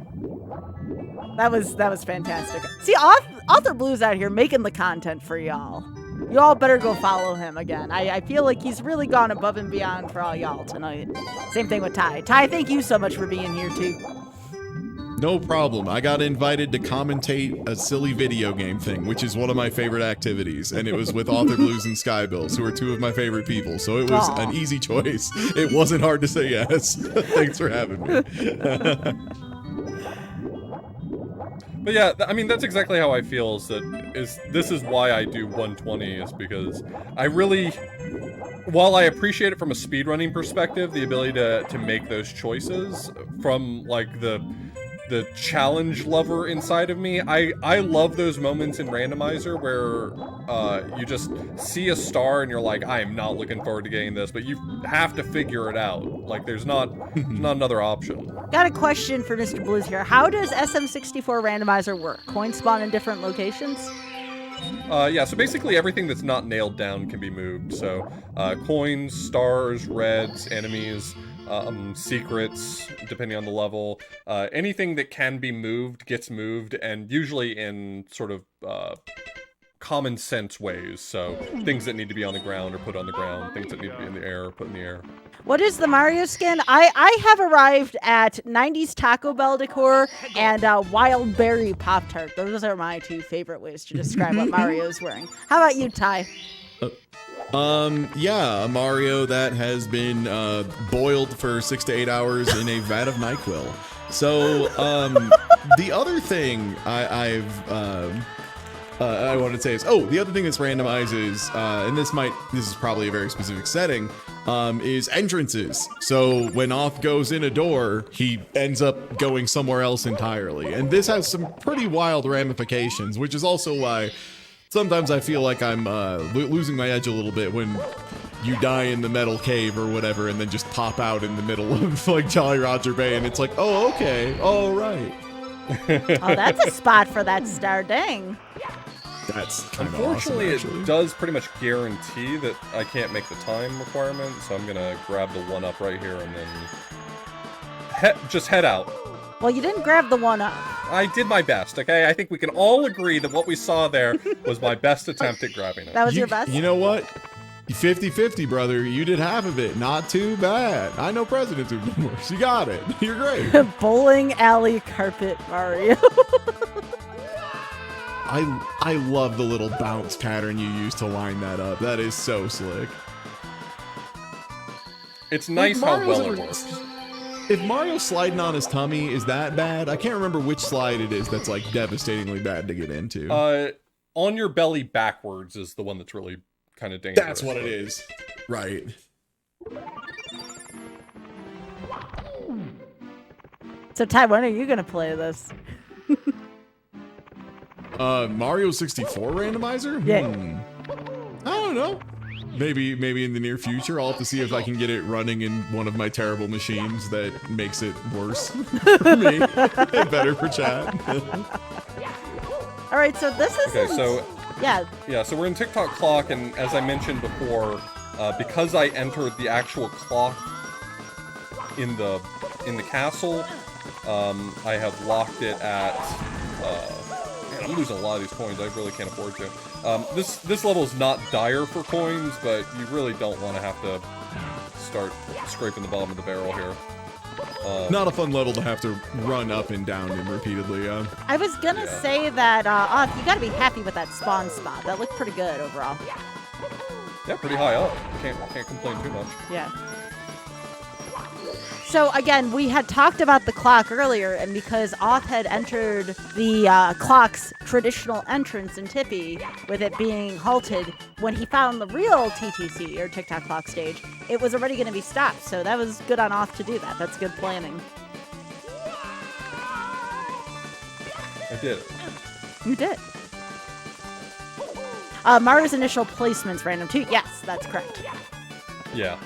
That was fantastic. See, Author Blue's out here making the content for y'all. Y'all better go follow him again. I feel like he's really gone above and beyond for all y'all tonight. Same thing with Ty. Ty, thank you so much for being here too. No problem. I got invited to commentate a silly video game thing, which is one of my favorite activities, and it was with Author Blues and Skybills, who are two of my favorite people, so it was an easy choice. It wasn't hard to say yes. Thanks for having me. But yeah, I mean, that's exactly how I feel, this is why I do 120, is because I really, while I appreciate it from a speedrunning perspective, the ability to make those choices from, like, the challenge lover inside of me, I love those moments in Randomizer where you just see a star and you're like, I am not looking forward to getting this, but you have to figure it out. Like, there's not another option. Got a question for Mr. Blues here. How does SM64 Randomizer work? Coins spawn in different locations? Yeah, so basically everything that's not nailed down can be moved. So coins, stars, reds, enemies, secrets, depending on the level. Anything that can be moved gets moved, and usually in sort of common sense ways. So things that need to be on the ground are put on the ground. Things that need to be in the air are put in the air. What is the Mario skin? I have arrived at 90s Taco Bell decor and Wild Berry Pop-Tart. Those are my two favorite ways to describe what Mario's wearing. How about you, Ty? Yeah, a Mario that has been boiled for 6 to 8 hours in a vat of NyQuil. So, the other thing I wanted to say is, the other thing that's randomizes, and this is probably a very specific setting, is entrances. So when Oth goes in a door, he ends up going somewhere else entirely. And this has some pretty wild ramifications, which is also why sometimes I feel like I'm losing my edge a little bit when you die in the metal cave or whatever and then just pop out in the middle of like Jolly Roger Bay and it's like, oh, okay, all right. Oh, that's a spot for that star, dang. That's kind of Unfortunately, awesome, it does pretty much guarantee that I can't make the time requirement, so I'm gonna grab the 1-up right here and then just head out. Well, you didn't grab the 1-up. I did my best, okay? I think we can all agree that what we saw there was my best attempt at grabbing it. That was your best? You know what? 50-50, brother. You did half of it. Not too bad. I know presidents who've done worse. You got it. You're great. Bowling alley carpet Mario. I love the little bounce pattern you use to line that up. That is so slick. It's nice how well it works. If Mario's sliding on his tummy is that bad, I can't remember which slide it is that's like devastatingly bad to get into. On your belly backwards is the one that's really kind of dangerous. That's what it is. Right. So Ty, when are you gonna play this? Mario 64 randomizer? Yeah. I don't know. Maybe in the near future. I'll have to see if I can get it running in one of my terrible machines that makes it worse for me and better for chat. All right, so this is yeah. So we're in TikTok clock, and as I mentioned before, because I entered the actual clock in the castle, I have locked it at. Man, I'm losing a lot of these coins. I really can't afford to. This level is not dire for coins, but you really don't want to have to start scraping the bottom of the barrel here. Not a fun level to have to run up and down in repeatedly. I was gonna say that, you gotta be happy with that spawn spot. That looked pretty good overall. Yeah, pretty high up. Can't complain too much. Yeah. So again, we had talked about the clock earlier, and because Oth had entered the clock's traditional entrance in Tippy, with it being halted, when he found the real TTC, or TikTok clock stage, it was already going to be stopped. So that was good on Oth to do that. That's good planning. I did it. You did. Mario's initial placement's random too. Yes, that's correct. Yeah.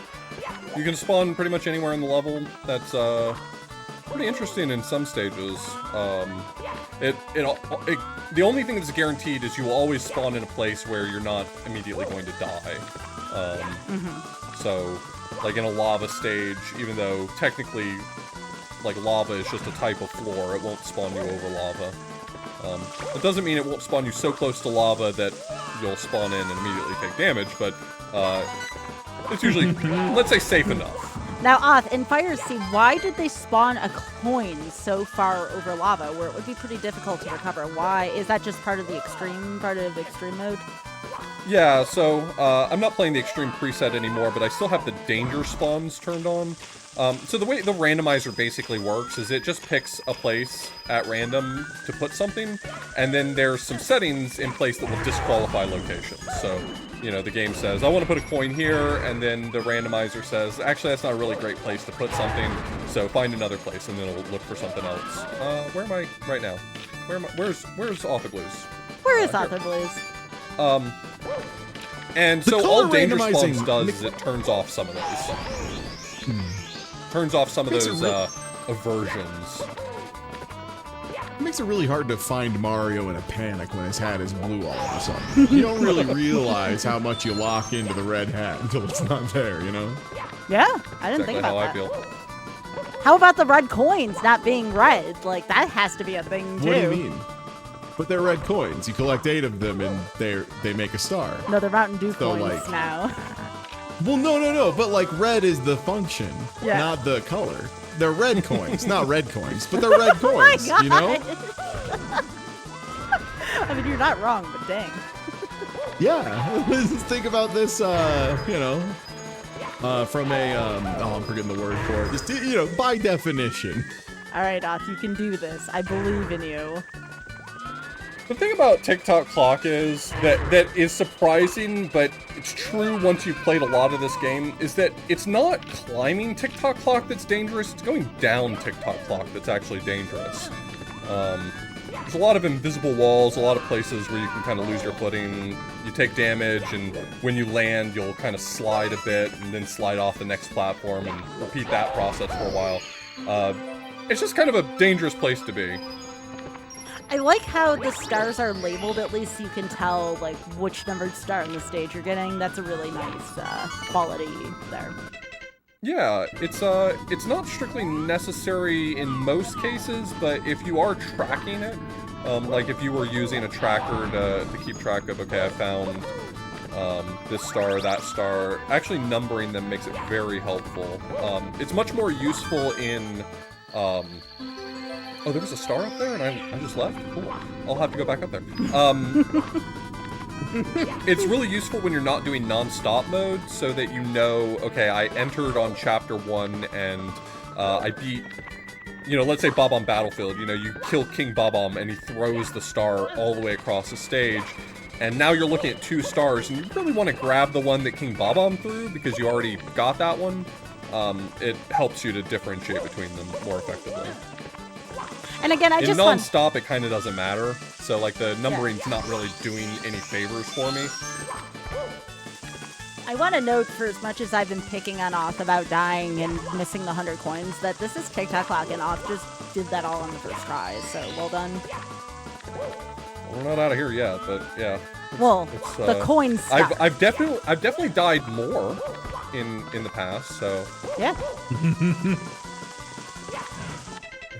You can spawn pretty much anywhere in the level. That's pretty interesting in some stages. The only thing that's guaranteed is you will always spawn in a place where you're not immediately going to die. So, like in a lava stage, even though technically, like lava is just a type of floor, it won't spawn you over lava. It doesn't mean it won't spawn you so close to lava that you'll spawn in and immediately take damage, but it's usually, let's say, safe enough. Now, Oth, in Fire Seed, why did they spawn a coin so far over lava where it would be pretty difficult to recover? Why? Is that just part of the extreme mode? Yeah, so I'm not playing the extreme preset anymore, but I still have the danger spawns turned on. So the way the randomizer basically works is it just picks a place at random to put something, and then there's some settings in place that will disqualify locations. So, you know, the game says, I want to put a coin here, and then the randomizer says, actually, that's not a really great place to put something, so find another place, and then it'll look for something else. Where am I right now? Where's Author Blues? Where is Author Blues? And so all danger spawns does is it turns off some of those. Turns off some of those aversions. It makes it really hard to find Mario in a panic when his hat is blue all of a sudden. You don't really realize how much you lock into the red hat until it's not there, you know? Yeah, I didn't think about that. Exactly how I feel. How about the red coins not being red? Like, that has to be a thing, too. What do you mean? But they're red coins. You collect 8 of them, and they make a star. No, they're Mountain Dew So, coins like, now. Well, no. But, like, red is the function, not the color. They're red coins. Not red coins, but they're red coins, Oh my God. you know? I mean, you're not wrong, but dang. Yeah. Think about this, you know, from a, I'm forgetting the word for it. Just, you know, by definition. All right, Oth, you can do this. I believe in you. The thing about TikTok clock is that is surprising, but it's true once you've played a lot of this game, is that it's not climbing TikTok clock that's dangerous, it's going down TikTok clock that's actually dangerous. There's a lot of invisible walls, a lot of places where you can kind of lose your footing, you take damage, and when you land, you'll kind of slide a bit, and then slide off the next platform, and repeat that process for a while. It's just kind of a dangerous place to be. I like how the stars are labeled, at least you can tell, like, which numbered star in the stage you're getting. That's a really nice quality there. Yeah, it's not strictly necessary in most cases, but if you are tracking it, like if you were using a tracker to keep track of, okay, I found this star, that star, actually numbering them makes it very helpful. It's much more useful in, oh, there was a star up there and I just left? Cool. I'll have to go back up there. It's really useful when you're not doing non-stop mode so that you know, okay, I entered on chapter 1 and I beat, you know, let's say Bob-omb Battlefield, you know, you kill King Bob-omb and he throws the star all the way across the stage. And now you're looking at 2 stars and you really want to grab the one that King Bob-omb threw because you already got that one. It helps you to differentiate between them more effectively. And again, in non-stop, it kind of doesn't matter. So, like, the numbering's not really doing any favors for me. I want to note, for as much as I've been picking on Oth about dying and missing the 100 coins, that this is TikTok clock, and Oth just did that all on the first try. So, well done. We're not out of here yet, but yeah. Well, the coins stuff. I've definitely died more in the past. So yeah.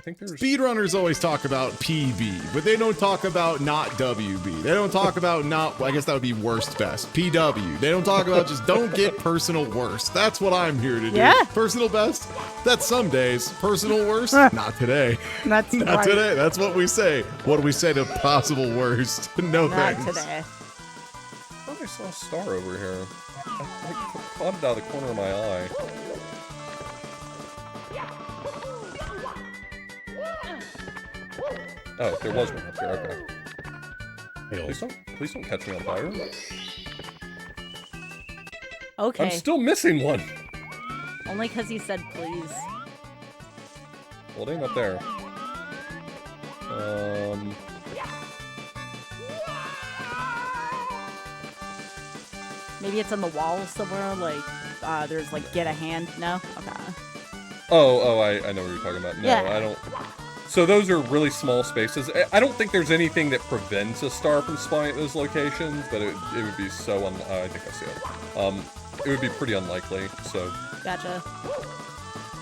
Speedrunners always talk about PB, but they don't talk about not WB. They don't talk about not, I guess that would be worst best, PW. They don't talk about just don't get personal worst. That's what I'm here to do. Yeah. Personal best, that's some days. Personal worst, not today. That's not right. today. That's what we say. What do we say to possible worst? No not thanks. Today. I thought I saw a star over here. I caught it out of the corner of my eye. Oh, there was one up here, okay. Please don't catch me on fire. Okay. I'm still missing one. Only because you said please. Well, it ain't up there. Maybe it's on the wall somewhere, like, there's, like, get a hand. No? Okay. Oh, I know what you're talking about. No, yeah. I don't... So those are really small spaces. I don't think there's anything that prevents a star from spawning at those locations, but it would be so I think I see it. It would be pretty unlikely, so... Gotcha.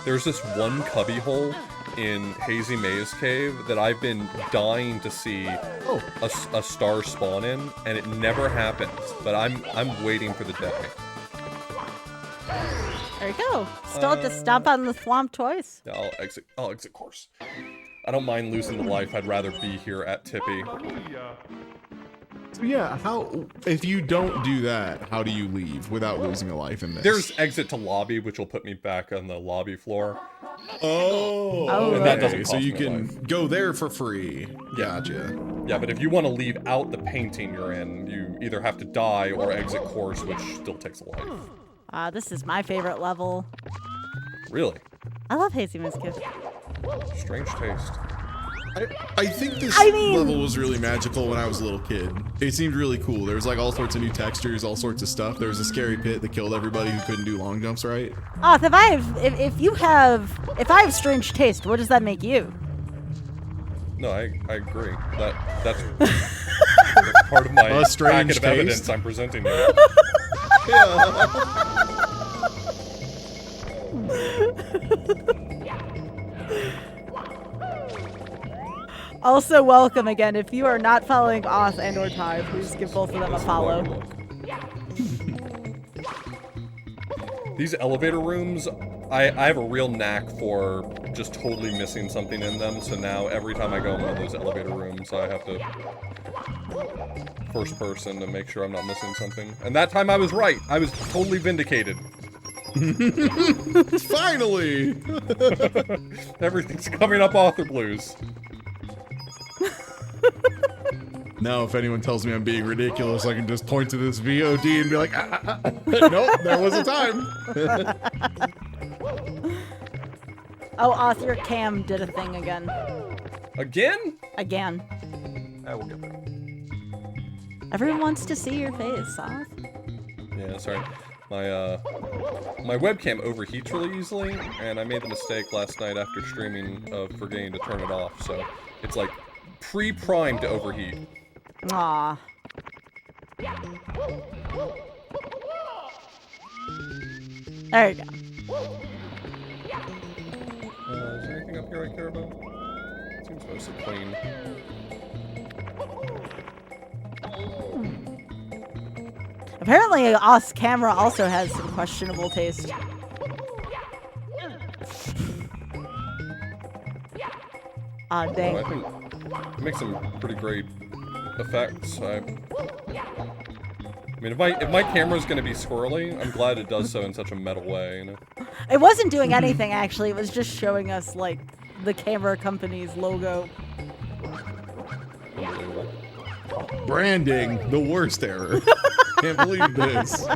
There's this one cubby hole in Hazy Maze Cave that I've been dying to see a star spawn in, and it never happens, but I'm waiting for the day. Are you go. Still have to stomp on the swamp twice. Yeah, I'll exit course. I don't mind losing the life. I'd rather be here at Tippy. So yeah, if you don't do that, how do you leave without losing a life in this? There's exit to lobby, which will put me back on the lobby floor. Oh, and that doesn't cost so you me can life. go there for free. Gotcha. Yeah, but if you want to leave out the painting you're in, you either have to die or exit course, which still takes a life. This is my favorite level. Really? I love Hazy Mischief. Strange taste. I think this mean- level was really magical when I was a little kid. It seemed really cool. There was like all sorts of new textures, all sorts of stuff. There was a scary pit that killed everybody who couldn't do long jumps right. Oth, if I have strange taste, what does that make you? No, I agree. That's part of my strange packet of evidence taste. I'm presenting you. Also, welcome again. If you are not following Oth and or Ty, please give both of them a follow. These elevator rooms, I have a real knack for just totally missing something in them, so now every time I go in one of those elevator rooms, I have to first person to make sure I'm not missing something. And that time I was right. I was totally vindicated. Finally! Everything's coming up author blues. Now, if anyone tells me I'm being ridiculous, I can just point to this VOD and be like, nope, there was a time. Oh, Oth, your cam did a thing again. Again? Again. I will get there. Everyone wants to see your face, Oth. Yeah, sorry. My webcam overheats really easily, and I made the mistake last night after streaming of forgetting to turn it off, so it's like pre-primed to overheat. Aw. There you go. Is there anything up here I care about? Seems mostly clean. Apparently, Oth's camera also has some questionable taste. Ah, Oh, dang. I think it makes some pretty great effects. I mean, if my camera's gonna be squirrely, I'm glad it does so in such a metal way, you know? It wasn't doing anything, actually. It was just showing us, like, the camera company's logo. Unbelievable. Branding, the worst error. Can't believe this.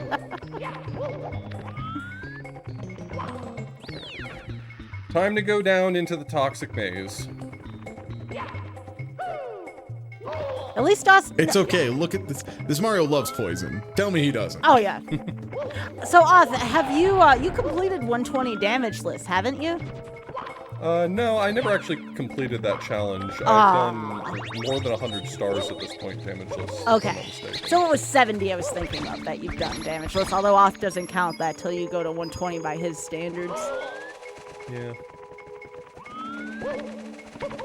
Time to go down into the toxic maze. At least us. It's okay, look at this. This Mario loves poison. Tell me he doesn't. Oh, yeah. So, Oth, have you, you completed 120 damage list, haven't you? No, I never actually completed that challenge. I've done more than 100 stars at this point, damage list. Okay. So it was 70 I was thinking of that you've done damage list, although Oth doesn't count that till you go to 120 by his standards. Yeah.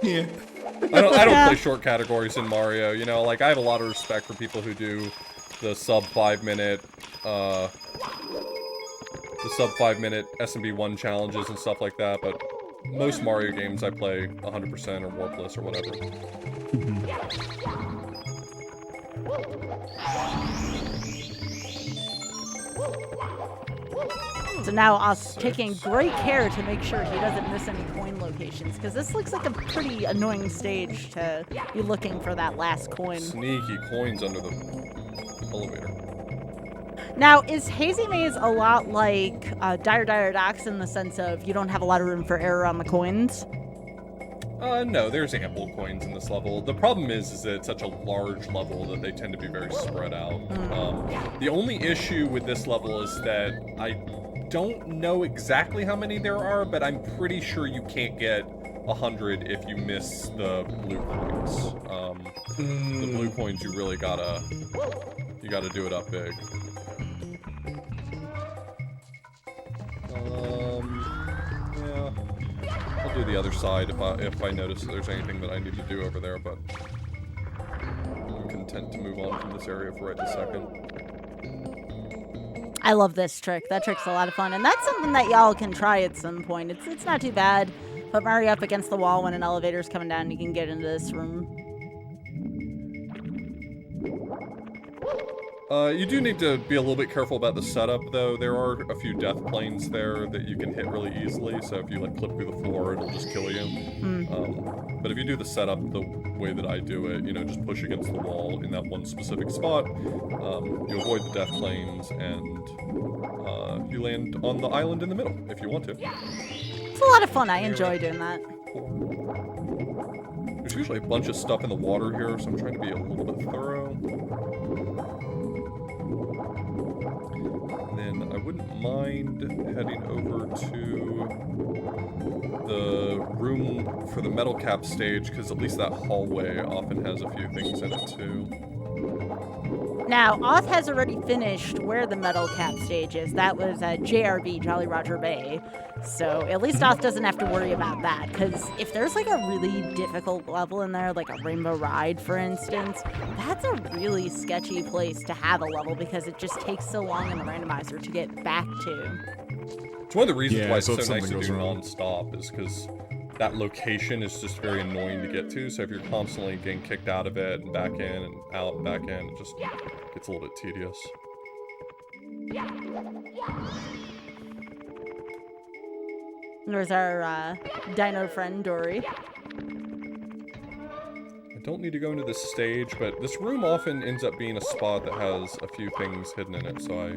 Yeah. I don't Yeah. play short categories in Mario, you know, like I have a lot of respect for people who do the sub 5 minute SMB 1 challenges and stuff like that, but most Mario games I play 100% or warpless or whatever. So now Oth's taking great care to make sure he doesn't miss any coin locations, because this looks like a pretty annoying stage to be looking for that last coin. Sneaky coins under the elevator. Now, is Hazy Maze a lot like Dire Docks in the sense of you don't have a lot of room for error on the coins? No, there's ample coins in this level. The problem is that it's such a large level that they tend to be very spread out. The only issue with this level is that I don't know exactly how many there are, but I'm pretty sure you can't get 100 if you miss the blue coins. The blue coins, you really gotta do it up big. Yeah. I'll do the other side if I notice that there's anything that I need to do over there, but I'm content to move on from this area for right this second. I love this trick. That trick's a lot of fun, and that's something that y'all can try at some point. It's not too bad. Put Mario up against the wall when an elevator's coming down, and you can get into this room. You do need to be a little bit careful about the setup, though. There are a few death planes there that you can hit really easily, so if you like clip through the floor, it'll just kill you. But if you do the setup the way that I do it, you know, just push against the wall in that one specific spot, you avoid the death planes, and you land on the island in the middle, if you want to. It's a lot of fun. I enjoy doing that. There's usually a bunch of stuff in the water here, so I'm trying to be a little bit thorough. And then I wouldn't mind heading over to the room for the metal cap stage, because at least that hallway often has a few things in it too. Now, Oth has already finished where the metal cap stage is. That was at JRB, Jolly Roger Bay. So at least Oth doesn't have to worry about that. Because if there's like a really difficult level in there, like a Rainbow Ride, for instance, that's a really sketchy place to have a level because it just takes so long in the randomizer to get back to. It's one of the reasons why it's so so if nice to something do goes wrong. non-stop is because that location is just very annoying to get to. So if you're constantly getting kicked out of it and back in and out and back in, it just gets a little bit tedious. There's our dino friend, Dory. I don't need to go into this stage, but this room often ends up being a spot that has a few things hidden in it, so I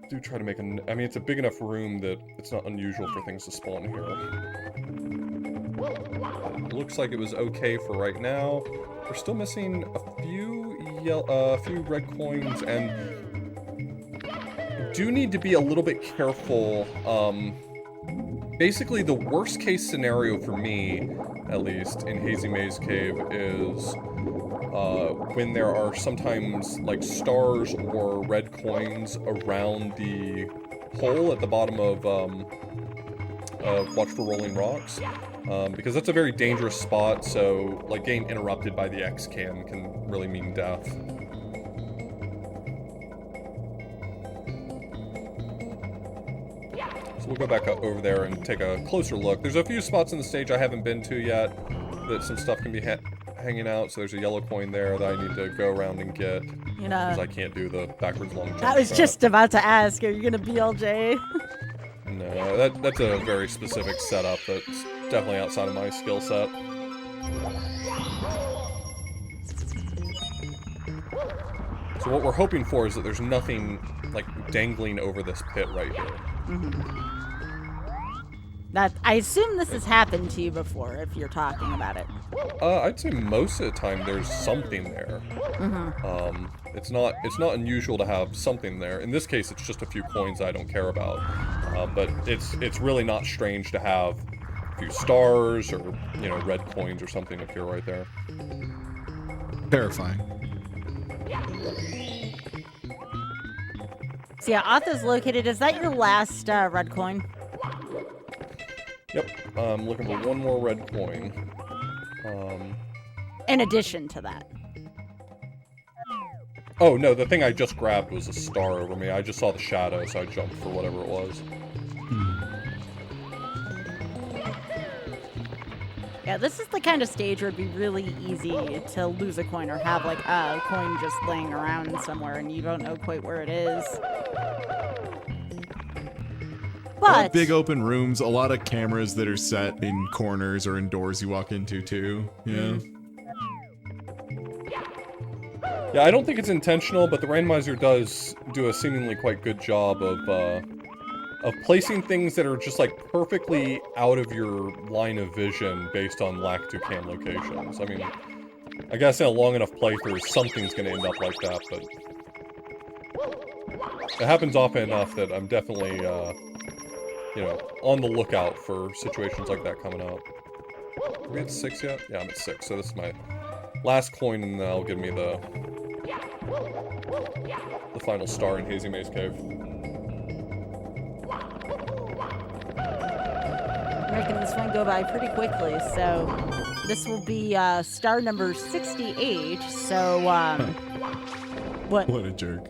do try to make I mean, it's a big enough room that it's not unusual for things to spawn here. It looks like it was okay for right now. We're still missing a few red coins, and do need to be a little bit careful. Basically, the worst case scenario for me, at least, in Hazy Maze Cave is when there are sometimes like stars or red coins around the hole at the bottom of Watch for Rolling Rocks. Because that's a very dangerous spot, so like getting interrupted by the X-Cam can really mean death. So we'll go back up over there and take a closer look. There's a few spots in the stage I haven't been to yet that some stuff can be hanging out. So there's a yellow coin there that I need to go around and get, You know, because I can't do the backwards long jump. I was shot. just about to ask, are you gonna BLJ? No, that's a very specific setup that's definitely outside of my skill set. So what we're hoping for is that there's nothing like dangling over this pit right here. That I assume this has happened to you before, if you're talking about it. I'd say most of the time there's something there. It's not unusual to have something there. In this case, it's just a few coins I don't care about. But it's really not strange to have a few stars or, you know, red coins or something appear right there. Terrifying. So yeah, Oth is located. Is that your last red coin? Yep, I'm looking for one more red coin. In addition to that. Oh, no, the thing I just grabbed was a star over me. I just saw the shadow, so I jumped for whatever it was. Yeah, this is the kind of stage where it'd be really easy to lose a coin or have like a coin just laying around somewhere and you don't know quite where it is. I like But big open rooms, a lot of cameras that are set in corners or in doors you walk into too. Yeah. Yeah, I don't think it's intentional, but the randomizer does do a seemingly quite good job of placing things that are just like perfectly out of your line of vision based on lack-to-cam locations. I mean, I guess in a long enough playthrough, something's gonna end up like that, but it happens often enough that I'm definitely, you know, on the lookout for situations like that coming up. Are we at 6 yet? Yeah, I'm at 6, so this is my last coin, and that'll give me the final star in Hazy Maze Cave. making this one go by pretty quickly, so this will be star number 68. So, what? What a jerk.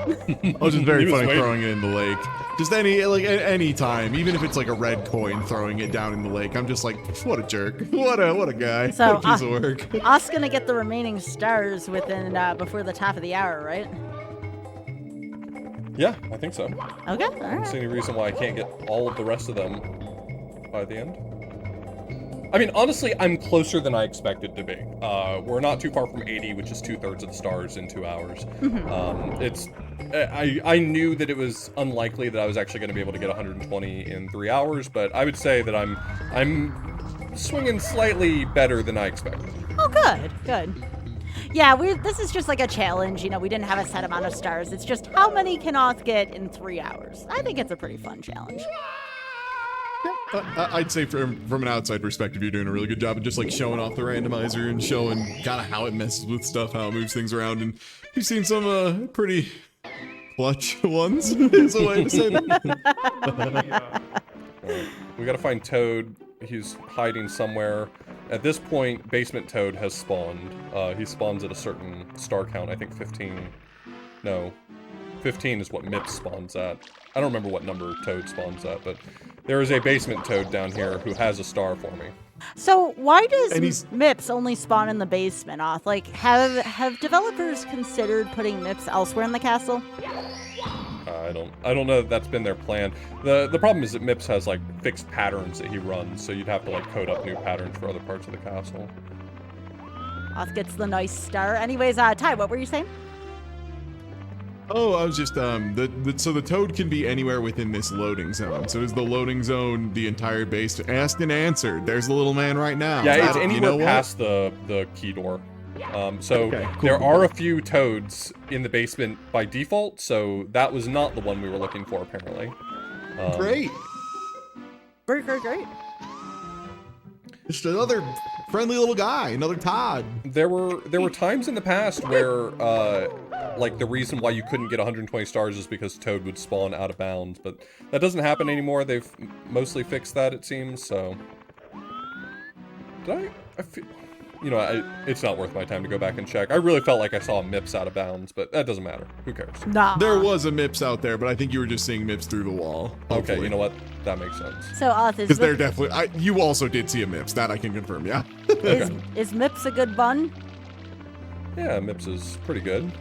I was just very He was funny waiting. throwing it in the lake. Just any time, even if it's like a red coin, throwing it down in the lake. I'm just like, what a jerk. What a guy. So, what a piece of work. Us gonna get the remaining stars within before the top of the hour, right? Yeah, I think so. Okay, all I don't right. see any reason why I can't get all of the rest of them by the end. I mean, honestly, I'm closer than I expected to be. We're not too far from 80, which is 2/3 of the stars in 2 hours. I knew that it was unlikely that I was actually going to be able to get 120 in 3 hours, but I would say that I'm swinging slightly better than I expected. Oh, good. Yeah, this is just like a challenge. You know, we didn't have a set amount of stars. It's just how many can Oth get in 3 hours. I think it's a pretty fun challenge. I'd say from an outside perspective, you're doing a really good job of just like showing off the randomizer and showing kind of how it messes with stuff, how it moves things around, and you've seen some pretty clutch ones, is a way to say that. We gotta find Toad. He's hiding somewhere. At this point, Basement Toad has spawned. He spawns at a certain star count, I think 15. No, 15 is what Mips spawns at. I don't remember what number Toad spawns at, but there is a Basement Toad down here who has a star for me. So why does Mips only spawn in the basement, Oth? Like, have developers considered putting Mips elsewhere in the castle? I don't know that that's been their plan. The problem is that Mips has like fixed patterns that he runs, so you'd have to like code up new patterns for other parts of the castle. Oth gets the nice star. Anyways, Ty, what were you saying? Oh, I was just so the Toad can be anywhere within this loading zone. So is the loading zone the entire base? Asked and answered. There's the little man right now. Yeah, it's You anywhere know what? past the key door. So Okay, cool, there cool, are cool. a few Toads in the basement by default, so that was not the one we were looking for apparently. Great. Great. Just another friendly little guy, another Todd. There were times in the past where like the reason why you couldn't get 120 stars is because Toad would spawn out of bounds, but that doesn't happen anymore. They've mostly fixed that, it seems. So did I feel, you know, it's not worth my time to go back and check. I really felt like I saw a Mips out of bounds, but that doesn't matter. Who cares? Nah. There was a Mips out there, but I think you were just seeing Mips through the wall. Okay, you know what? That makes sense. So Oth, Because they're definitely. You also did see a Mips. That I can confirm. Yeah. is Mips a good bun? Yeah, Mips is pretty good.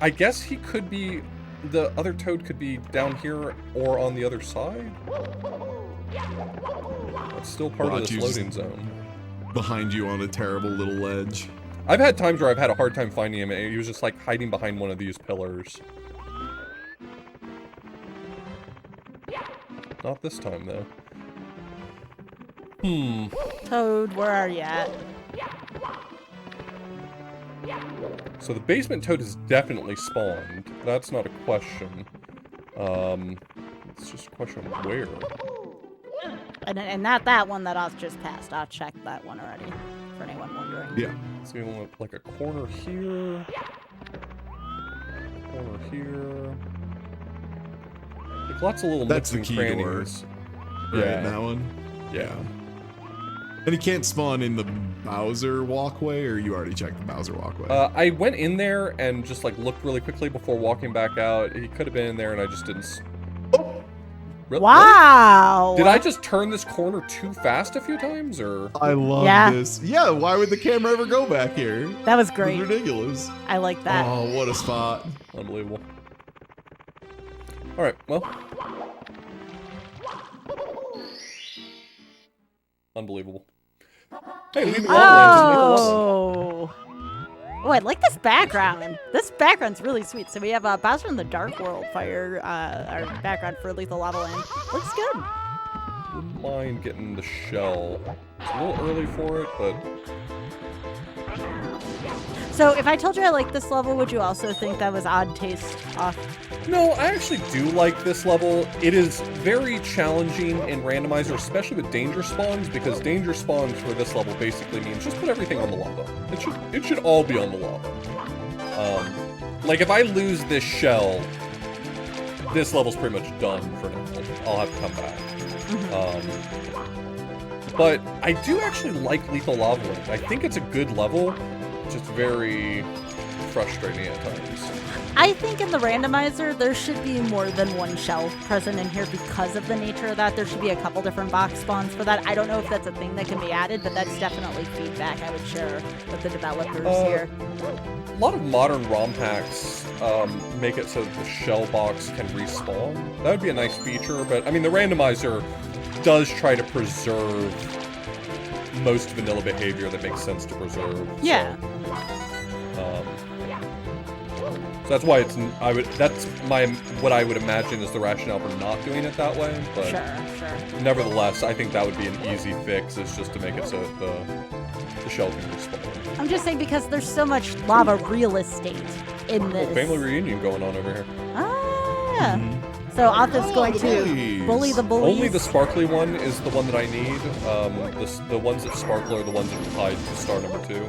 I guess he could be, the other Toad could be down here or on the other side. That's still part of this loading zone. Behind you on a terrible little ledge. I've had times where I've had a hard time finding him, and he was just like hiding behind one of these pillars. Not this time, though. Toad, where are you at? So the basement Toad has definitely spawned. That's not a question. It's just a question of where. And not that one that Oth just passed. I'll check that one already, for anyone wondering. Yeah. So we want like a corner here. Corner here. Like lots of little That's nooks the and key door. crannies. Right, Yeah. that one? Yeah. And he can't spawn in the Bowser walkway, or you already checked the Bowser walkway? I went in there and just like looked really quickly before walking back out. He could have been in there and I just didn't. Really? Wow! Did I just turn this corner too fast a few times, or? I love Yeah. this. Yeah, why would the camera ever go back here? That was It's great. ridiculous. I like that. Oh, what a spot. Unbelievable. All right, well. Unbelievable. Hey, leave me alone. Oh, I like this background. This background's really sweet. So we have Bowser in the Dark World Fire, our background for Lethal Lava Land. Looks good. Wouldn't mind getting the shell. It's a little early for it, but So if I told you I like this level, would you also think that was odd taste off? no, I actually do like this level. It is very challenging in randomizer, especially with danger spawns, because danger spawns for this level basically means just put everything on the lava. It should all be on the lava. Like if I lose this shell, this level's pretty much done for now. I'll have to come back. But I do actually like Lethal Lava Land. I think it's a good level, just very frustrating at times. I think in the randomizer, there should be more than one shell present in here because of the nature of that. There should be a couple different box spawns for that. I don't know if that's a thing that can be added, but that's definitely feedback I would share with the developers here. A lot of modern ROM hacks make it so that the shell box can respawn. That would be a nice feature, but I mean, the randomizer does try to preserve most vanilla behavior that makes sense to preserve. Yeah. So that's why that's what I would imagine is the rationale for not doing it that way. But Sure. nevertheless, I think that would be an easy fix, is just to make it so that the shell can respawn. I'm just saying because there's so much lava real estate in this. Family reunion going on over here. Ah. So Oth is going to bully the bullies. Only the sparkly one is the one that I need. The ones that sparkle are the ones that are tied to star number 2.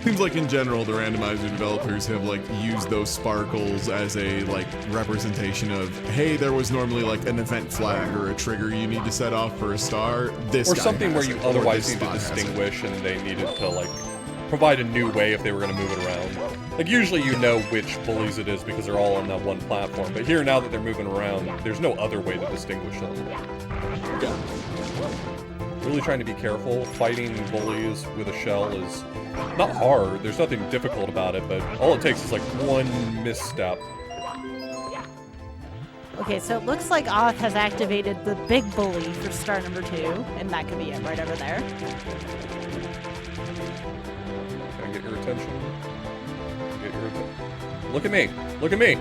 Seems like in general the randomizer developers have like used those sparkles as a like representation of, hey, there was normally like an event flag or a trigger you need to set off for a star. This Or guy something where has you it, or otherwise this need to spot has it. distinguish, and they needed to like provide a new way if they were going to move it around. Like usually you know which bullies it is because they're all on that one platform, but here now that they're moving around, there's no other way to distinguish them. Yeah. Really trying to be careful. Fighting bullies with a shell is not hard. There's nothing difficult about it, but all it takes is like one misstep. Okay, so it looks like Oth has activated the big bully for star number 2, and that could be it right over there. Can I get your attention? Look at me! Look at me!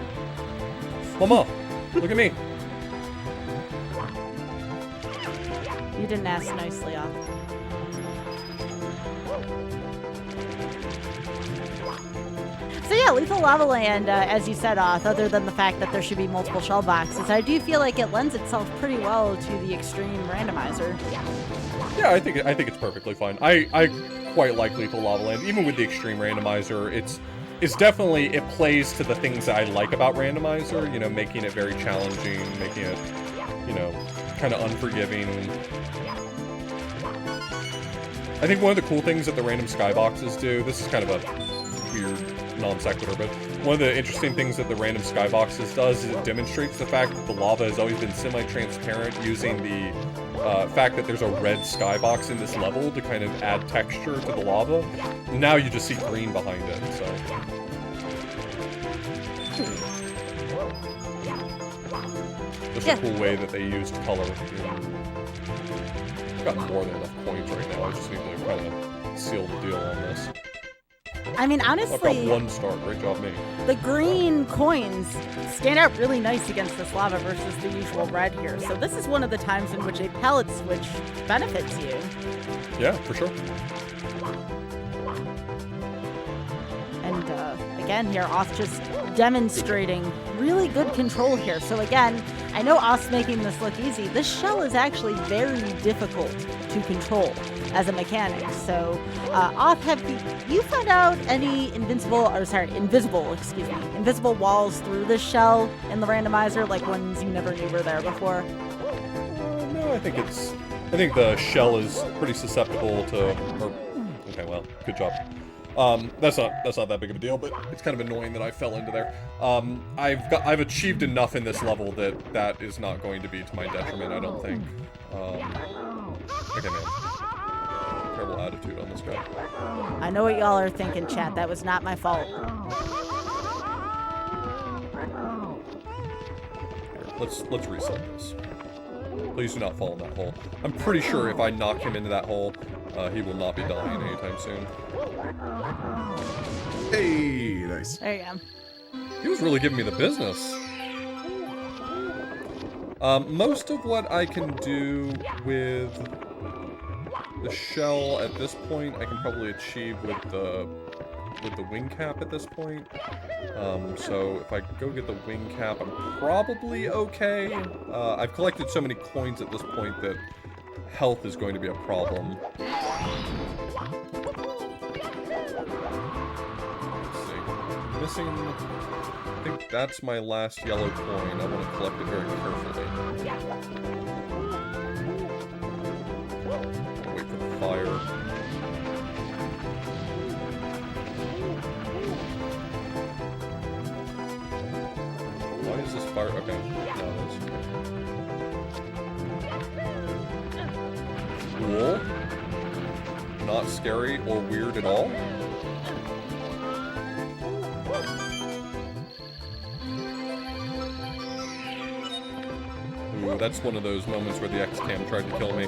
Mama! Look at me! You didn't ask nicely, Oth. So yeah, Lethal Lava Land, as you said, Oth, other than the fact that there should be multiple shell boxes, I do feel like it lends itself pretty well to the extreme randomizer. Yeah, I think it's perfectly fine. I quite like Lethal Lava Land, even with the extreme randomizer. It's definitely, it plays to the things that I like about randomizer. You know, making it very challenging, making it, you know, kind of unforgiving. I think one of the cool things that the random skyboxes do, this is kind of a weird non sequitur, but one of the interesting things that the random skyboxes does is it demonstrates the fact that the lava has always been semi-transparent, using the fact that there's a red skybox in this level to kind of add texture to the lava. Now you just see green behind it, so. Just a cool way that they used color. I've got more than enough points right now. I just need to kind of seal the deal on this. I mean, I've got honestly, 1 star. Great job, me. the green coins stand out really nice against this lava versus the usual red here. So this is one of the times in which a palette switch benefits you. Yeah, for sure. And again here, Oth just demonstrating really good control here. So again, I know Oth's making this look easy. This shell is actually very difficult to control as a mechanic. So Oth, have you found out any invisible walls through this shell in the randomizer, like ones you never knew were there before? No, I think the shell is pretty susceptible to. Okay, well, good job. That's not that big of a deal, but it's kind of annoying that I fell into there. I've achieved enough in this level that is not going to be to my detriment, I don't think. Okay, man. Terrible attitude on this guy. I know what y'all are thinking, chat. That was not my fault. Here, let's reset this. Please do not fall in that hole. I'm pretty sure if I knock him into that hole, he will not be dying anytime soon. Hey, nice. There you go. He was really giving me the business. Most of what I can do with the shell at this point, I can probably achieve with the wing cap at this point. So if I go get the wing cap, I'm probably okay. I've collected so many coins at this point that health is going to be a problem. Let's see. Missing... I think that's my last yellow coin. I want to collect it very carefully. Wait for the fire. not scary or weird at all. Ooh, that's one of those moments where the X-Cam tried to kill me.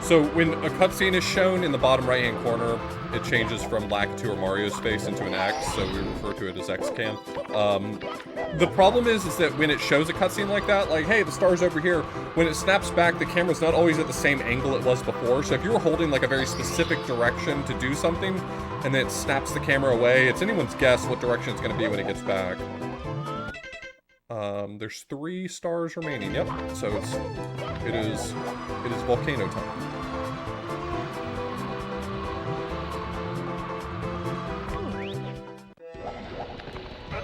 So when a cutscene is shown in the bottom right-hand corner, it changes from Lack 2 or Mario's face into an X, so we refer to it as X-Cam. The problem is that when it shows a cutscene like that, like, hey, the star's over here, when it snaps back, the camera's not always at the same angle it was before, so if you were holding like a very specific direction to do something, and then it snaps the camera away, it's anyone's guess what direction it's going to be when it gets back. There's 3 stars remaining. Yep. So it is volcano time.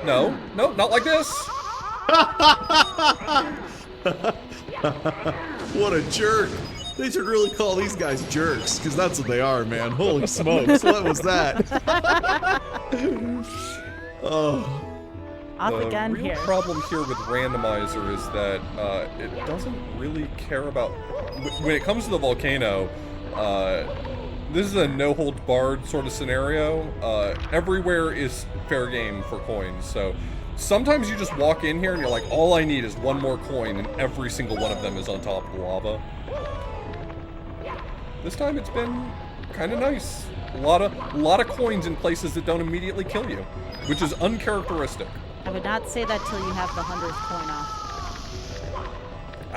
No, not like this. What a jerk. They should really call these guys jerks, because that's what they are, man. Holy smokes, what was that? Oh. Off again here. here. The real problem here with randomizer is that it doesn't really care about... When it comes to the volcano, this is a no-holds-barred sort of scenario. Everywhere is fair game for coins, so sometimes you just walk in here and you're like, all I need is one more coin, and every single one of them is on top of the lava. This time it's been kind of nice. A lot of coins in places that don't immediately kill you, which is uncharacteristic. I would not say that till you have the 100th coin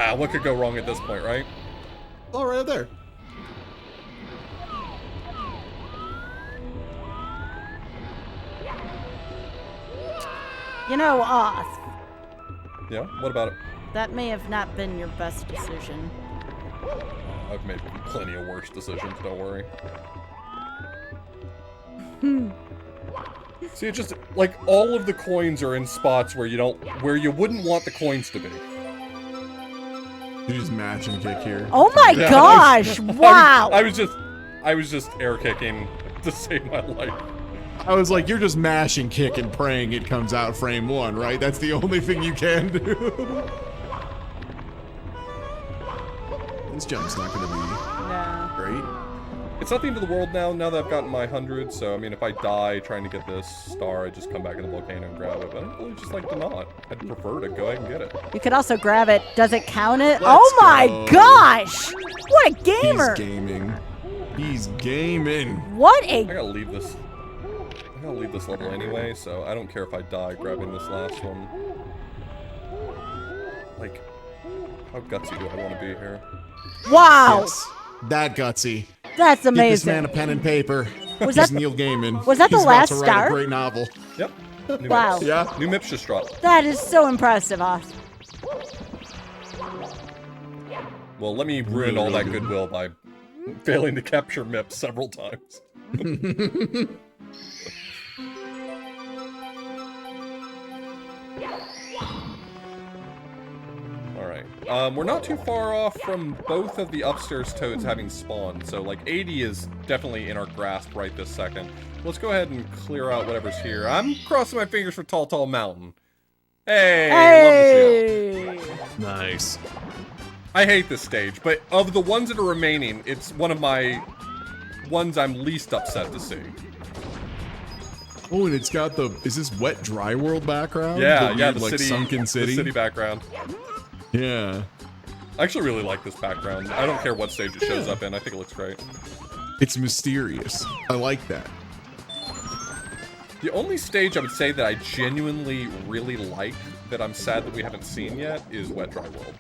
off. What could go wrong at this point, right? Oh, right there. You know, Oz, Yeah? What about it? that may have not been your best decision. I've made plenty of worse decisions, don't worry. See, it just, like, all of the coins are in spots where you wouldn't want the coins to be. You just match and kick here. Oh my gosh! Wow! I was just air kicking to save my life. I was like, you're just mashing, kick, and praying it comes out frame 1, right? That's the only thing you can do. This jump's not gonna be great. It's not the end of the world now that I've gotten my 100, so I mean, if I die trying to get this star, I just come back in the volcano and grab it, but I'd really just like to not. I'd prefer to go ahead and get it. You could also grab it. Does it count it? Let's Oh my go. gosh! What a gamer! He's gaming. He's gaming. What I a... gotta leave this level anyway, so I don't care if I die grabbing this last one. Like, how gutsy do I want to be here? Wow! Yes. That gutsy. That's Get this man amazing. a pen and paper. Was He's that- Neil Gaiman. was that the He's last about to write star? a great novel. Yep. New Wow. Mips. Yeah. New Mips just dropped. That is so impressive, Oz. Well, let me ruin all that goodwill by failing to capture Mips several times. Alright. We're not too far off from both of the upstairs toads having spawned, so like 80 is definitely in our grasp right this second. Let's go ahead and clear out whatever's here. I'm crossing my fingers for Tall Tall Mountain. Hey! Love to see it. Nice. I hate this stage, but of the ones that are remaining, it's one of my ones I'm least upset to see. Oh, and it's got the, is this wet dry world background? Yeah, The yeah, weird, the like, city, sunken city. the city background. Yeah. I actually really like this background. I don't care what stage it shows up in. I think it looks great. It's mysterious. I like that. The only stage I would say that I genuinely really like that I'm sad that we haven't seen yet is Wet Dry World.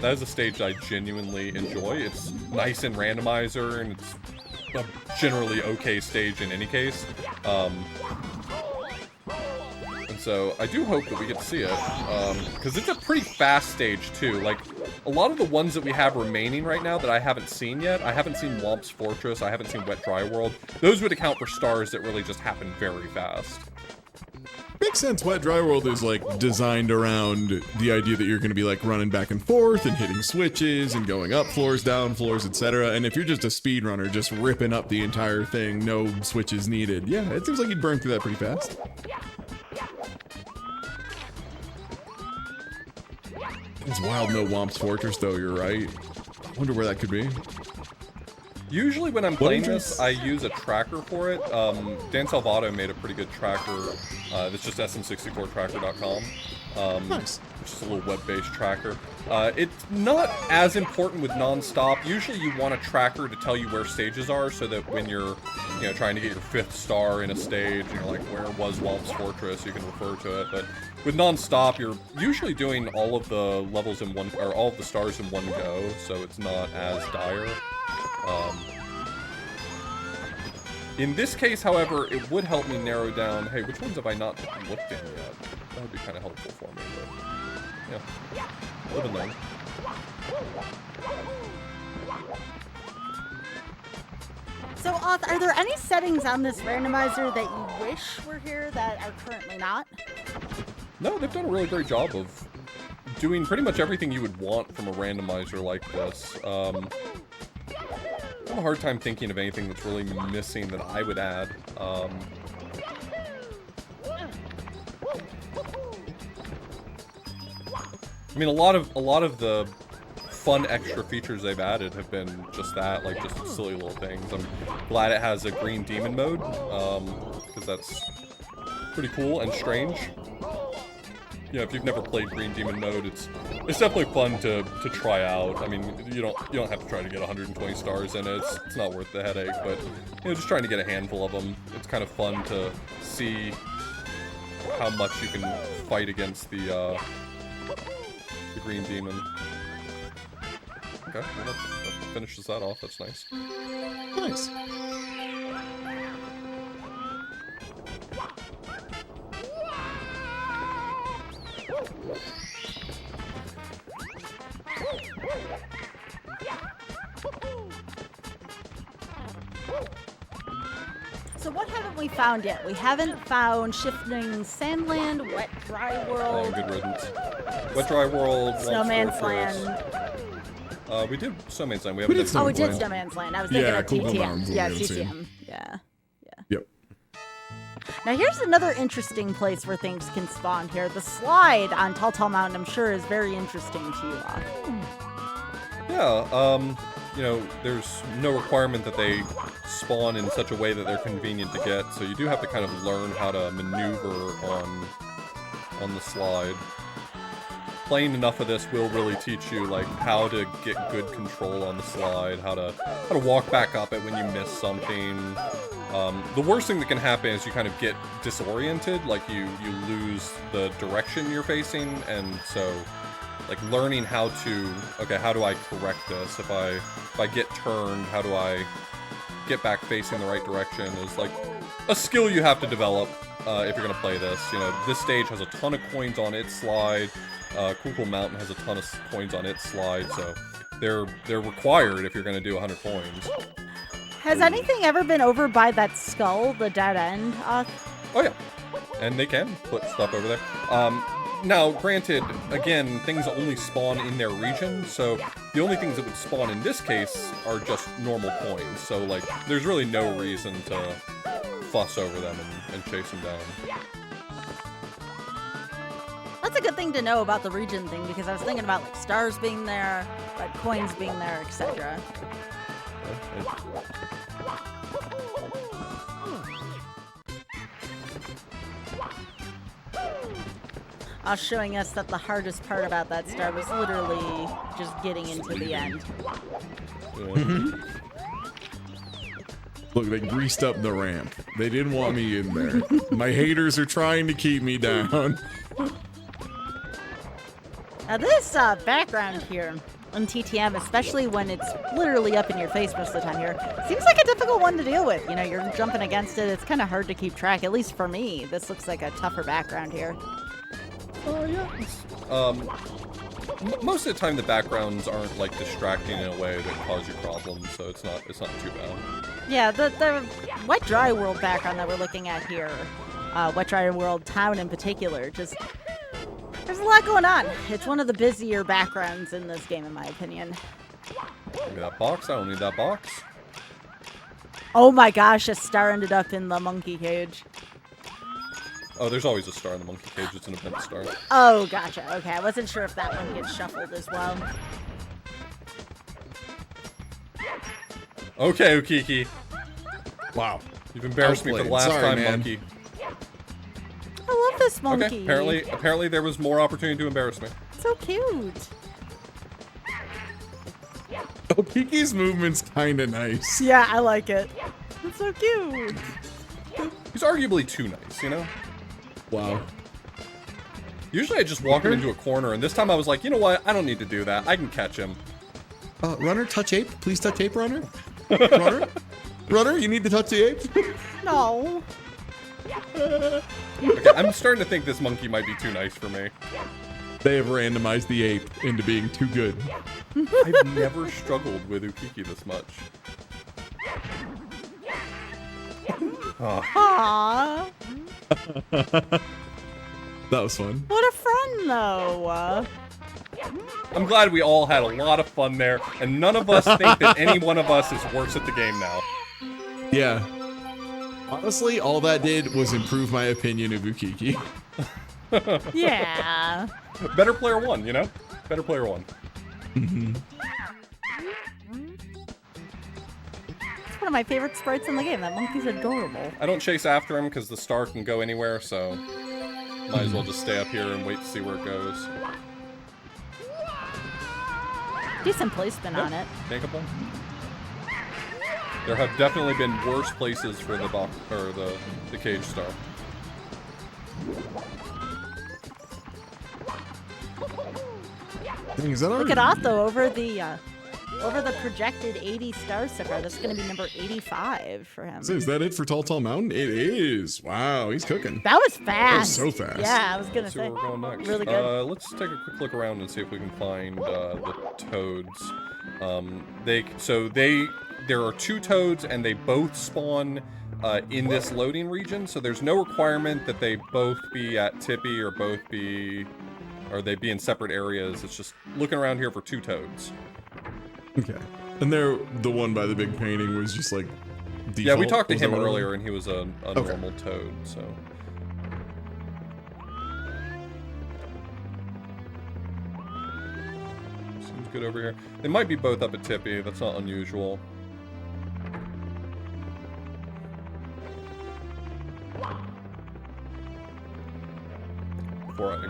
That is a stage that I genuinely enjoy. It's nice in randomizer, and it's a generally okay stage in any case. And so I do hope that we get to see it, because it's a pretty fast stage too. Like, a lot of the ones that we have remaining right now that I haven't seen yet, I haven't seen Womp's Fortress, I haven't seen Wet Dry World, those would account for stars that really just happen very fast. Makes sense. Wet Dry World is like designed around the idea that you're going to be like running back and forth and hitting switches and going up floors, down floors, etc. And if you're just a speedrunner, just ripping up the entire thing, no switches needed. Yeah, it seems like you'd burn through that pretty fast. It's wild, no Womp's Fortress though. You're right. I wonder where that could be. Usually when I'm playing this, is- I use a tracker for it. Dan Salvato made a pretty good tracker. That's just sm64tracker.com. Nice. Which is a little web-based tracker. It's not as important with non-stop. Usually you want a tracker to tell you where stages are so that when you're, trying to get your 5th star in a stage, and you're like, where was Whomp's Fortress, you can refer to it. But with non-stop, you're usually doing all of the levels in one, or all of the stars in one go, so it's not as dire. In this case, however, it would help me narrow down, hey, which ones have I not looked in yet? That would be kind of helpful for me, but, yeah, live and learn. So, Oth, are there any settings on this randomizer that you wish were here that are currently not? No, they've done a really great job of doing pretty much everything you would want from a randomizer like this. I have a hard time thinking of anything that's really missing that I would add. I mean, a lot of the fun extra features they've added have been just that, like just silly little things. I'm glad it has a green demon mode, because that's pretty cool and strange. If you've never played Green Demon mode, it's definitely fun to try out. I mean, you don't have to try to get 120 stars in it. It's not worth the headache, but just trying to get a handful of them. It's kind of fun to see how much you can fight against the Green Demon. Okay, well, that finishes that off. That's nice. Nice. So what haven't we found yet? We haven't found Shifting Sandland, Wet Dry World, Good riddance. Wet Dry World, Whomp's Snowman's Fortress. Land. We did Snowman's Land. We We haven't did done Oh, we did Land. Snowman's Land. I was thinking Yeah, of Cool TTM. Mountains Yeah, will be the same. TTM. Yeah. Yep. Now here's another interesting place where things can spawn here. The slide on Tall Tall Mountain, I'm sure, is very interesting to you, Oth. Yeah, there's no requirement that they spawn in such a way that they're convenient to get, so you do have to kind of learn how to maneuver on the slide. Playing enough of this will really teach you, like, how to get good control on the slide, how to walk back up it when you miss something. The worst thing that can happen is you kind of get disoriented, like you lose the direction you're facing, and so like learning how to, okay, how do I correct this? If I get turned, how do I get back facing the right direction is like a skill you have to develop if you're gonna play this. This stage has a ton of coins on its slide. Cool Mountain has a ton of coins on its slide, so they're required if you're gonna do 100 coins. Has anything ever been over by that skull, the dead end, Oth? Oh yeah, and they can put stuff over there. Now, granted, again, things only spawn in their region, so the only things that would spawn in this case are just normal coins. So, like, there's really no reason to fuss over them and chase them down. That's a good thing to know about the region thing, because I was thinking about like stars being there, red coins being there, etc. Showing us that the hardest part about that star was literally just getting into the end. Look, they greased up the ramp. They didn't want me in there. My haters are trying to keep me down. Now this background here on TTM, especially when it's literally up in your face most of the time here, seems like a difficult one to deal with. You're jumping against it. It's kind of hard to keep track, at least for me. This looks like a tougher background here. Yeah. Most of the time the backgrounds aren't like distracting in a way that cause you problems, so it's not too bad. Yeah, the Wet Dry World background that we're looking at here, Wet Dry World Town in particular, just there's a lot going on. It's one of the busier backgrounds in this game, in my opinion. Give me that box. I don't need that box. Oh my gosh, a star ended up in the monkey cage. Oh, there's always a star in the monkey cage. It's an event star. Oh, gotcha. Okay, I wasn't sure if that one gets shuffled as well. Okay, Ukiki. Wow. You've embarrassed me for the last Sorry, time, man. monkey. I love this monkey. Okay, apparently there was more opportunity to embarrass me. So cute. Oh, Kiki's movement's kind of nice. Yeah, I like it. It's so cute. He's arguably too nice, you know? Wow. Usually I just walk him into a corner, and this time I was like, you know what? I don't need to do that. I can catch him. Runner, touch ape. Please touch ape, Runner. Runner? Runner, you need to touch the ape. No. Okay, I'm starting to think this monkey might be too nice for me. They have randomized the ape into being too good. I've never struggled with Ukiki this much. Aww. That was fun. What a friend, though. I'm glad we all had a lot of fun there, and none of us think that any one of us is worse at the game now. Yeah. Honestly, all that did was improve my opinion of Ukiki. Yeah. Better player one, you know? Better player one. It's one of my favorite sprites in the game. That monkey's adorable. I don't chase after him because the star can go anywhere, so might as well just stay up here and wait to see where it goes. Decent placement on it. Can't complain. There have definitely been worse places for the box or the cage star. Dang, is that Look already? at Otho over the projected 80 stars so far. That's going to be number 85 for him. So is that it for Tall Tall Mountain? It is. Wow, he's cooking. That was fast. so fast. Yeah, I was going to Let's see say. where we're going next. Really good. Let's take a quick look around and see if we can find the toads. There are two toads, and they both spawn in this loading region. So there's no requirement that they both be at Tippy or they be in separate areas. It's just looking around here for two toads. Okay. And there, the one by the big painting was just like default. Yeah, we talked to Was him that what it was? earlier, and he was a normal toad. So. Seems good over here. They might be both up at Tippy. That's not unusual. Before I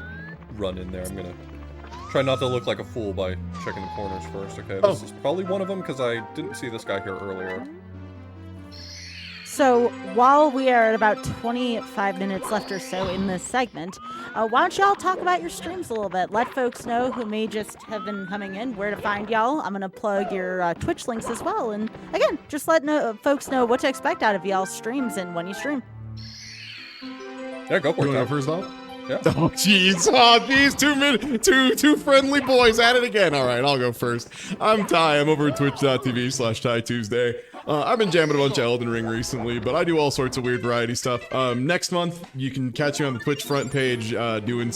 run in there, I'm gonna try not to look like a fool by checking the corners first. Okay, this is probably one of them because I didn't see this guy here earlier. So while we are at about 25 minutes left or so in this segment, why don't y'all talk about your streams a little bit? Let folks know who may just have been coming in where to find y'all. I'm going to plug your Twitch links as well. And again, just let folks know what to expect out of y'all's streams and when you stream. Yeah, go for You it. want to go Tom. first, Bob? Yeah. Oh, jeez. Oh, jeez. Two friendly boys at it again. All right, I'll go first. I'm Ty. I'm over at twitch.tv/TyTuesday. I've been jamming a bunch of Elden Ring recently, but I do all sorts of weird variety stuff. Next month, you can catch me on the Twitch front page doing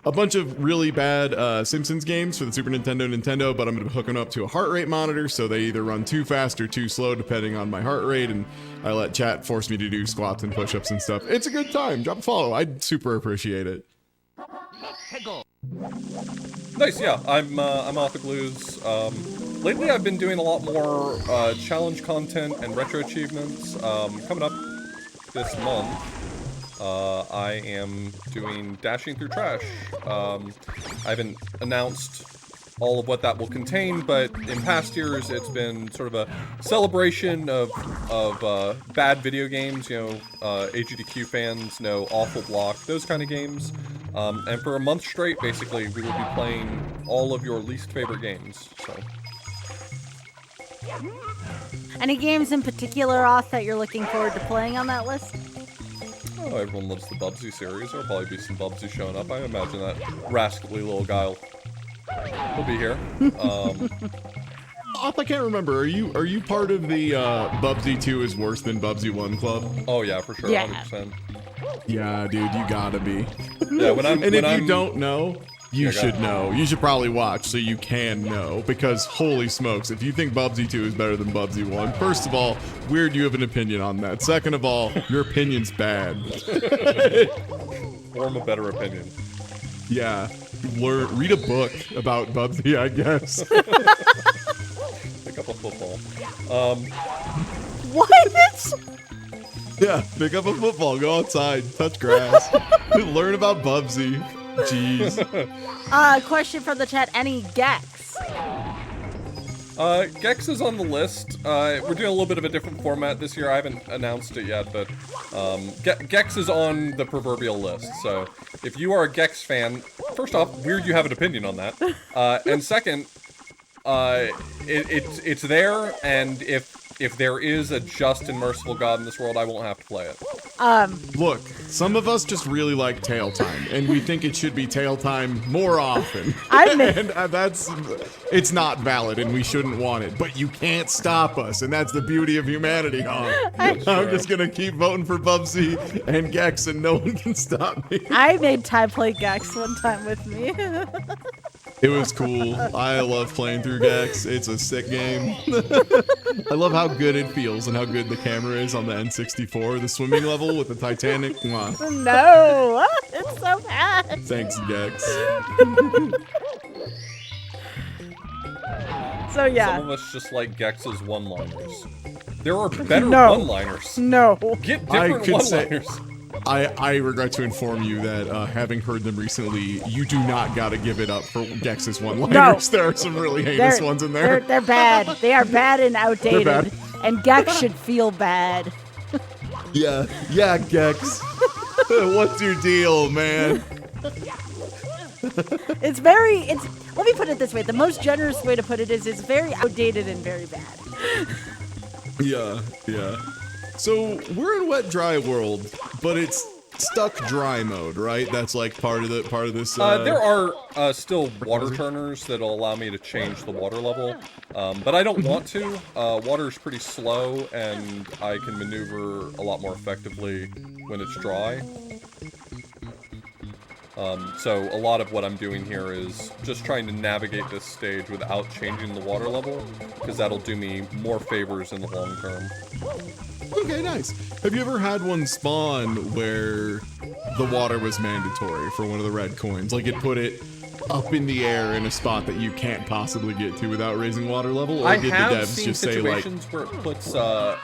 a bunch of really bad Simpsons games for the Super Nintendo, but I'm going to be hooking up to a heart rate monitor, so they either run too fast or too slow, depending on my heart rate, and I let chat force me to do squats and push-ups and stuff. It's a good time. Drop a follow. I'd super appreciate it. Nice, yeah. I'm off at Blues. Lately, I've been doing a lot more challenge content and retro achievements. Coming up this month, I am doing Dashing Through Trash. I haven't announced all of what that will contain, but in past years, it's been sort of a celebration of bad video games. You know, GDQ fans know Awful Block, those kind of games. And for a month straight, basically, we will be playing all of your least favorite games. So. Any games in particular, Oth, that you're looking forward to playing on that list? Oh, everyone loves the Bubsy series. There'll probably be some Bubsy showing up. I imagine that rascally little guy will be here. Off, I can't remember. Are you part of the Bubsy 2 is worse than Bubsy 1 club? Oh yeah, for sure, Yeah. 100%. Yeah, dude, you gotta be. Yeah, when I'm And when if I'm, you don't know, you Yeah, go should ahead. know. You should probably watch so you can know. Because holy smokes, if you think Bubsy 2 is better than Bubsy 1, first of all, weird you have an opinion on that. Second of all, your opinion's bad. form a better opinion. Yeah. Read a book about Bubsy, I guess. Pick up a football. What? Yeah, pick up a football, go outside, touch grass, learn about Bubsy. Jeez. Question from the chat. Any Gex? Gex is on the list. We're doing a little bit of a different format this year. I haven't announced it yet, but Gex is on the proverbial list. So if you are a Gex fan, first off, weird you have an opinion on that. And second, it's there, and if there is a just and merciful God in this world, I won't have to play it. Look, some of us just really like tail time, and we think it should be tail time more often. It's not valid, and we shouldn't want it. But you can't stop us, and that's the beauty of humanity, huh? I'm just gonna keep voting for Bubsy and Gex, and no one can stop me. I made Ty play Gex one time with me. It was cool. I love playing through Gex. It's a sick game. I love how good it feels and how good the camera is on the N64, the swimming level with the Titanic. Mwah. No, it's so bad. Thanks, Gex. So yeah. Some of us just like Gex's one-liners. There are better No. one-liners. No. Get different one-liners. I regret to inform you that having heard them recently, you do not gotta give it up for Gex's one-liners. No. There are some really heinous ones in there. They're bad. They are bad and outdated. They're bad. And Gex should feel bad. Yeah, Gex. What's your deal, man? Let me put it this way. The most generous way to put it is it's very outdated and very bad. Yeah. So we're in wet dry world, but it's stuck dry mode, right? That's like part of this. There are still water turners that'll allow me to change the water level, but I don't want to. Water is pretty slow, and I can maneuver a lot more effectively when it's dry. So a lot of what I'm doing here is just trying to navigate this stage without changing the water level, because that'll do me more favors in the long term. Okay, nice. Have you ever had one spawn where the water was mandatory for one of the red coins? Like it put it up in the air in a spot that you can't possibly get to without raising water level? Or did the devs just say like... situations where it puts, oh,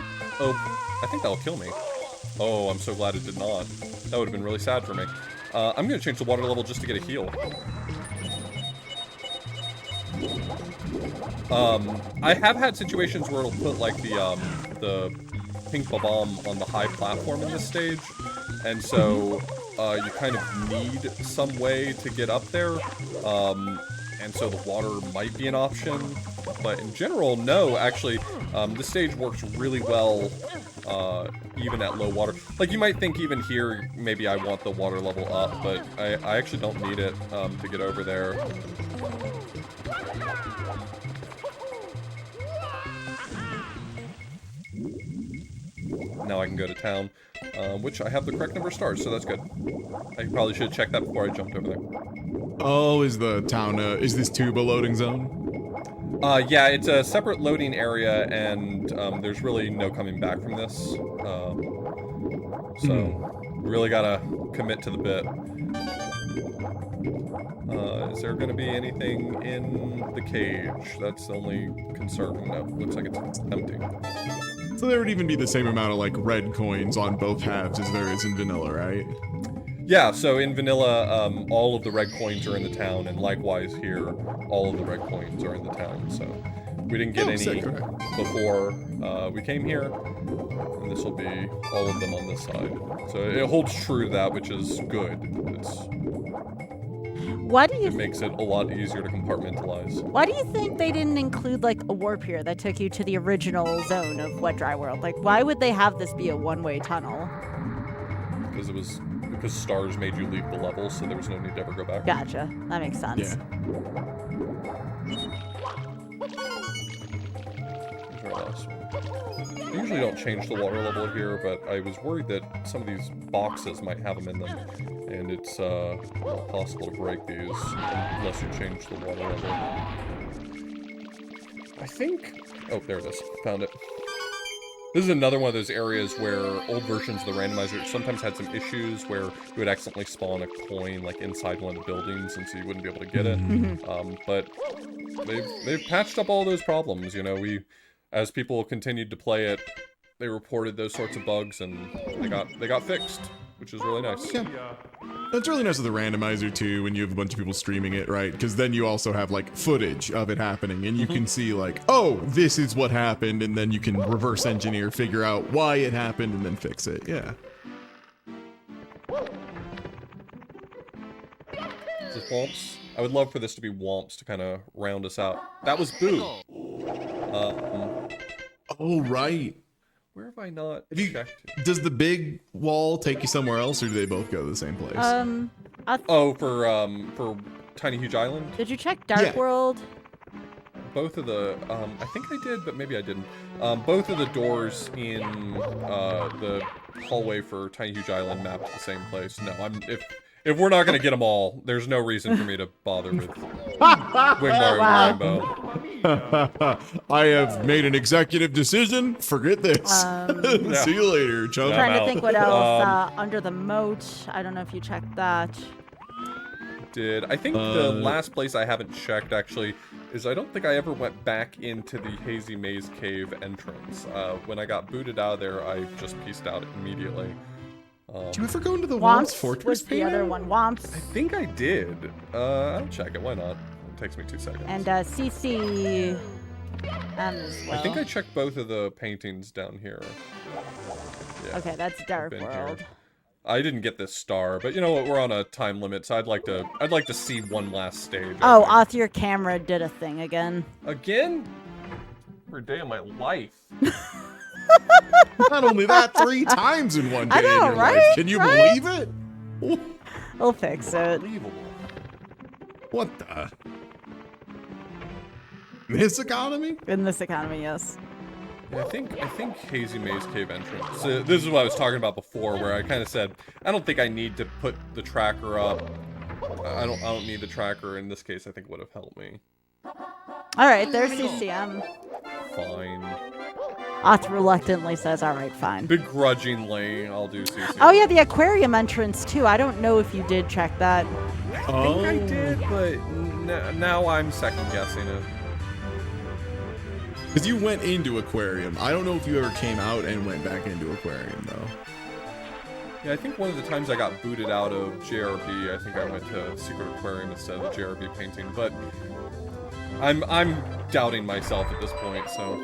I think that'll kill me. Oh, I'm so glad it did not. That would have been really sad for me. I'm gonna change the water level just to get a heal. I have had situations where it'll put like the pink bomb on the high platform in this stage, and so you kind of need some way to get up there, and so the water might be an option, but in general, no, actually, this stage works really well even at low water. Like, you might think even here, maybe I want the water level up, but I actually don't need it to get over there. Now I can go to town, which I have the correct number of stars, so that's good. I probably should have checked that before I jumped over there. Oh, is the town, is this tube a loading zone? Yeah, it's a separate loading area, and there's really no coming back from this. So, we really gotta commit to the bit. Is there gonna be anything in the cage? That's the only concern. No, looks like it's empty. So there would even be the same amount of, like, red coins on both halves as there is in vanilla, right? Yeah, so in vanilla, all of the red coins are in the town, and likewise here, all of the red coins are in the town, so we didn't get any before we came here, and this will be all of them on this side. So it holds true to that, which is good. It makes it a lot easier to compartmentalize. Why do you think they didn't include, like, a warp here that took you to the original zone of Wet Dry World? Like, why would they have this be a one-way tunnel? Because stars made you leave the level, so there was no need to ever go back. Gotcha. That makes sense. Yeah. Here's our last one. I usually don't change the water level here, but I was worried that some of these boxes might have them in them, and it's not possible to break these unless you change the water level. I think... Oh, there it is. Found it. This is another one of those areas where old versions of the randomizer sometimes had some issues where you would accidentally spawn a coin like inside one of the buildings, and so you wouldn't be able to get it. But they've patched up all those problems. You know, as people continued to play it, they reported those sorts of bugs and they got fixed, which is really nice. Yeah. It's really nice with the randomizer too when you have a bunch of people streaming it, right? Because then you also have like footage of it happening and you can see like, oh, this is what happened, and then you can reverse engineer, figure out why it happened, and then fix it. Yeah. Is this Womps? I would love for this to be Womps to kind of round us out. That was Boo. Oh, right. Where have I not Have you, checked? does the big wall take you somewhere else, or do they both go to the same place? Oh, for Tiny Huge Island? Did you check Dark World? Both of the, I think I did, but maybe I didn't. Both of the doors in the hallway for Tiny Huge Island mapped to the same place. No, if we're not gonna get them all, there's no reason for me to bother with Wing Mario and Rainbow. I have made an executive decision. Forget this. See you later, chum. I'm trying to think what else. Under the moat. I don't know if you checked that. I think the last place I haven't checked actually is I don't think I ever went back into the Hazy Maze Cave entrance. When I got booted out of there, I just pieced out immediately. Did you ever go into the Womps Fortress? was the other one. Womps. I think I did. I'll check it. Why not? It takes me 2 seconds. And CC as well. I think I checked both of the paintings down here. Yeah, Okay, that's Dark been World. here. I didn't get this star, but you know what? We're on a time limit, so I'd like to see one last stage. Oh, off your camera did a thing again. Again? Every day of my life. Not only that, 3 times in one day I know, in your right? life. Can you Right? believe it? We'll fix it. Unbelievable. What the? This economy? In this economy, yes. Yeah, I think Hazy Maze Cave entrance. So this is what I was talking about before, where I kind of said I don't think I need to put the tracker up. I don't need the tracker. In this case, I think it would have helped me. All right, there's CCM. Fine. Oth reluctantly says, all right, fine. Begrudgingly, I'll do CC. Oh, yeah, the aquarium entrance, too. I don't know if you did check that. I think I did, but now I'm second guessing it. Because you went into aquarium. I don't know if you ever came out and went back into aquarium though. Yeah, I think one of the times I got booted out of JRB, I think I went to Secret Aquarium instead of the JRB painting, but I'm doubting myself at this point, so.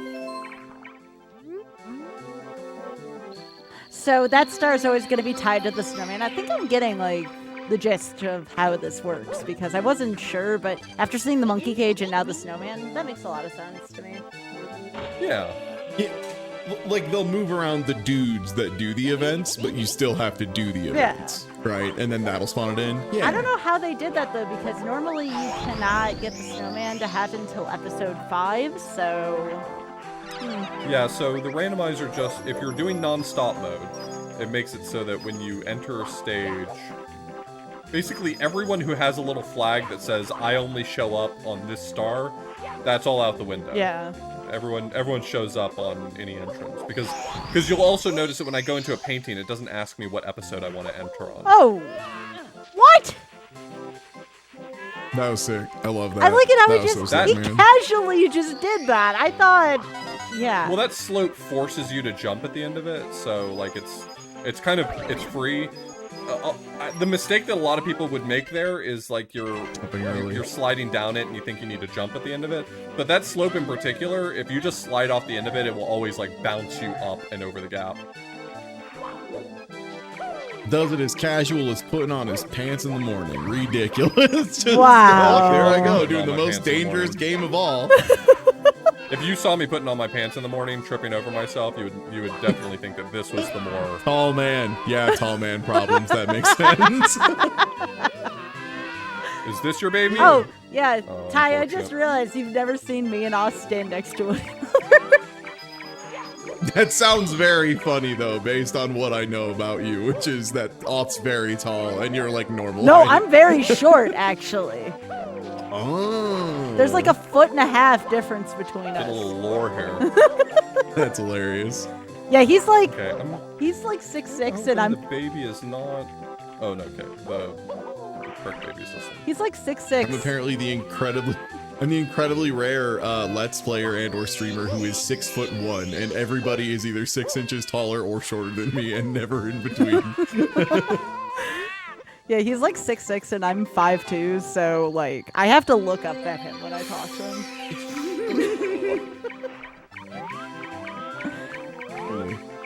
So that star is always going to be tied to the snowman. I think I'm getting, like, the gist of how this works, because I wasn't sure, but after seeing the monkey cage and now the snowman, that makes a lot of sense to me. Yeah. Like, they'll move around the dudes that do the events, but you still have to do the events, right? And then that'll spawn it in. Yeah. I don't know how they did that, though, because normally you cannot get the snowman to happen until episode 5, so... Yeah, so the randomizer just, if you're doing non-stop mode, it makes it so that when you enter a stage, basically everyone who has a little flag that says, I only show up on this star, that's all out the window. Yeah. Everyone shows up on any entrance, because you'll also notice that when I go into a painting, it doesn't ask me what episode I want to enter on. Oh! What? That was sick. I love that. I like it how That he was just, so he sick, man. casually just did that. I thought, yeah. Well, that slope forces you to jump at the end of it, so like it's free. The mistake that a lot of people would make there is like you're sliding down it and you think you need to jump at the end of it. But that slope in particular, if you just slide off the end of it, it will always like bounce you up and over the gap. Does it as casual as putting on his pants in the morning. Ridiculous. Just, Wow. oh, there I go, doing On the my most pants in the dangerous morning. game of all. If you saw me putting on my pants in the morning, tripping over myself, you would definitely think that this was the more... Tall man. Yeah, tall man problems. That makes sense. Is this your baby? Oh, yeah. Oh, Ty, I unfortunate. just realized you've never seen me and Oz stand next to it. That sounds very funny, though, based on what I know about you, which is that Ott's very tall and you're like normal No, height. I'm very short, actually. Oh. There's like a 1.5 foot difference between Get a us. little lore here. That's hilarious. Yeah, he's like Okay, he's like 6'6", oh, and I'm the baby is not... Oh, no, okay. The correct baby is this one. he's like 6'6". I'm apparently the I'm the incredibly rare Let's Player and or streamer who is 6'1", and everybody is either 6 inches taller or shorter than me, and never in between. Yeah, he's like 6'6", and I'm 5'2", so like I have to look up at him when I talk to him.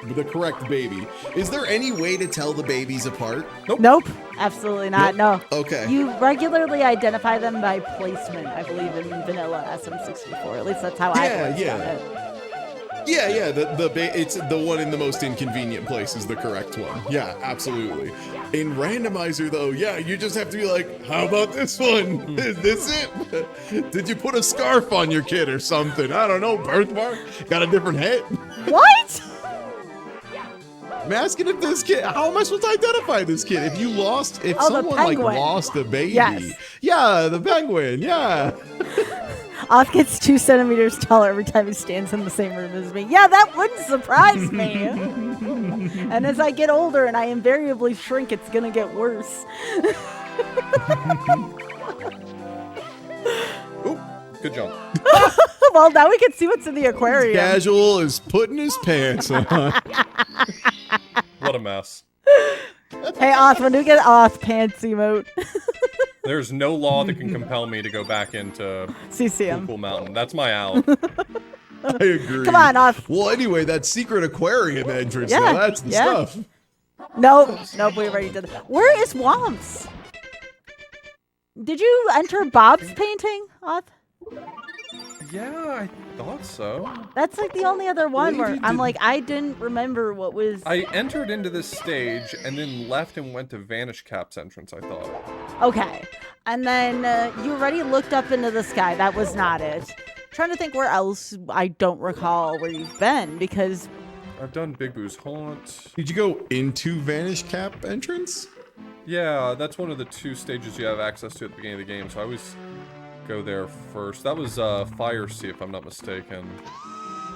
The correct baby. Is there any way to tell the babies apart? Nope, absolutely not. Nope. No. Okay. You regularly identify them by placement, I believe, in vanilla SM64. At least that's how I've always done it. Yeah. It's the one in the most inconvenient place is the correct one. Yeah, absolutely. In randomizer though, yeah, you just have to be like, how about this one? Is this it? Did you put a scarf on your kid or something? I don't know. Birthmark? Got a different head? What? I'm asking if this kid, how am I supposed to identify this kid? If someone like lost a baby. Yes. Yeah, the penguin, yeah. Oth gets 2 centimeters taller every time he stands in the same room as me. Yeah, that wouldn't surprise me. And as I get older and I invariably shrink, it's gonna get worse. Ooh, good jump. Well, now we can see what's in the aquarium. Casual is putting his pants on. What a mess. Hey, Oth, when do we get Oth pants emote? There's no law that can compel me to go back into CCM. Cool Mountain. That's my out. I agree. Come on, Oth. Well, anyway, that secret aquarium entrance, Yeah, that's the yeah. stuff. Nope, we already did that. Where is Womps? Did you enter Bob's painting, Oth? Yeah, I thought so. That's like the only other one where Lady I'm did- like, I didn't remember what was... I entered into this stage and then left and went to Vanish Cap's entrance, I thought. Okay. And then you already looked up into the sky. That was not it. Trying to think where else I don't recall where you've been because... I've done Big Boo's Haunt. Did you go into Vanish Cap entrance? Yeah, that's one of the 2 stages you have access to at the beginning of the game, so I always go there first. That was Fire Sea, if I'm not mistaken.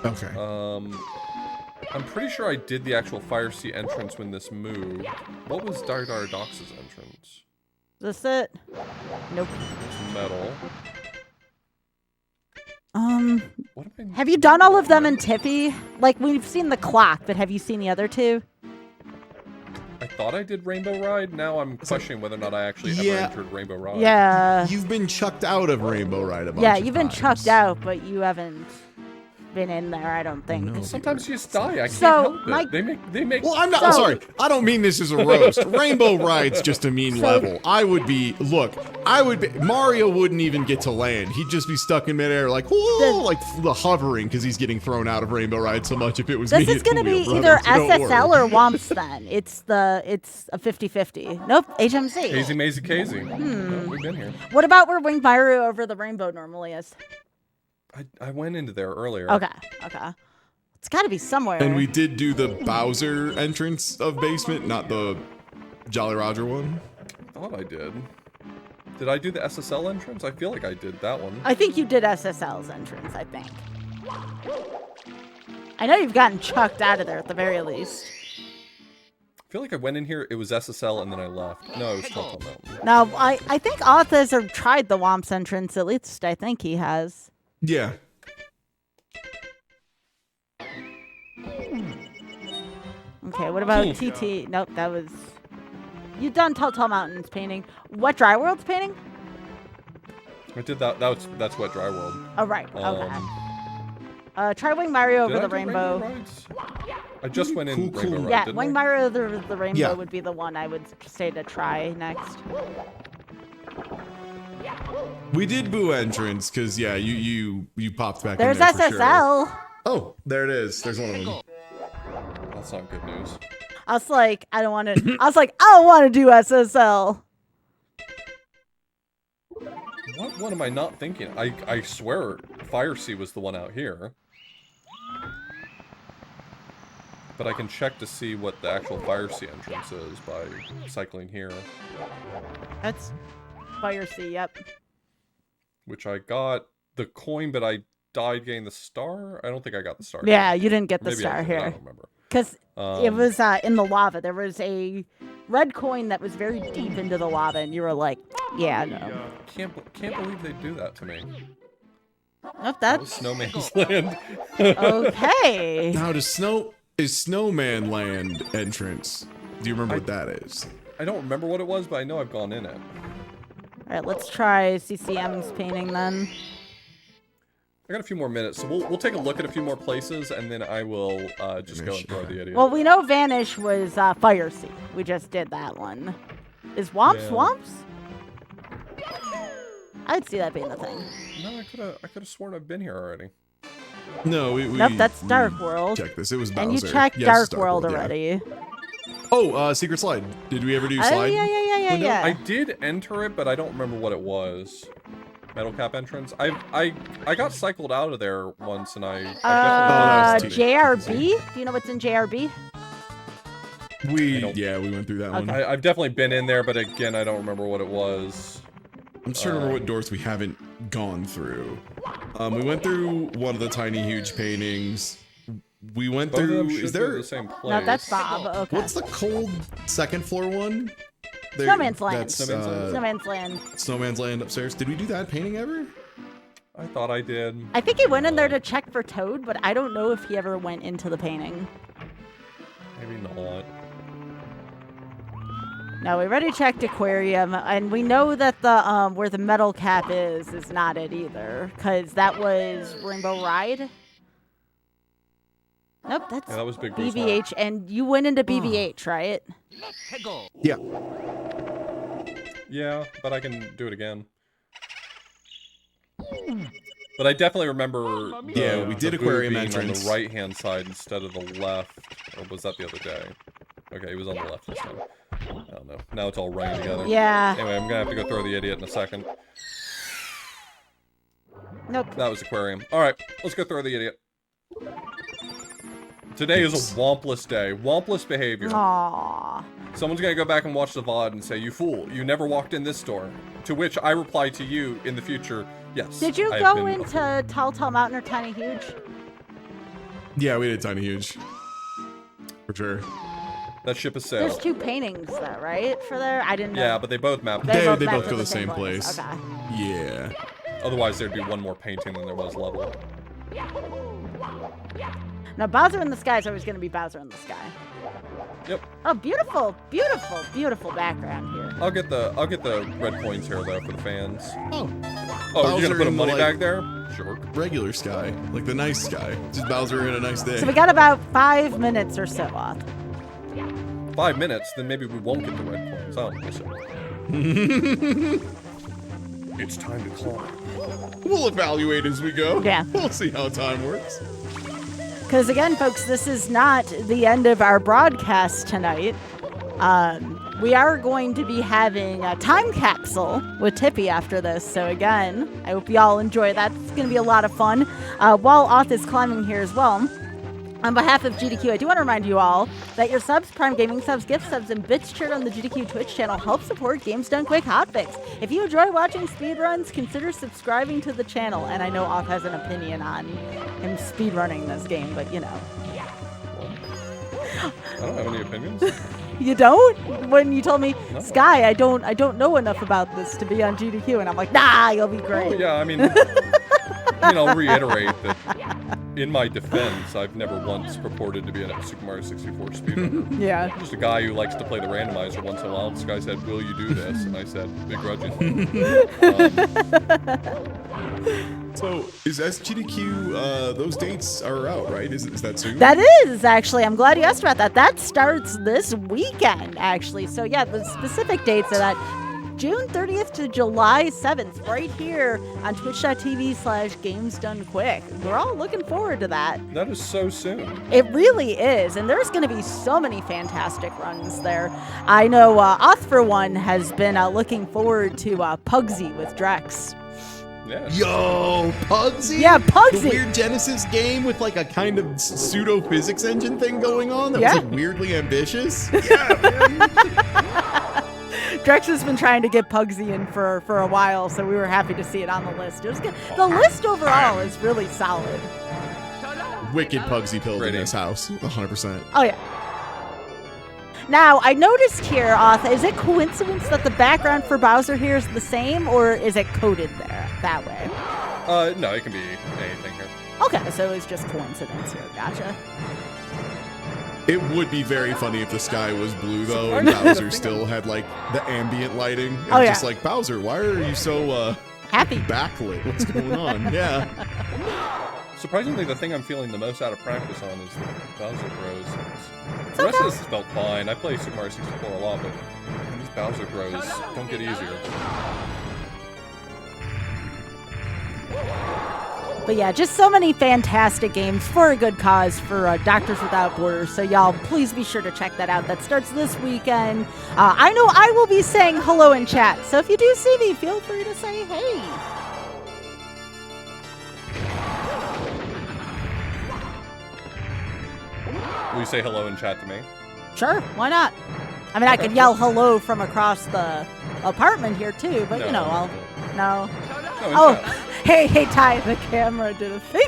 Okay. I'm pretty sure I did the actual Fire Sea entrance when this moved. What was Dardox's entrance? Is this it? Nope. It's metal. What am I... Have you done all of them in Tippy? Like, we've seen the clock, but have you seen the other 2? I thought I did Rainbow Ride. Now I'm questioning whether or not I actually ever entered Rainbow Ride. Yeah. You've been chucked out of Rainbow Ride a bunch Yeah, of you've been times. chucked out, but you haven't been in there, I don't think. No. Sometimes you just die. I can't So, help my- it. They make. Well, I'm not. So- Sorry, I don't mean this as a roast. Rainbow Ride's just a mean level. Mario wouldn't even get to land. He'd just be stuck in midair, like whoa, like the hovering, because he's getting thrown out of Rainbow Ride so much. If it was This me, is going to be brother, either so don't SSL worry. or Womps then. It's a 50-50. Nope, HMC. Hazy Mazy Casey. No, we've been here. What about where Winged Mario over the rainbow normally is? I went into there earlier. Okay. It's got to be somewhere. And we did do the Bowser entrance of basement, not the Jolly Roger one. I thought I did. Did I do the SSL entrance? I feel like I did that one. I think you did SSL's entrance, I think. I know you've gotten chucked out of there at the very least. I feel like I went in here, it was SSL, and then I left. No, it was Telltale Mountain. Now, I think Oth has tried the Womps entrance, at least I think he has. Yeah. Okay, what about TT? Nope, that was... You've done Telltale Mountain's painting. What Dry World's painting? I did that. That's Wet Dry World. Oh, right. Okay. Try Wing Mario over Did I the do rainbow. Rides? I just went in Cool. Rainbow Ride, Yeah, didn't Wing I? Mario over the rainbow Yeah. would be the one I would say to try next. We did Boo entrance, because yeah, you popped back There's in there for sure. SSL. Oh, there it is. There's one of them. That's not good news. I was like, I don't want to. I was like, I don't want to do SSL. What am I not thinking? I swear Fire Sea was the one out here. But I can check to see what the actual Fire Sea entrance is by cycling here. That's Fire Sea. Yep. Which I got the coin, but I died getting the star. I don't think I got the star. Yeah, you didn't get the Maybe star I did, I here don't remember. because it was in the lava. There was a red coin that was very deep into the lava, and you were like, "Yeah, no." Can't believe they do that to me. Nope, that's Snowman's Land. okay. Now, is Snowman Land entrance? Do you remember what that is? I don't remember what it was, but I know I've gone in it. All right, let's try CCM's painting then. I got a few more minutes, so we'll take a look at a few more places, and then I will just go and throw the idiot. Well, we know Vanish was Fire Sea. We just did that one. Is Womp Swamps? I'd see that being the thing. No, I could have sworn I've been here already. No, nope, that's Dark World. Check this. It was Bowser. And you checked Dark World already. Oh, Secret Slide. Did we ever do Slide? Yeah. I did enter it, but I don't remember what it was. Metal Cap entrance. I got cycled out of there once, and I JRB. Do you know what's in JRB? We went through that one. I've definitely been in there, but again, I don't remember what it was. I'm just trying to remember what doors we haven't gone through. We went through one of the tiny huge paintings. We went through. Is there the same place? No, that's Bob. Okay. What's the cold second floor one? Snowman's Land. Snowman's Land. Snowman's Land upstairs. Did we do that painting ever? I thought I did. I think he went in there to check for Toad, but I don't know if he ever went into the painting. Maybe not. No, we already checked Aquarium, and we know that the where the metal cap is not it either, because that was Rainbow Ride. Nope, that's that was Big BBH, and you went into BBH, right? Yeah. Yeah, but I can do it again. But I definitely remember we did Aquarium entrance on the right-hand side instead of the left. Or was that the other day? Okay, he was on the left this time. I don't know. Now it's all running together. Yeah. Anyway, I'm gonna have to go throw the idiot in a second. Nope. That was Aquarium. Alright, let's go throw the idiot. Today is a wompless day. Wompless behavior. Aww. Someone's gonna go back and watch the VOD and say, "You fool, you never walked in this store." To which I reply to you in the future, yes. Did you go into Tall Tall Mountain or Tiny Huge? Yeah, we did Tiny Huge. For sure. That ship is sailed. There's two paintings though, right? For there? I didn't know. Yeah, but they both map. They both go to the same place. Okay. Yeah. Otherwise, there'd be one more painting than there was level. Now, Bowser in the Sky is always going to be Bowser in the Sky. Yep. Oh, beautiful, beautiful, beautiful background here. I'll get the red coins here though for the fans. Oh, you're gonna put a money bag there? Sure. Regular sky, like the nice sky. Just Bowser in a nice day. So we got about 5 minutes or so off. 5 minutes, then maybe we won't get the red coins. I don't think so. It's time to climb. We'll evaluate as we go. Yeah. We'll see how time works. Because again, folks, this is not the end of our broadcast tonight. We are going to be having a time capsule with Tippy after this. So again, I hope you all enjoy that. It's going to be a lot of fun. While Oth is climbing here as well, on behalf of GDQ, I do want to remind you all that your subs, Prime Gaming subs, gift subs, and bits shared on the GDQ Twitch channel help support Games Done Quick Hotfix. If you enjoy watching speedruns, consider subscribing to the channel. And I know Off has an opinion on him speedrunning this game, but you know. I don't have any opinions. You don't? When you told me, no. Sky, I don't know enough about this to be on GDQ, and I'm like, nah, you'll be great. Oh, yeah, I mean, I'll reiterate that in my defense, I've never once purported to be a Super Mario 64 speedrunner. Yeah. Just a guy who likes to play the randomizer once in a while. This guy said, "Will you do this?" And I said, begrudgingly. So, is SGDQ, those dates are out, right? Is that soon? That is, actually. I'm glad you asked about that. That starts this weekend, actually. So, yeah, the specific dates are that June 30th to July 7th, right here on twitch.tv/GamesDoneQuick. We're all looking forward to that. That is so soon. It really is, and there's going to be so many fantastic runs there. I know Oth, for one, has been looking forward to Pugsy with Drex. Yeah. Yo, Pugsy? Yeah, Pugsy! The weird Genesis game with like a kind of pseudo-physics engine thing going on that was like weirdly ambitious. Yeah, man. Drex has been trying to get Pugsy in for a while, so we were happy to see it on the list. It was good. The list overall is really solid. Wicked Pugsy build in this house, 100%. Oh, yeah. Now, I noticed here, Oth, is it coincidence that the background for Bowser here is the same, or is it coded there that way? No, it can be anything here. Okay, so it's just coincidence here. Gotcha. It would be very funny if the sky was blue though, and Surprisingly, Bowser still had like the ambient lighting. And Oh, yeah. just like, Bowser, why are you so Happy. backlit? What's going on? Yeah. Surprisingly, the thing I'm feeling the most out of practice on is the Bowser Bros. The rest of this has felt fine. I play Super Mario 64 a lot, but these Bowser Bros don't get easier. But yeah, just so many fantastic games for a good cause for Doctors Without Borders. So y'all, please be sure to check that out. That starts this weekend. I know I will be saying hello in chat. So if you do see me, feel free to say hey. Will you say hello in chat to me? Sure, why not? I mean, I could yell hello from across the apartment here too, but you know, I'll... No. No, in chat. Hey, Ty, the camera did a thing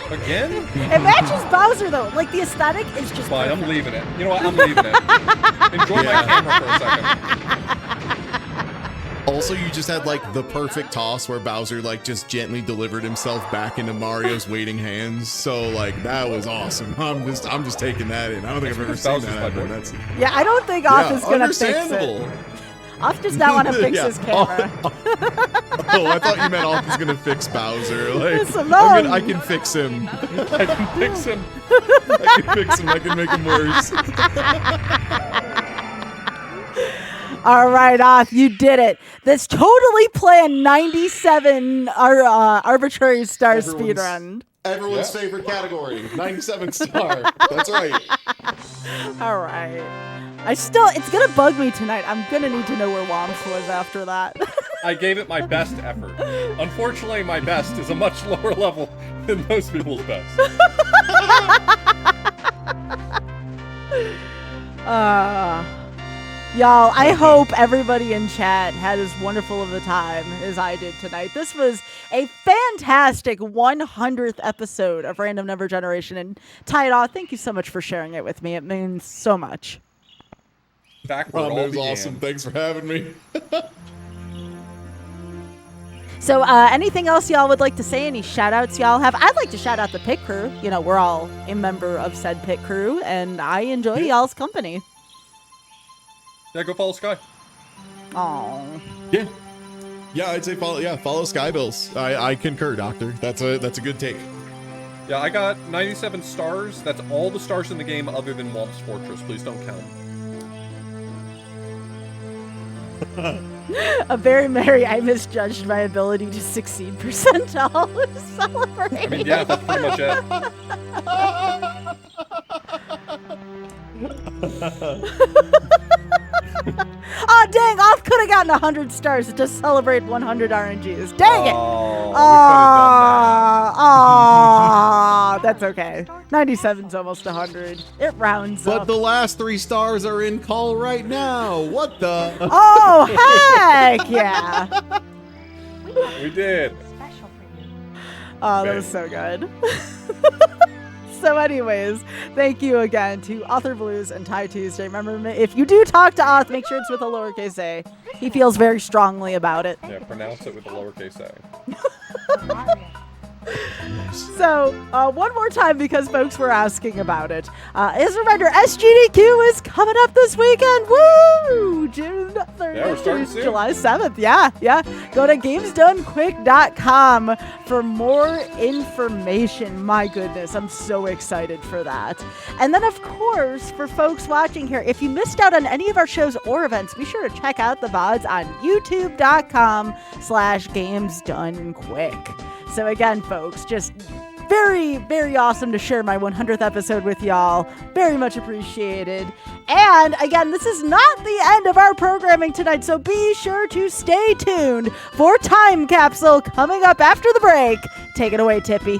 Again? It matches Bowser, though. Like, the aesthetic is just Fine, perfect. I'm leaving it. You know what? I'm leaving it. Enjoy my camera for a second. Also, you just had like the perfect toss where Bowser like just gently delivered himself back into Mario's waiting hands. So like that was awesome. I'm just taking that in. I don't think I've ever seen Bowser's that my happen. boy. That's Yeah, I don't think Off is going to fix understandable. it. Off does not want to fix Yeah. his camera. Oh, I thought you meant Off is gonna fix Bowser. Like Simone. I can fix him. I can fix him. I can fix him. I can make him worse. All right, Off, you did it. This totally planned 97 arbitrary star speedrun. Everyone's favorite category, 97 star. That's right. All right. It's going to bug me tonight. I'm going to need to know where Womps was after that. I gave it my best effort. Unfortunately, my best is a much lower level than most people's best. Y'all, I hope everybody in chat had as wonderful of a time as I did tonight. This was a fantastic 100th episode of Random Number Generation. And Ty It Off, thank you so much for sharing it with me. It means so much. Back where it all It was began. awesome. Thanks for having me. So anything else y'all would like to say? Any shout outs y'all have? I'd like to shout out the pit crew. You know, we're all a member of said pit crew, and I enjoy y'all's company. Yeah, go follow Sky. Aww. Yeah, I'd say follow Skybills. I concur, Doctor. That's a good take. Yeah, I got 97 stars. That's all the stars in the game other than Womp's Fortress. Please don't count. A very merry, I misjudged my ability to succeed percentile. Celebrate. I mean, yeah, that's pretty much it. Oh, dang, Off could have gotten 100 stars to just celebrate 100 RNGs. Dang it. Oh, Oh, that's okay. 97's almost 100. It rounds But up. the last 3 stars are in call right now. What the? Oh, heck yeah. we did. Oh, that was so good. So anyways, thank you again to Author Blues and Ty Tuesday. Remember, if you do talk to Auth, make sure it's with a lowercase a. He feels very strongly about it. Yeah, pronounce it with a lowercase a. So, one more time because folks were asking about it. As a reminder, SGDQ is coming up this weekend. Woo! June 3rd Yeah, we're starting to soon. July 7th. Yeah. Go to gamesdonequick.com for more information. My goodness, I'm so excited for that. And then, of course, for folks watching here, if you missed out on any of our shows or events, be sure to check out the VODs on youtube.com/gamesdonequick. So again, folks, just very, very awesome to share my 100th episode with y'all. Very much appreciated. And again, this is not the end of our programming tonight, so be sure to stay tuned for Time Capsule coming up after the break. Take it away, Tippy.